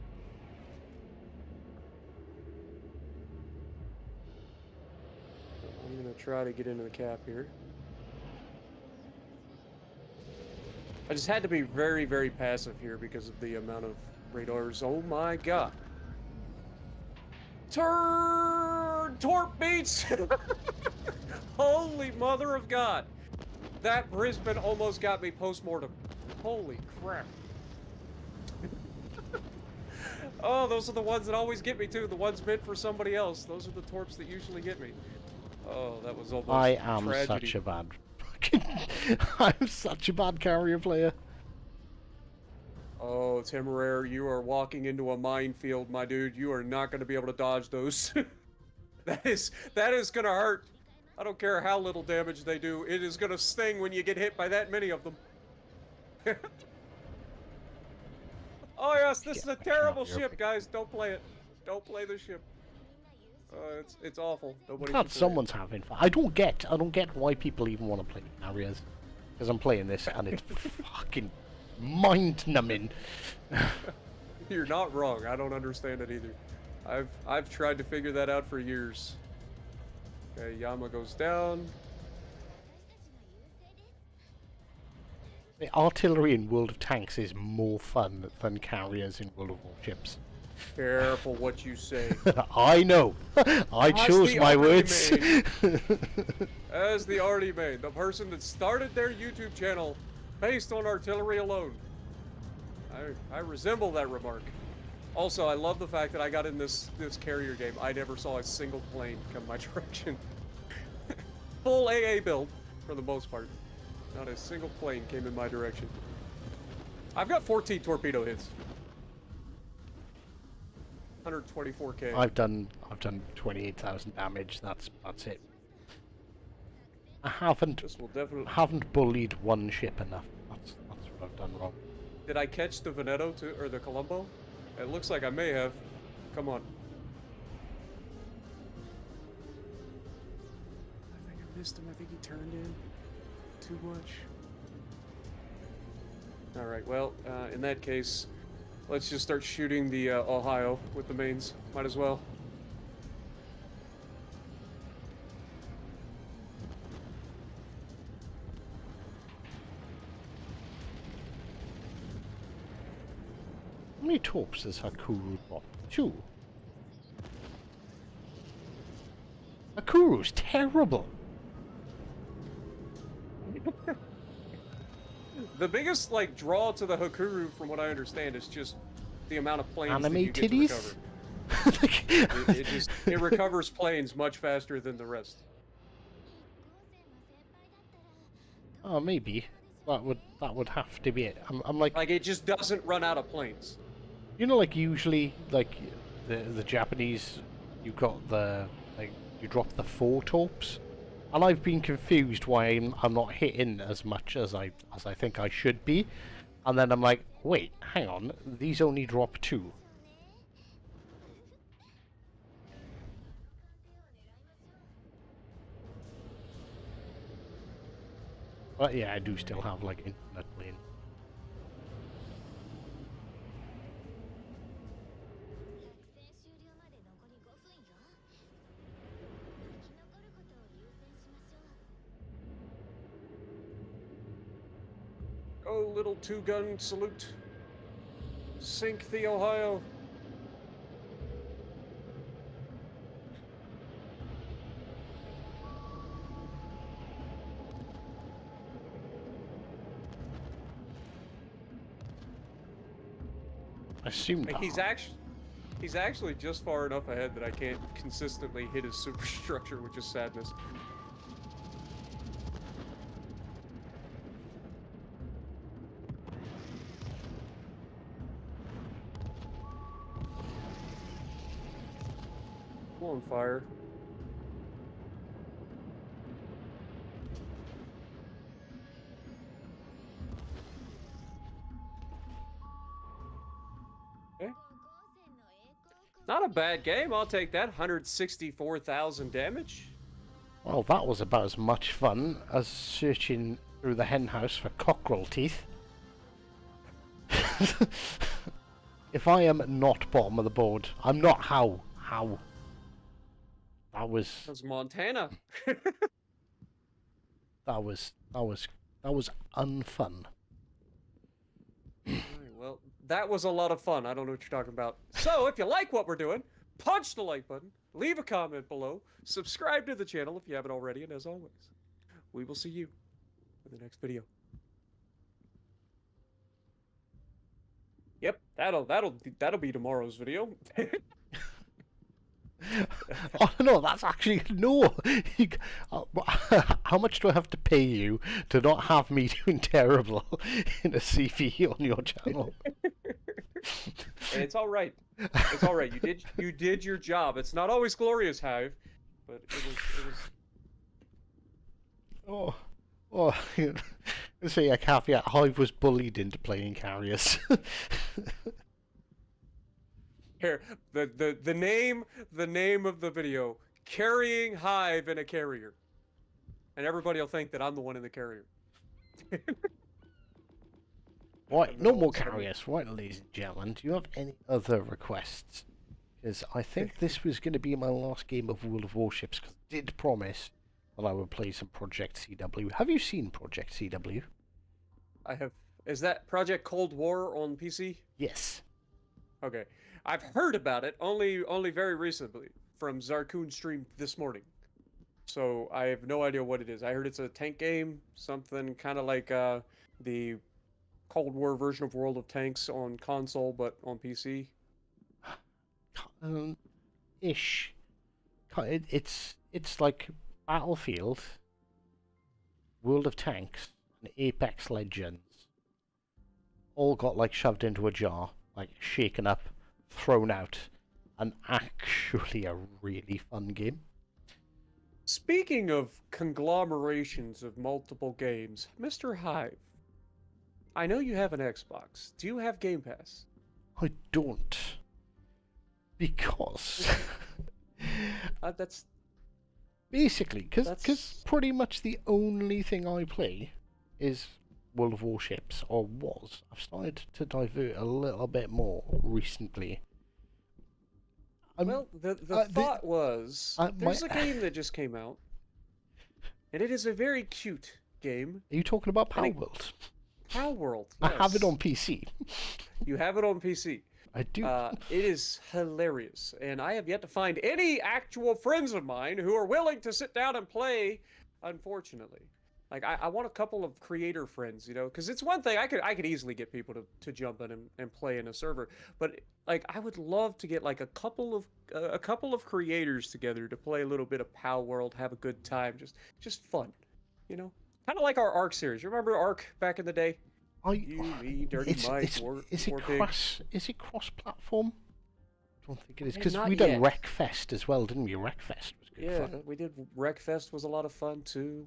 I'm gonna try to get into the cap here. I just had to be very, very passive here because of the amount of radars. Oh my god. Turn! Torp beats! Holy mother of God. That Brisbane almost got me post-mortem. Holy crap. Oh, those are the ones that always get me too. The ones meant for somebody else. Those are the torps that usually get me. Oh, that was almost I am tragedy. such a bad... I'm such a bad carrier player. Oh, Temeraire, you are walking into a minefield, my dude. You are not going to be able to dodge those. that is going to hurt. I don't care how little damage they do. It is going to sting when you get hit by that many of them. Oh yes, this is a terrible ship, guys. Don't play it. Don't play the ship. It's awful. Nobody Glad should play someone's having fun. I don't get why people even want to play carriers. Because I'm playing this and it's fucking mind-numbing. it. You're not wrong. I don't understand it either. I've tried to figure that out for years. Okay, Yama goes down. The artillery in World of Tanks is more fun than carriers in World of Warships. Careful what you say. I know. I chose my words. As the already made, the person that started their YouTube channel based on artillery alone. I resemble that remark. Also, I love the fact that I got in this carrier game. I never saw a single plane come my direction. Full AA build, for the most part. Not a single plane came in my direction. I've got 14 torpedo hits. 124k. I've done 28,000 damage. That's it. I haven't This will definitely. haven't bullied one ship enough. That's what I've done wrong. Did I catch the Veneto too, or the Colombo? It looks like I may have. Come on. I think I missed him. I think he turned in too much. All right. Well, in that case, let's just start shooting the Ohio with the mains. Might as well. How many torps does Hakuru got? 2. Hakuru's terrible. The biggest like draw to the Hakuru, from what I understand, is just the amount of planes Anime that you get titties? to recover. It recovers planes much faster than the rest. Oh, maybe. That would have to be it. I'm like Like it just doesn't run out of planes. you know, like usually, like the Japanese, you got the like you drop the 4 torps, and I've been confused why I'm not hitting as much as I think I should be, And then I'm like, wait, hang on, these only drop 2. But yeah, I do still have like internet playing. Oh, little two-gun salute. Sink the Ohio. I assume Like, he's actually just far enough ahead that I can't consistently hit his superstructure, which is sadness. On fire. Okay. Not a bad game. I'll take that. 164,000 damage. Well, that was about as much fun as searching through the henhouse for cockerel teeth. If I am not bottom of the board, I'm not. How? That was Montana. that was unfun. Alright, well, that was a lot of fun. I don't know what you're talking about. So, if you like what we're doing, punch the like button, leave a comment below, subscribe to the channel if you haven't already, and as always, we will see you in the next video. Yep, that'll be tomorrow's video. Oh no, that's actually no. How much do I have to pay you to not have me doing terrible in a CV on your channel? It's all right. It's all right. You did your job. It's not always glorious, Hive, but it was. Oh, let's say a caveat. Hive was bullied into playing carriers. Here, the name of the video: carrying Hive in a carrier, and everybody will think that I'm the one in the carrier. Right, no more carriers. Right, ladies and gentlemen, do you have any other requests? Because I think this was going to be my last game of World of Warships, because I did promise that I would play some Project CW. Have you seen Project CW? I have. Is that Project Cold War on PC? Yes. Okay. I've heard about it only very recently from Zarkoon stream this morning. So I have no idea what it is. I heard it's a tank game, something kind of like the Cold War version of World of Tanks on console, but on PC. Ish. It's like Battlefield, World of Tanks, and Apex Legends all got like shoved into a jar, like shaken up, thrown out, and actually a really fun game. Speaking of conglomerations of multiple games, Mr. Hive, I know you have an Xbox. Do you have Game Pass? I don't. Because... That's... Basically, because pretty much the only thing I play is World of Warships, or was. I've started to divert a little bit more recently. Well, the thought was, there's a game that just came out, and it is a very cute game. Are you talking about Power World? Power World, yes. I have it on PC. You have it on PC. I do. It is hilarious, and I have yet to find any actual friends of mine who are willing to sit down and play, unfortunately. Like, I want a couple of creator friends, you know, because it's one thing, I could easily get people to jump in and play in a server, but, like, I would love to get, like, a couple of creators together to play a little bit of Power World, have a good time, just fun, you know? Kind of like our Ark series. Remember Ark back in the day? You, me, Dirty Mike, is it cross-platform? I don't think it is, because Not we done yet. Wreckfest as well, didn't we? Wreckfest was good Yeah, fun. we did. Wreckfest was a lot of fun, too.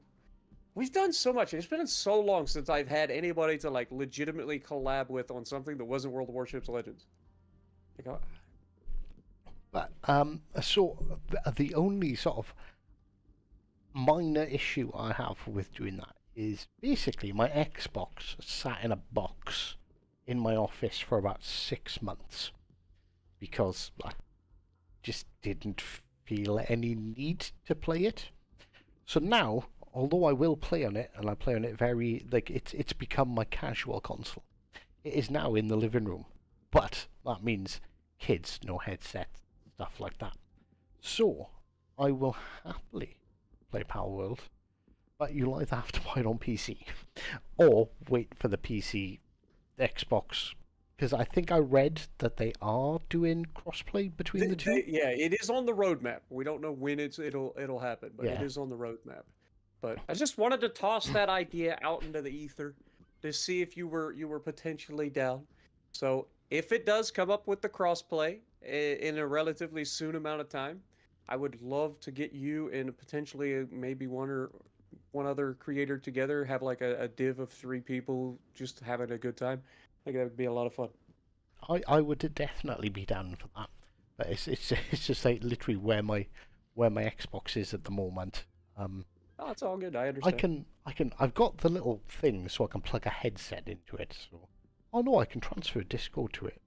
we've done so much. It's been so long since I've had anybody to like legitimately collab with on something that wasn't World of Warships Legends. Like, But so the only sort of minor issue I have with doing that is basically my Xbox sat in a box in my office for about 6 months because I just didn't feel any need to play it. So now, although I will play on it, and I play on it very, like, it's become my casual console. It is now in the living room, but that means kids, no headset, stuff like that. So, I will happily play Power World, but you'll either have to buy it on PC, or wait for the PC, Xbox, because I think I read that they are doing crossplay between the two. yeah, it is on the roadmap. We don't know when it'll happen, but it Yeah. is on the roadmap. But I just wanted to toss that idea out into the ether to see if you were potentially down. So if it does come up with the crossplay in a relatively soon amount of time, I would love to get you and potentially maybe one other creator together, have like a div of 3 people just having a good time. I think that would be a lot of fun. I would definitely be down for that, but it's just like literally where my Xbox is at the moment. Oh, it's all good. I I understand. I've got the little thing so I can plug a headset into it. So, oh no, I can transfer Discord to it.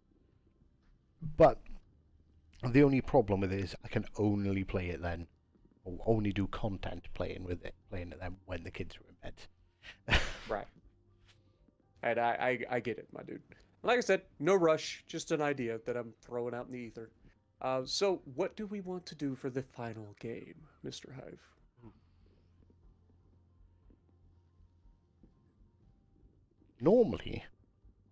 But the only problem with it is I can only play it then, or only do content playing it then when the kids are in bed. Right. And I get it, my dude. Like I said, no rush, just an idea that I'm throwing out in the ether. So what do we want to do for the final game, Mr. Hive? Normally,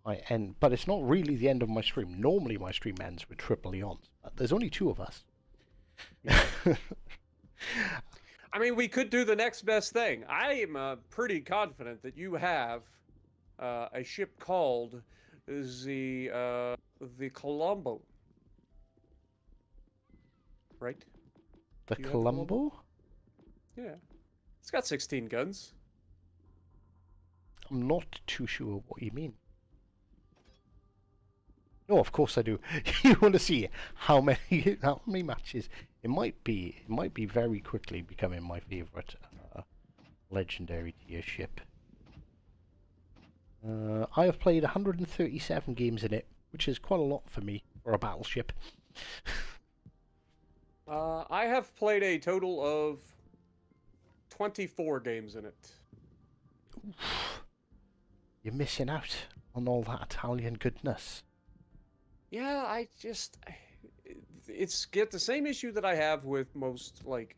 I end, but it's not really the end of my stream. Normally, my stream ends with triple eons. But there's only 2 of us. I mean, we could do the next best thing. I am pretty confident that you have a ship called the Colombo, right? The Do you have the Colombo? Colombo? Yeah, it's got 16 guns. I'm not too sure what you mean. No, of course I do. You want to see how many matches? It might be very quickly becoming my favorite legendary tier ship. I have played 137 games in it, which is quite a lot for me for a battleship. I have played a total of 24 games in it. You're missing out on all that Italian goodness. Yeah, it's get the same issue that I have with most like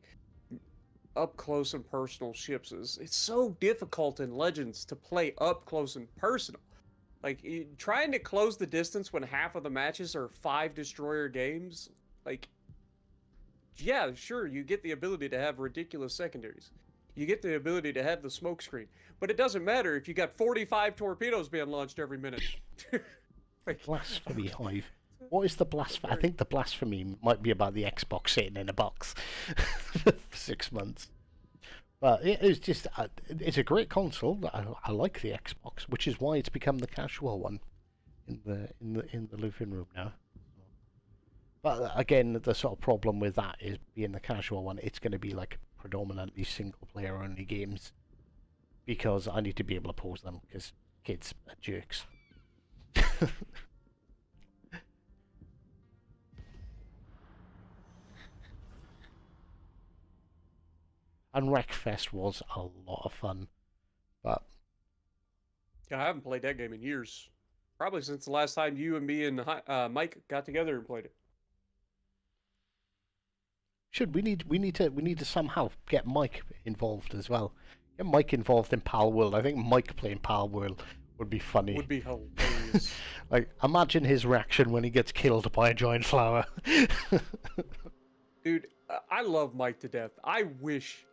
up close and personal ships is it's so difficult in Legends to play up close and personal. Like trying to close the distance when half of the matches are 5 destroyer games, like yeah, sure, you get the ability to have ridiculous secondaries. You get the ability to have the smoke screen, but it doesn't matter if you got 45 torpedoes being launched every minute. Like, Blasphemy Hive. What is the blasphemy? I think the blasphemy might be about the Xbox sitting in a box for 6 months. But it's just, it's a great console. I like the Xbox, which is why it's become the casual one in the living room now. But again, the sort of problem with that is being the casual one. It's going to be like predominantly single player only games because I need to be able to pause them because kids are jerks. And Wreckfest was a lot of fun, but yeah, I haven't played that game in years. Probably since the last time you and me and Mike got together and played it. we need to somehow get Mike involved as well. Get Mike involved in Pal World. I think Mike playing Pal World would be funny. Would be hilarious. Like, imagine his reaction when he gets killed by a giant flower. Dude, I love Mike to death. I wish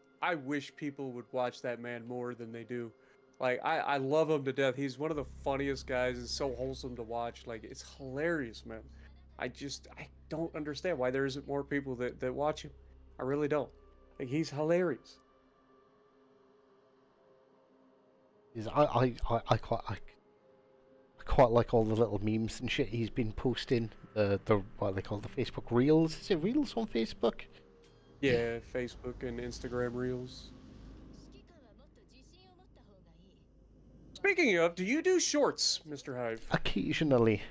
people would watch that man more than they do. Like, I love him to death. He's one of the funniest guys. It's so wholesome to watch. Like, it's hilarious, man. I don't understand why there isn't more people that watch him. I really don't. Like, he's hilarious. is I quite like all the little memes and shit he's been posting. The what they call the Facebook Reels. Is it Reels on Facebook? Yeah, Facebook and Instagram Reels. Speaking of, do you do shorts, Mr. Hive? Occasionally.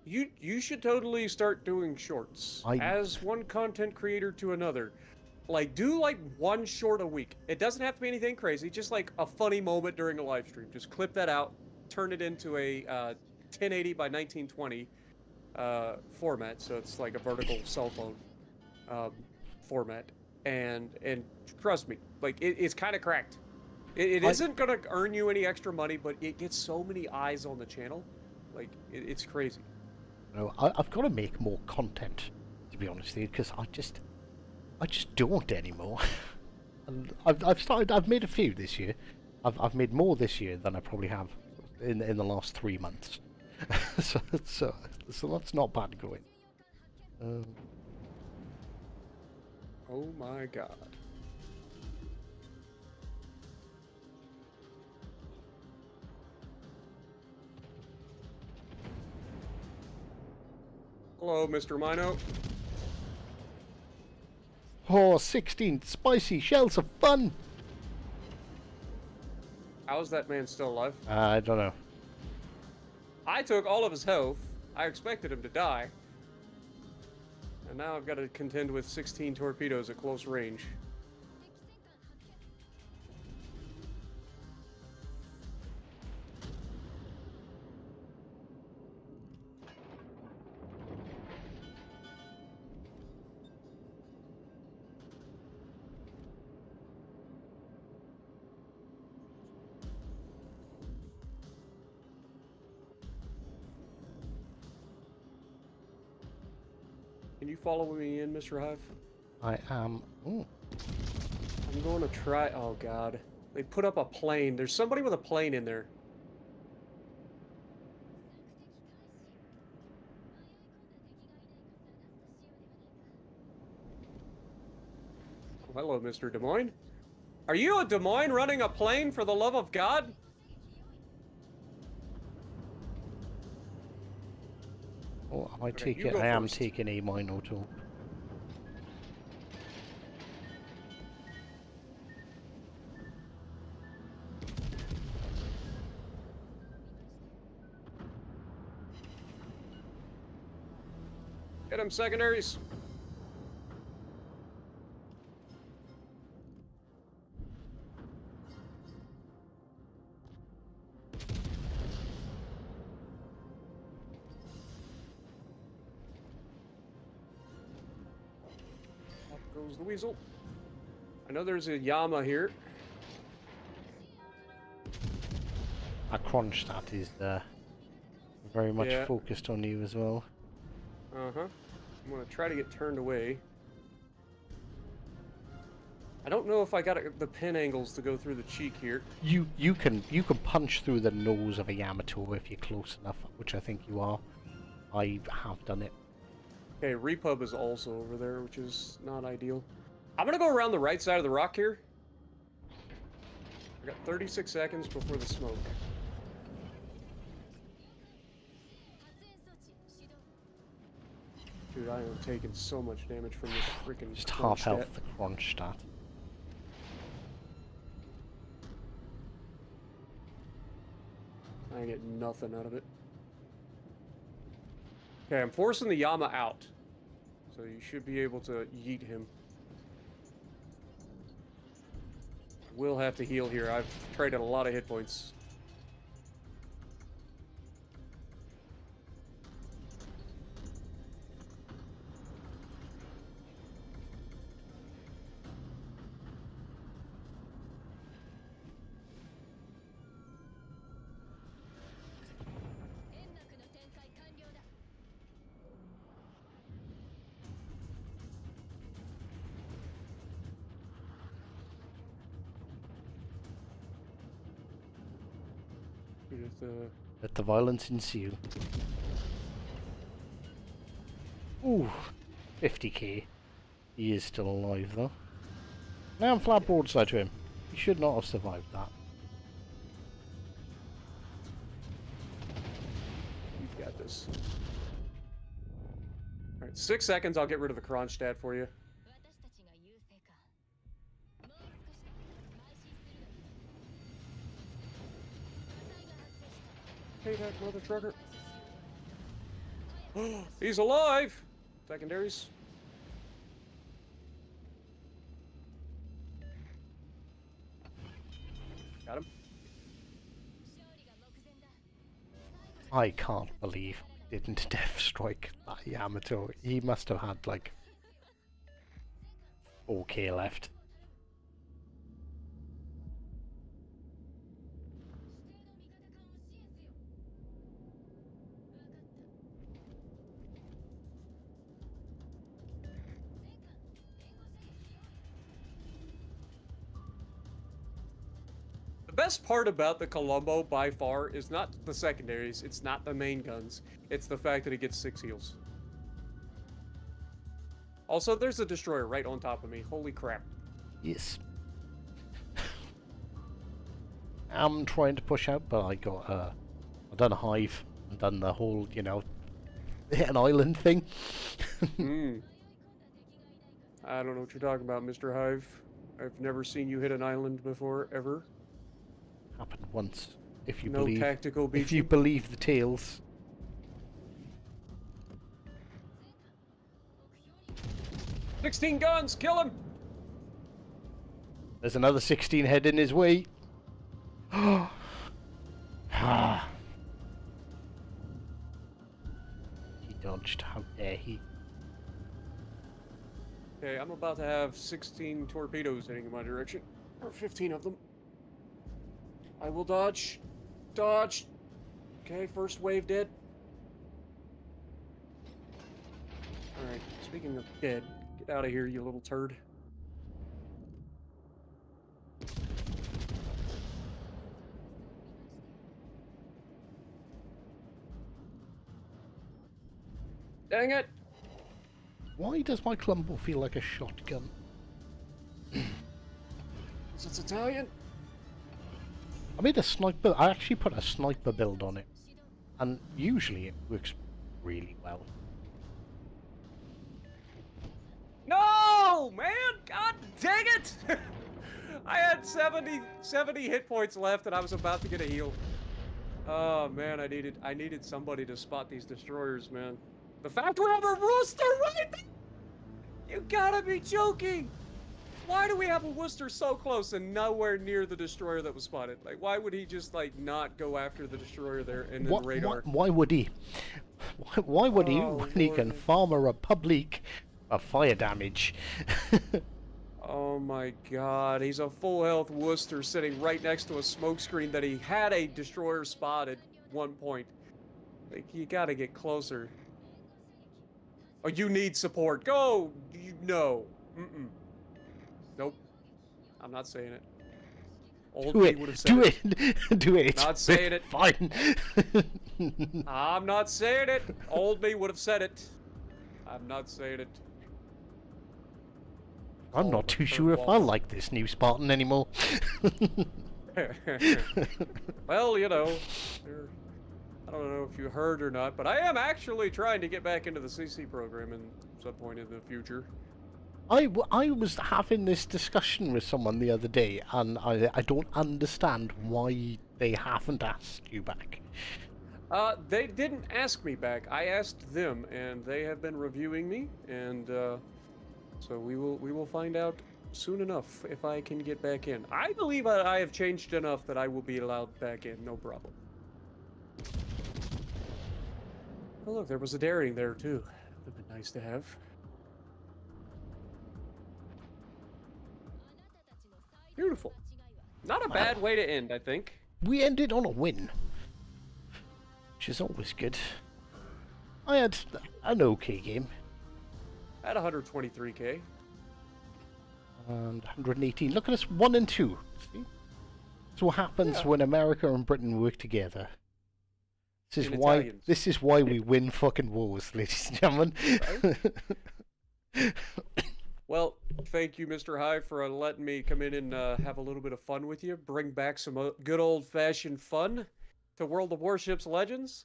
You should totally start doing shorts. As one content creator to another. Like, do like one short a week. It doesn't have to be anything crazy, just like a funny moment during a live stream. Just clip that out, turn it into a 1080 by 1920 format, so it's like a vertical cell phone format. And trust me, like it's kind of cracked. It isn't gonna earn you any extra money, but it gets so many eyes on the channel. Like it's crazy. No, I've got to make more content, to be honest with you, because I just don't anymore. And I've made a few this year. I've made more this year than I probably have in the last 3 months. so that's not bad going. Oh my god. Hello, Mr. Mino. Oh, 16 spicy shells of fun! How is that man still alive? I don't know. I took all of his health. I expected him to die. And now I've got to contend with 16 torpedoes at close range. Can you follow me in, Mr. Hive? I am. Ooh. I'm going to try. Oh, God. They put up a plane. There's somebody with a plane in there. Oh, hello, Mr. Des Moines. Are you a Des Moines running a plane, for the love of God? Oh, I Okay, take you it. go I am first. taking a Mino tool. Get him, secondaries. Up goes the weasel. I know there's a Yama here. A Kronstadt is very much Yeah. focused on you as well. Uh-huh. I'm gonna try to get turned away. I don't know if I got the pin angles to go through the cheek here. You can punch through the nose of a Yamato if you're close enough, which I think you are. I have done it. Okay, Repub is also over there, which is not ideal. I'm gonna go around the right side of the rock here. I got 36 seconds before the smoke. Dude, I am taking so much damage from this freaking Just half Kronstadt. health the Kronstadt. I get nothing out of it. Okay, I'm forcing the Yama out. So you should be able to yeet him. Will have to heal here. I've traded a lot of hit points. Let the violence ensue. Ooh, 50k. He is still alive though. Now I'm flat broadside to him. He should not have survived that. this. All right, 6 seconds. I'll get rid of the Kronstadt for you. Hey, that mother trucker. He's alive! Secondaries. Got him. I can't believe I didn't death strike that Yamato. He must have had like 4k left. The best part about the Colombo by far is not the secondaries, it's not the main guns, it's the fact that it gets 6 heals. Also, there's a destroyer right on top of me. Holy crap. Yes. I'm trying to push out, but I got I've done a hive. I've done the whole, you know, hit an island thing. I don't know what you're talking about, Mr. Hive. I've never seen you hit an island before, ever. Happened once. If you No believe, tactical if you beaching? believe the tales. 16 guns, kill him! There's another 16 heading his way. Ah. He dodged. How dare he? Okay, I'm about to have 16 torpedoes heading in my direction. Or 15 of them. I will dodge. Dodge. Okay, first wave dead. Alright, speaking of dead, get out of here, you little turd. Dang it! Why does my Colombo feel like a shotgun? Is it Italian? I made a sniper. I actually put a sniper build on it, and usually it works really well. No, man! God dang it! I had 70 hit points left, and I was about to get a heal. Oh man, I needed somebody to spot these destroyers, man. The fact we have a rooster right there! You gotta be joking! Why do we have a Worcester so close and nowhere near the destroyer that was spotted? Like, why would he just, like, not go after the destroyer there and then radar? Why would he? Why would he Oh, when he can Lord. farm a Republic of fire damage? Oh my god, he's a full health Worcester sitting right next to a smoke screen that he had a destroyer spotted one point. Like, you gotta get closer. Oh, you need support. Go! No. Mm-mm. Nope. I'm not saying it. Old Do me it. would have said Do it. it. Do it. It's Not saying it. Fine. I'm not saying it. Old me would have said it. I'm not saying it. I'm not too sure if I like this new Spartan anymore. Well, you know, I don't know if you heard or not, but I am actually trying to get back into the CC program at some point in the future. I was having this discussion with someone the other day, and I don't understand why they haven't asked you back. They didn't ask me back. I asked them, and they have been reviewing me, and so we will find out soon enough if I can get back in. I believe I have changed enough that I will be allowed back in, no problem. Oh look, there was a daring there too. Would have been nice to have. Beautiful. Not a bad way to end, I think. We ended on a win, which is always good. I had an okay game. At 123k. And 118. Look at us, 1 and 2. See? That's what happens when America and Britain work together. This is In why. Italians. This is why we win fucking wars, ladies and gentlemen. Well, thank you, Mr. Hive, for letting me come in and have a little bit of fun with you. Bring back some good old-fashioned fun to World of Warships Legends.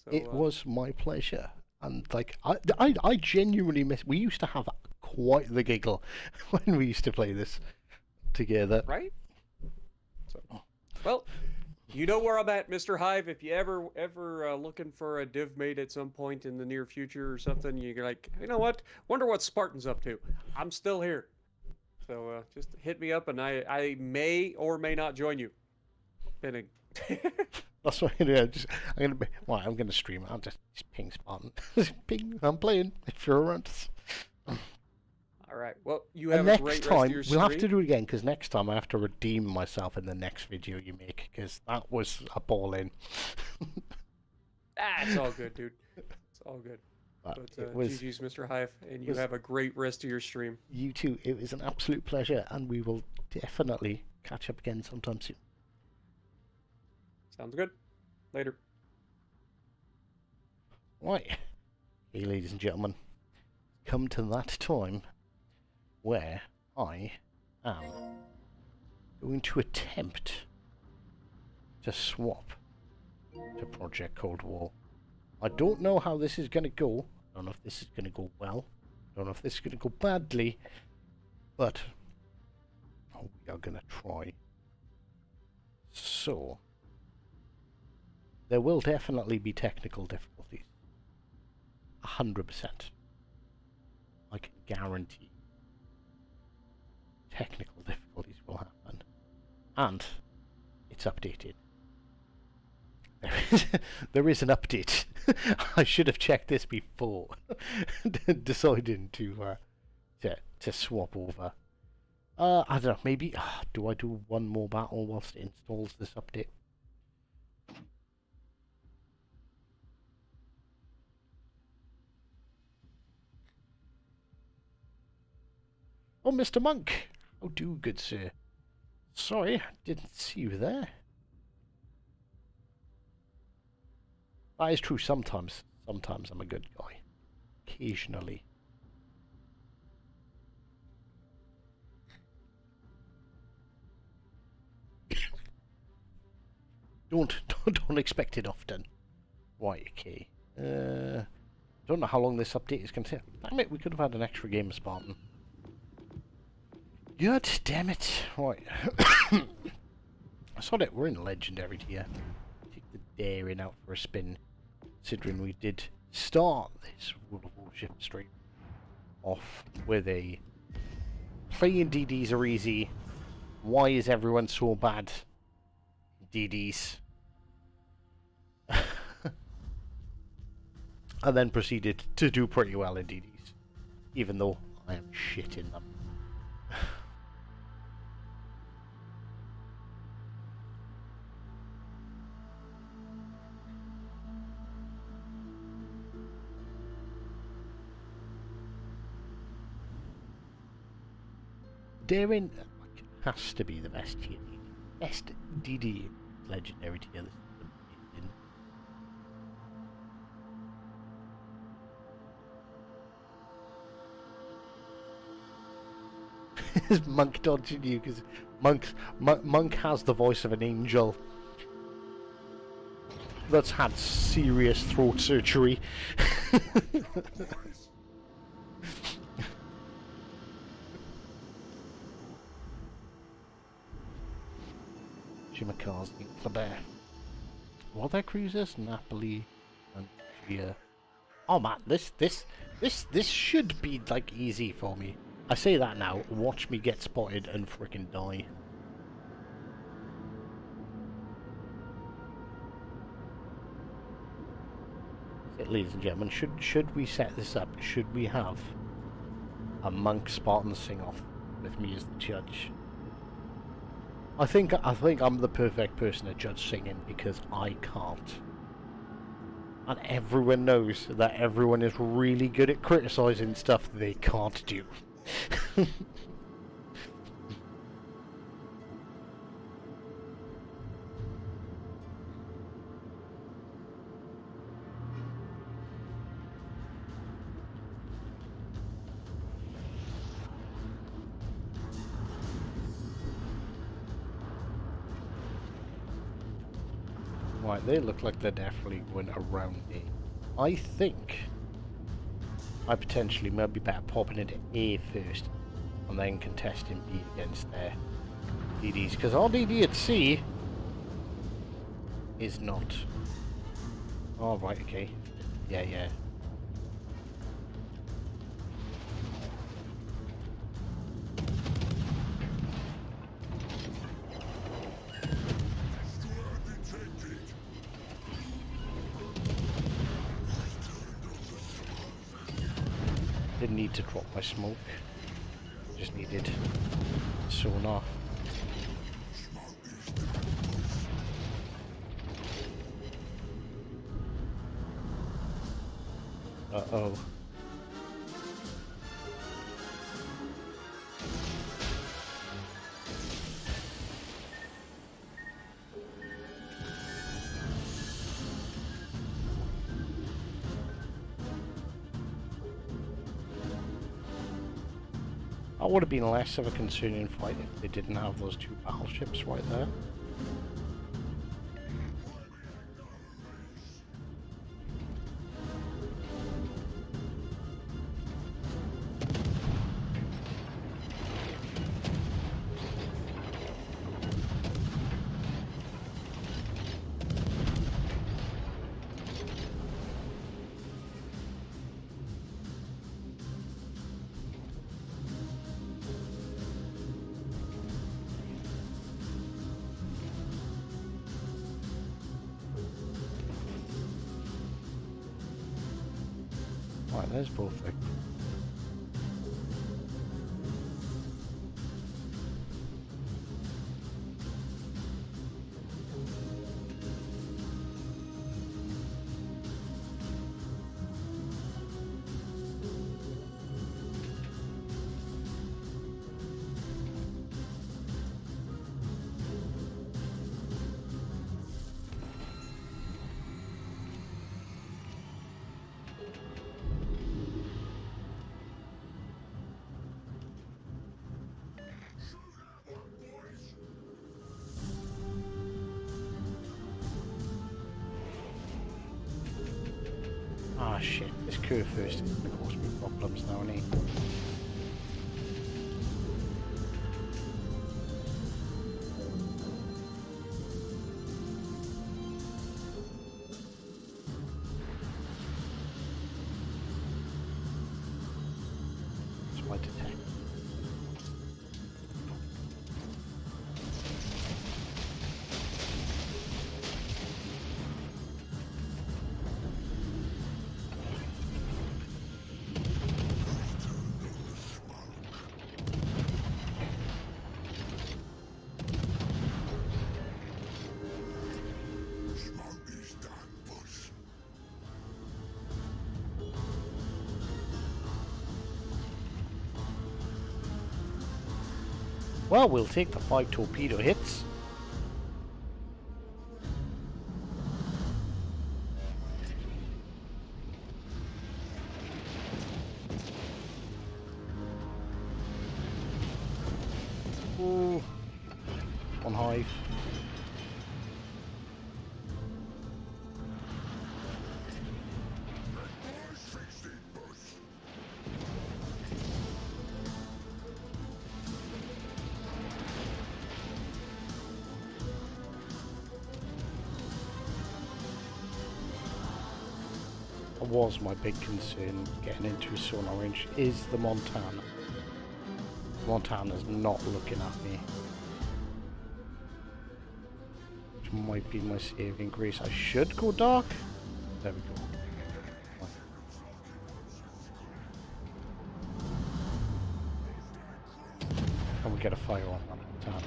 So, It was my pleasure. And like I genuinely miss. We used to have quite the giggle when we used to play this together. right. So, well, you know where I'm at, Mr. Hive. If you ever looking for a div mate at some point in the near future or something, you're like, you know what? Wonder what Spartan's up to. I'm still here. So just hit me up, and I may or may not join you. Depending. That's what I'm gonna be. Well, I'm gonna stream it. I'll just ping Spartan. Ping. I'm playing. If you're around. All right. Well, you have And a next great rest time of your we'll have to stream. do it again because next time I have to redeem myself in the next video you make because that was appalling. It's all good, dude. It's all good. But But it was GG's, Mr. Hive, and you have a great rest of your stream. you too. It was an absolute pleasure, and we will definitely catch up again sometime soon. Sounds good. Later. Right. Hey, ladies and gentlemen, come to that time where I am going to attempt to swap to Project Cold War. I don't know how this is going to go. I don't know if this is going to go well. I don't know if this is going to go badly. But we are going to try. So, there will definitely be technical difficulties. 100%. I can guarantee technical difficulties will happen. And it's updated. There is an update. I should have checked this before deciding to swap over. I don't know, maybe do I do one more battle whilst it installs this update? Oh, Mr. Monk! How do, good sir? Sorry, didn't see you there. That is true sometimes. Sometimes I'm a good guy. Occasionally. Don't expect it often. Right, okay. Don't know how long this update is going to take. Damn it, we could have had an extra game of Spartan. God damn it. Right. I saw that we're in Legendary here. Take the daring out for a spin. Considering we did start this World of Warship stream off with a playing DDs are easy. Why is everyone so bad? DDs. And then proceeded to do pretty well in DDs. Even though I am shit in them. Daring has to be the best tier. Best DD legendary tier. This is amazing. Is Monk dodging you? Because Monk has the voice of an angel that's had serious throat surgery. Jimacars in Quebec. What are their cruisers? Napoli and Gia. Oh man, this should be like easy for me. I say that now. Watch me get spotted and frickin' die. Ladies and gentlemen, should we set this up? Should we have a Monk Spartan sing-off with me as the judge? I think I'm the perfect person to judge singing because I can't. And everyone knows that everyone is really good at criticizing stuff they can't do. Right, they look like they're definitely going around A. I think I potentially might be better popping into A first and then contesting B against their DDs, because our DD at C is not. Oh, right, okay. Yeah, yeah. Didn't need to drop my smoke. Just needed sonar. Uh-oh. That would have been less of a concerning fight if they didn't have those two battleships right there. Right, there's both of them. Ah shit, this curve first is going to cause me problems now, isn't it? It's my detect. Well, we'll take the 5 torpedo hits. Ooh. One hive. Was my big concern getting into sonar range is the Montana. Montana's not looking at me, which might be my saving grace. I should go dark. There we go. Can we get a fire on that Montana?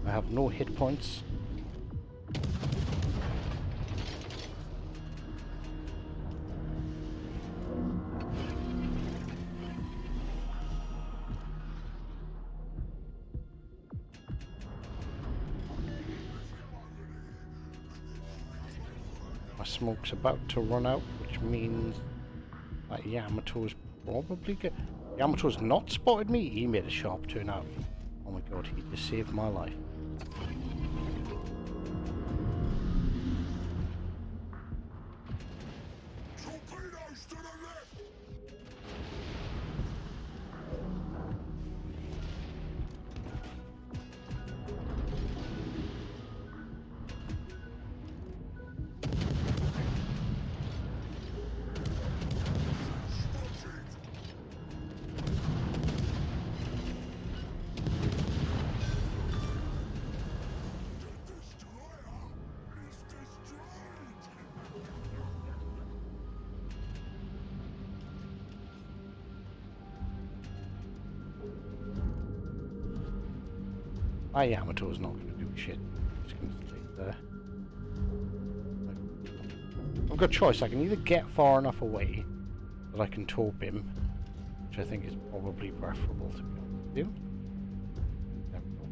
I have no hit points. My smoke's about to run out, which means that Yamato's probably good. Yamato's not spotted me. He made a sharp turn out. Oh my god, he just saved my life. Torpedoes to the left! My Yamato's not going to do shit. He's going to stay there. I've got a choice. I can either get far enough away that I can torp him, which I think is probably preferable to be able to do. There we go.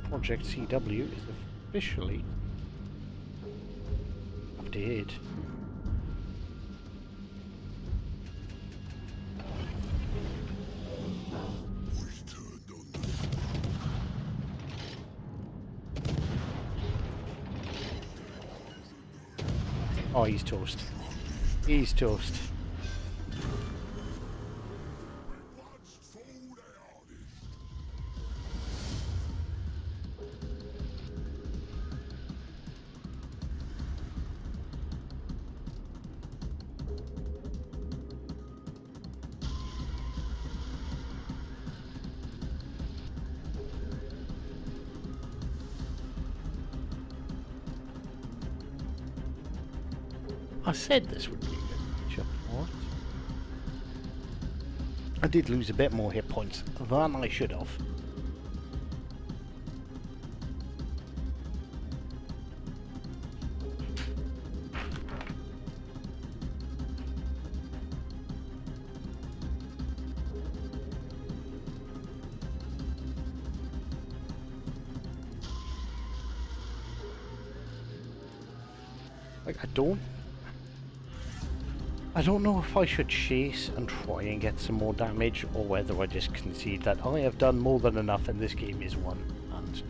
Project CW is officially updated. Oh, he's toast. He's toast. I said this would be a good matchup for it. I did lose a bit more hit points than I should have. Like, I don't know if I should chase and try and get some more damage, or whether I just concede that I have done more than enough and this game is won, and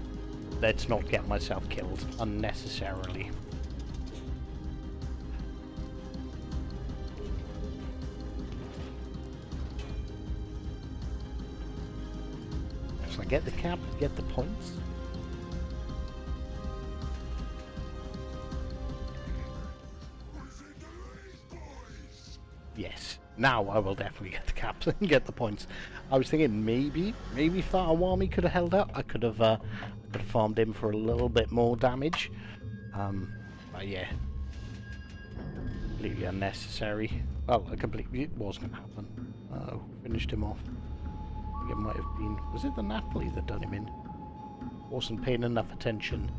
let's not get myself killed unnecessarily. So I get the cap, get the points. Yes, now I will definitely get the caps and get the points. I was thinking maybe if that Awami could have held out, I could have farmed him for a little bit more damage. But yeah, completely unnecessary. Well, it wasn't going to happen. Finished him off. I think it might have been, was it the Napoli that done him in? Wasn't paying enough attention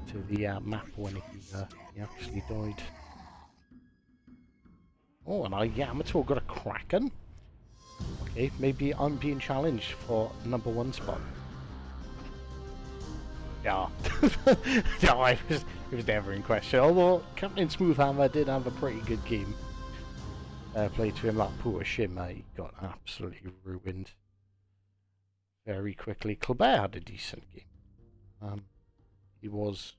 to the map when he actually died. Oh, and Yamato got a Kraken. Okay, maybe I'm being challenged for #1 spot. Yeah. No, it was never in question. Although Captain Smoothhammer did have a pretty good game. Played to him, that poor Shimmer, he got absolutely ruined very quickly. Colbert had a decent game. He was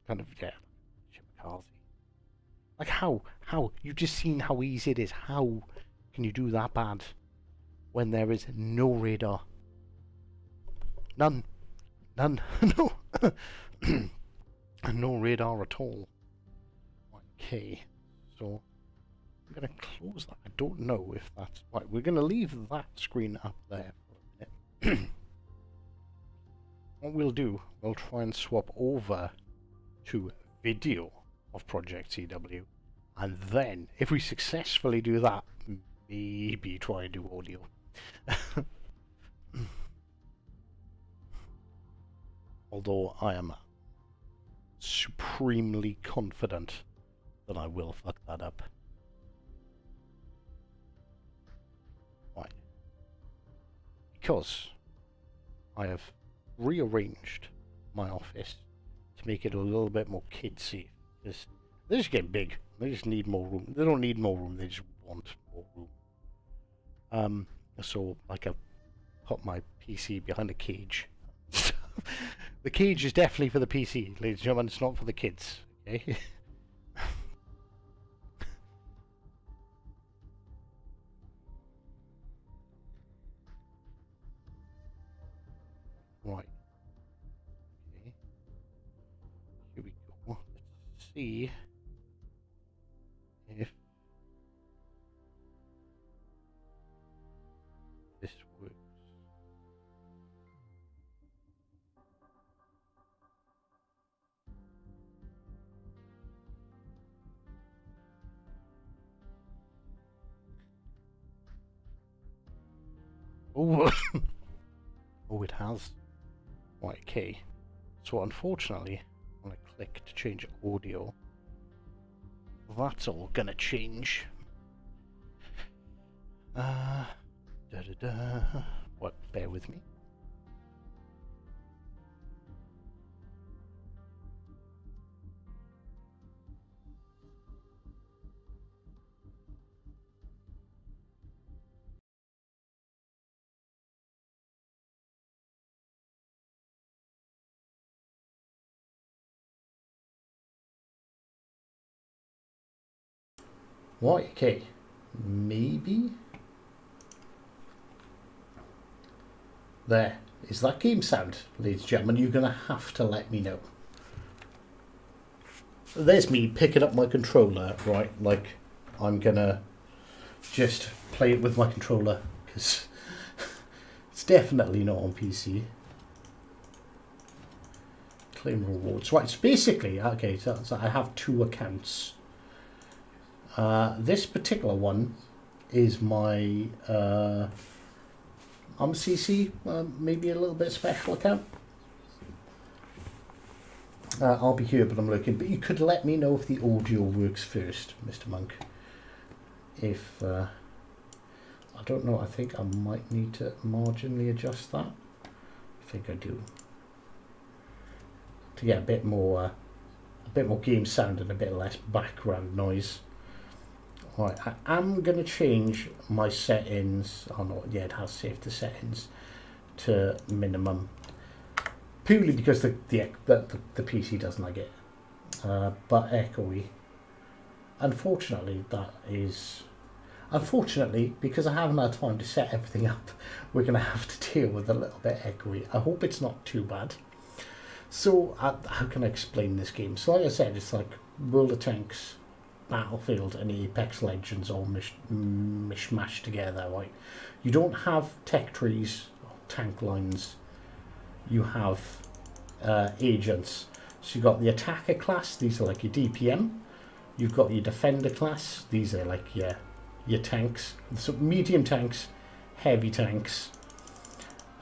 kind of, yeah, Shimakazi. Like, how? You just seen how easy it is. How can you do that bad when there is no radar? None. No. No radar at all. Okay, so I'm going to close that. I don't know if that's... Right, we're going to leave that screen up there for a minute. what we'll do, we'll try and swap over to video of Project CW, and then if we successfully do that, maybe try and do audio. Although I am supremely confident that I will fuck that up. Why? Because I have rearranged my office to make it a little bit more kid-safe. Because they're just getting big. They just need more room. They don't need more room, they just want more room. So, like, I've put my PC behind a cage. The cage is definitely for the PC, ladies and gentlemen, it's not for the kids, okay? Right. Okay. Here we go. Let's see if this works. Oh, oh, it has. Right, okay. So unfortunately, when I click to change audio, that's all gonna change. What? Bear with me. Right, okay. Maybe? There. Is that game sound, ladies and gentlemen? You're going to have to let me know. There's me picking up my controller, right? Like, I'm going to just play it with my controller, because it's definitely not on PC. Claim rewards. Right, so basically, okay, so I have two accounts. This particular one is my CC, maybe a little bit special account. I'll be here, but I'm looking. But you could let me know if the audio works first, Mr. Monk. If I don't know, I think I might need to marginally adjust that. I think I do to get a bit more game sound and a bit less background noise. Right, I am going to change my settings. Oh no, yeah, it has saved the settings to minimum, purely because the PC doesn't like it. But echoey. Unfortunately, because I haven't had time to set everything up, we're going to have to deal with a little bit echoey. I hope it's not too bad. So, how can I explain this game? So, like I said, it's like World of Tanks, Battlefield and Apex Legends all mishmashed together, right? You don't have tech trees, or tank lines. You have agents. So you've got the attacker class. These are like your DPM. You've got your defender class. These are like your tanks. So medium tanks, heavy tanks,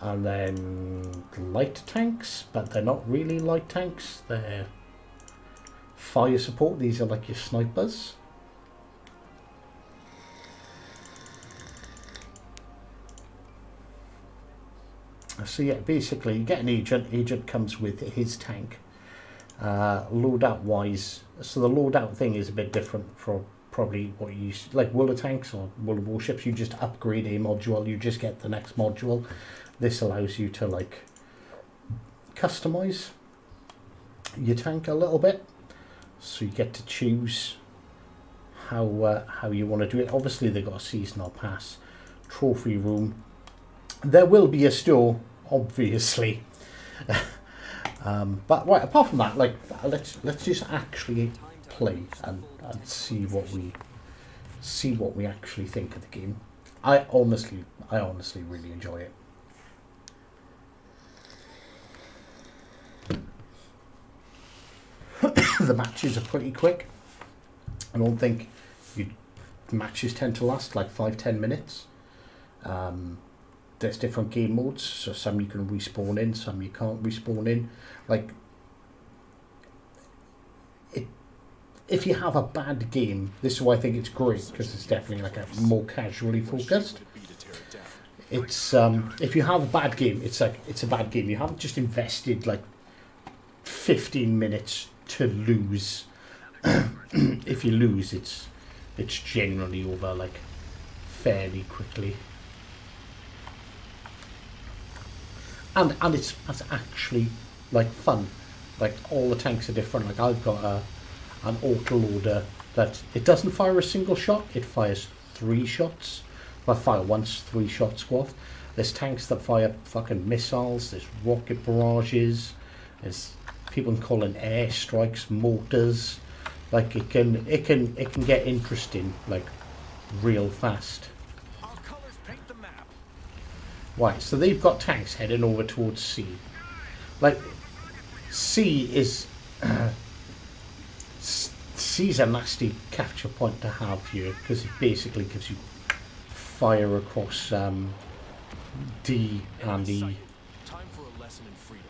and then light tanks. But they're not really light tanks. They're fire support. These are like your snipers. So yeah, basically you get an agent. Agent comes with his tank. Loadout wise, so the loadout thing is a bit different from probably what you used to, like World of Tanks or World of Warships. You just upgrade a module, you just get the next module. This allows you to like customize your tank a little bit. So you get to choose how you want to do it. Obviously they got a seasonal pass, trophy room. There will be a store, obviously. But right, apart from that, like let's just actually play and see what we actually think of the game. I honestly really enjoy it. the matches are pretty quick. I don't think matches tend to last like 5-10 minutes. There's different game modes, so some you can respawn in, some you can't respawn in. Like, if you have a bad game, this is why I think it's great, because it's definitely like a more casually focused. It's if you have a bad game, it's like it's a bad game. You haven't just invested like 15 minutes to lose. If you lose, it's generally over like fairly quickly. And it's actually like fun. Like all the tanks are different. Like I've got an autoloader that it doesn't fire a single shot, it fires 3 shots. If I fire once, 3 shots go off. There's tanks that fire fucking missiles, there's rocket barrages, there's people can call in air strikes, mortars. Like it can get interesting like real fast. Our colors paint the map. Right, so they've got tanks heading over towards C. Like C is C's a nasty capture point to have here because it basically gives you fire across D and E. Time for a lesson in freedom.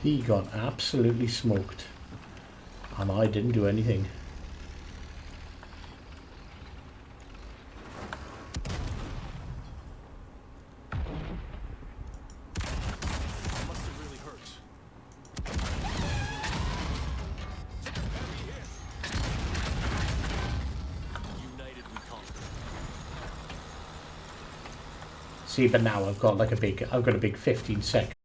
He got absolutely smoked. And I didn't do anything. Must have really hurt. United we conquer. See, but now I've got like a big 15 second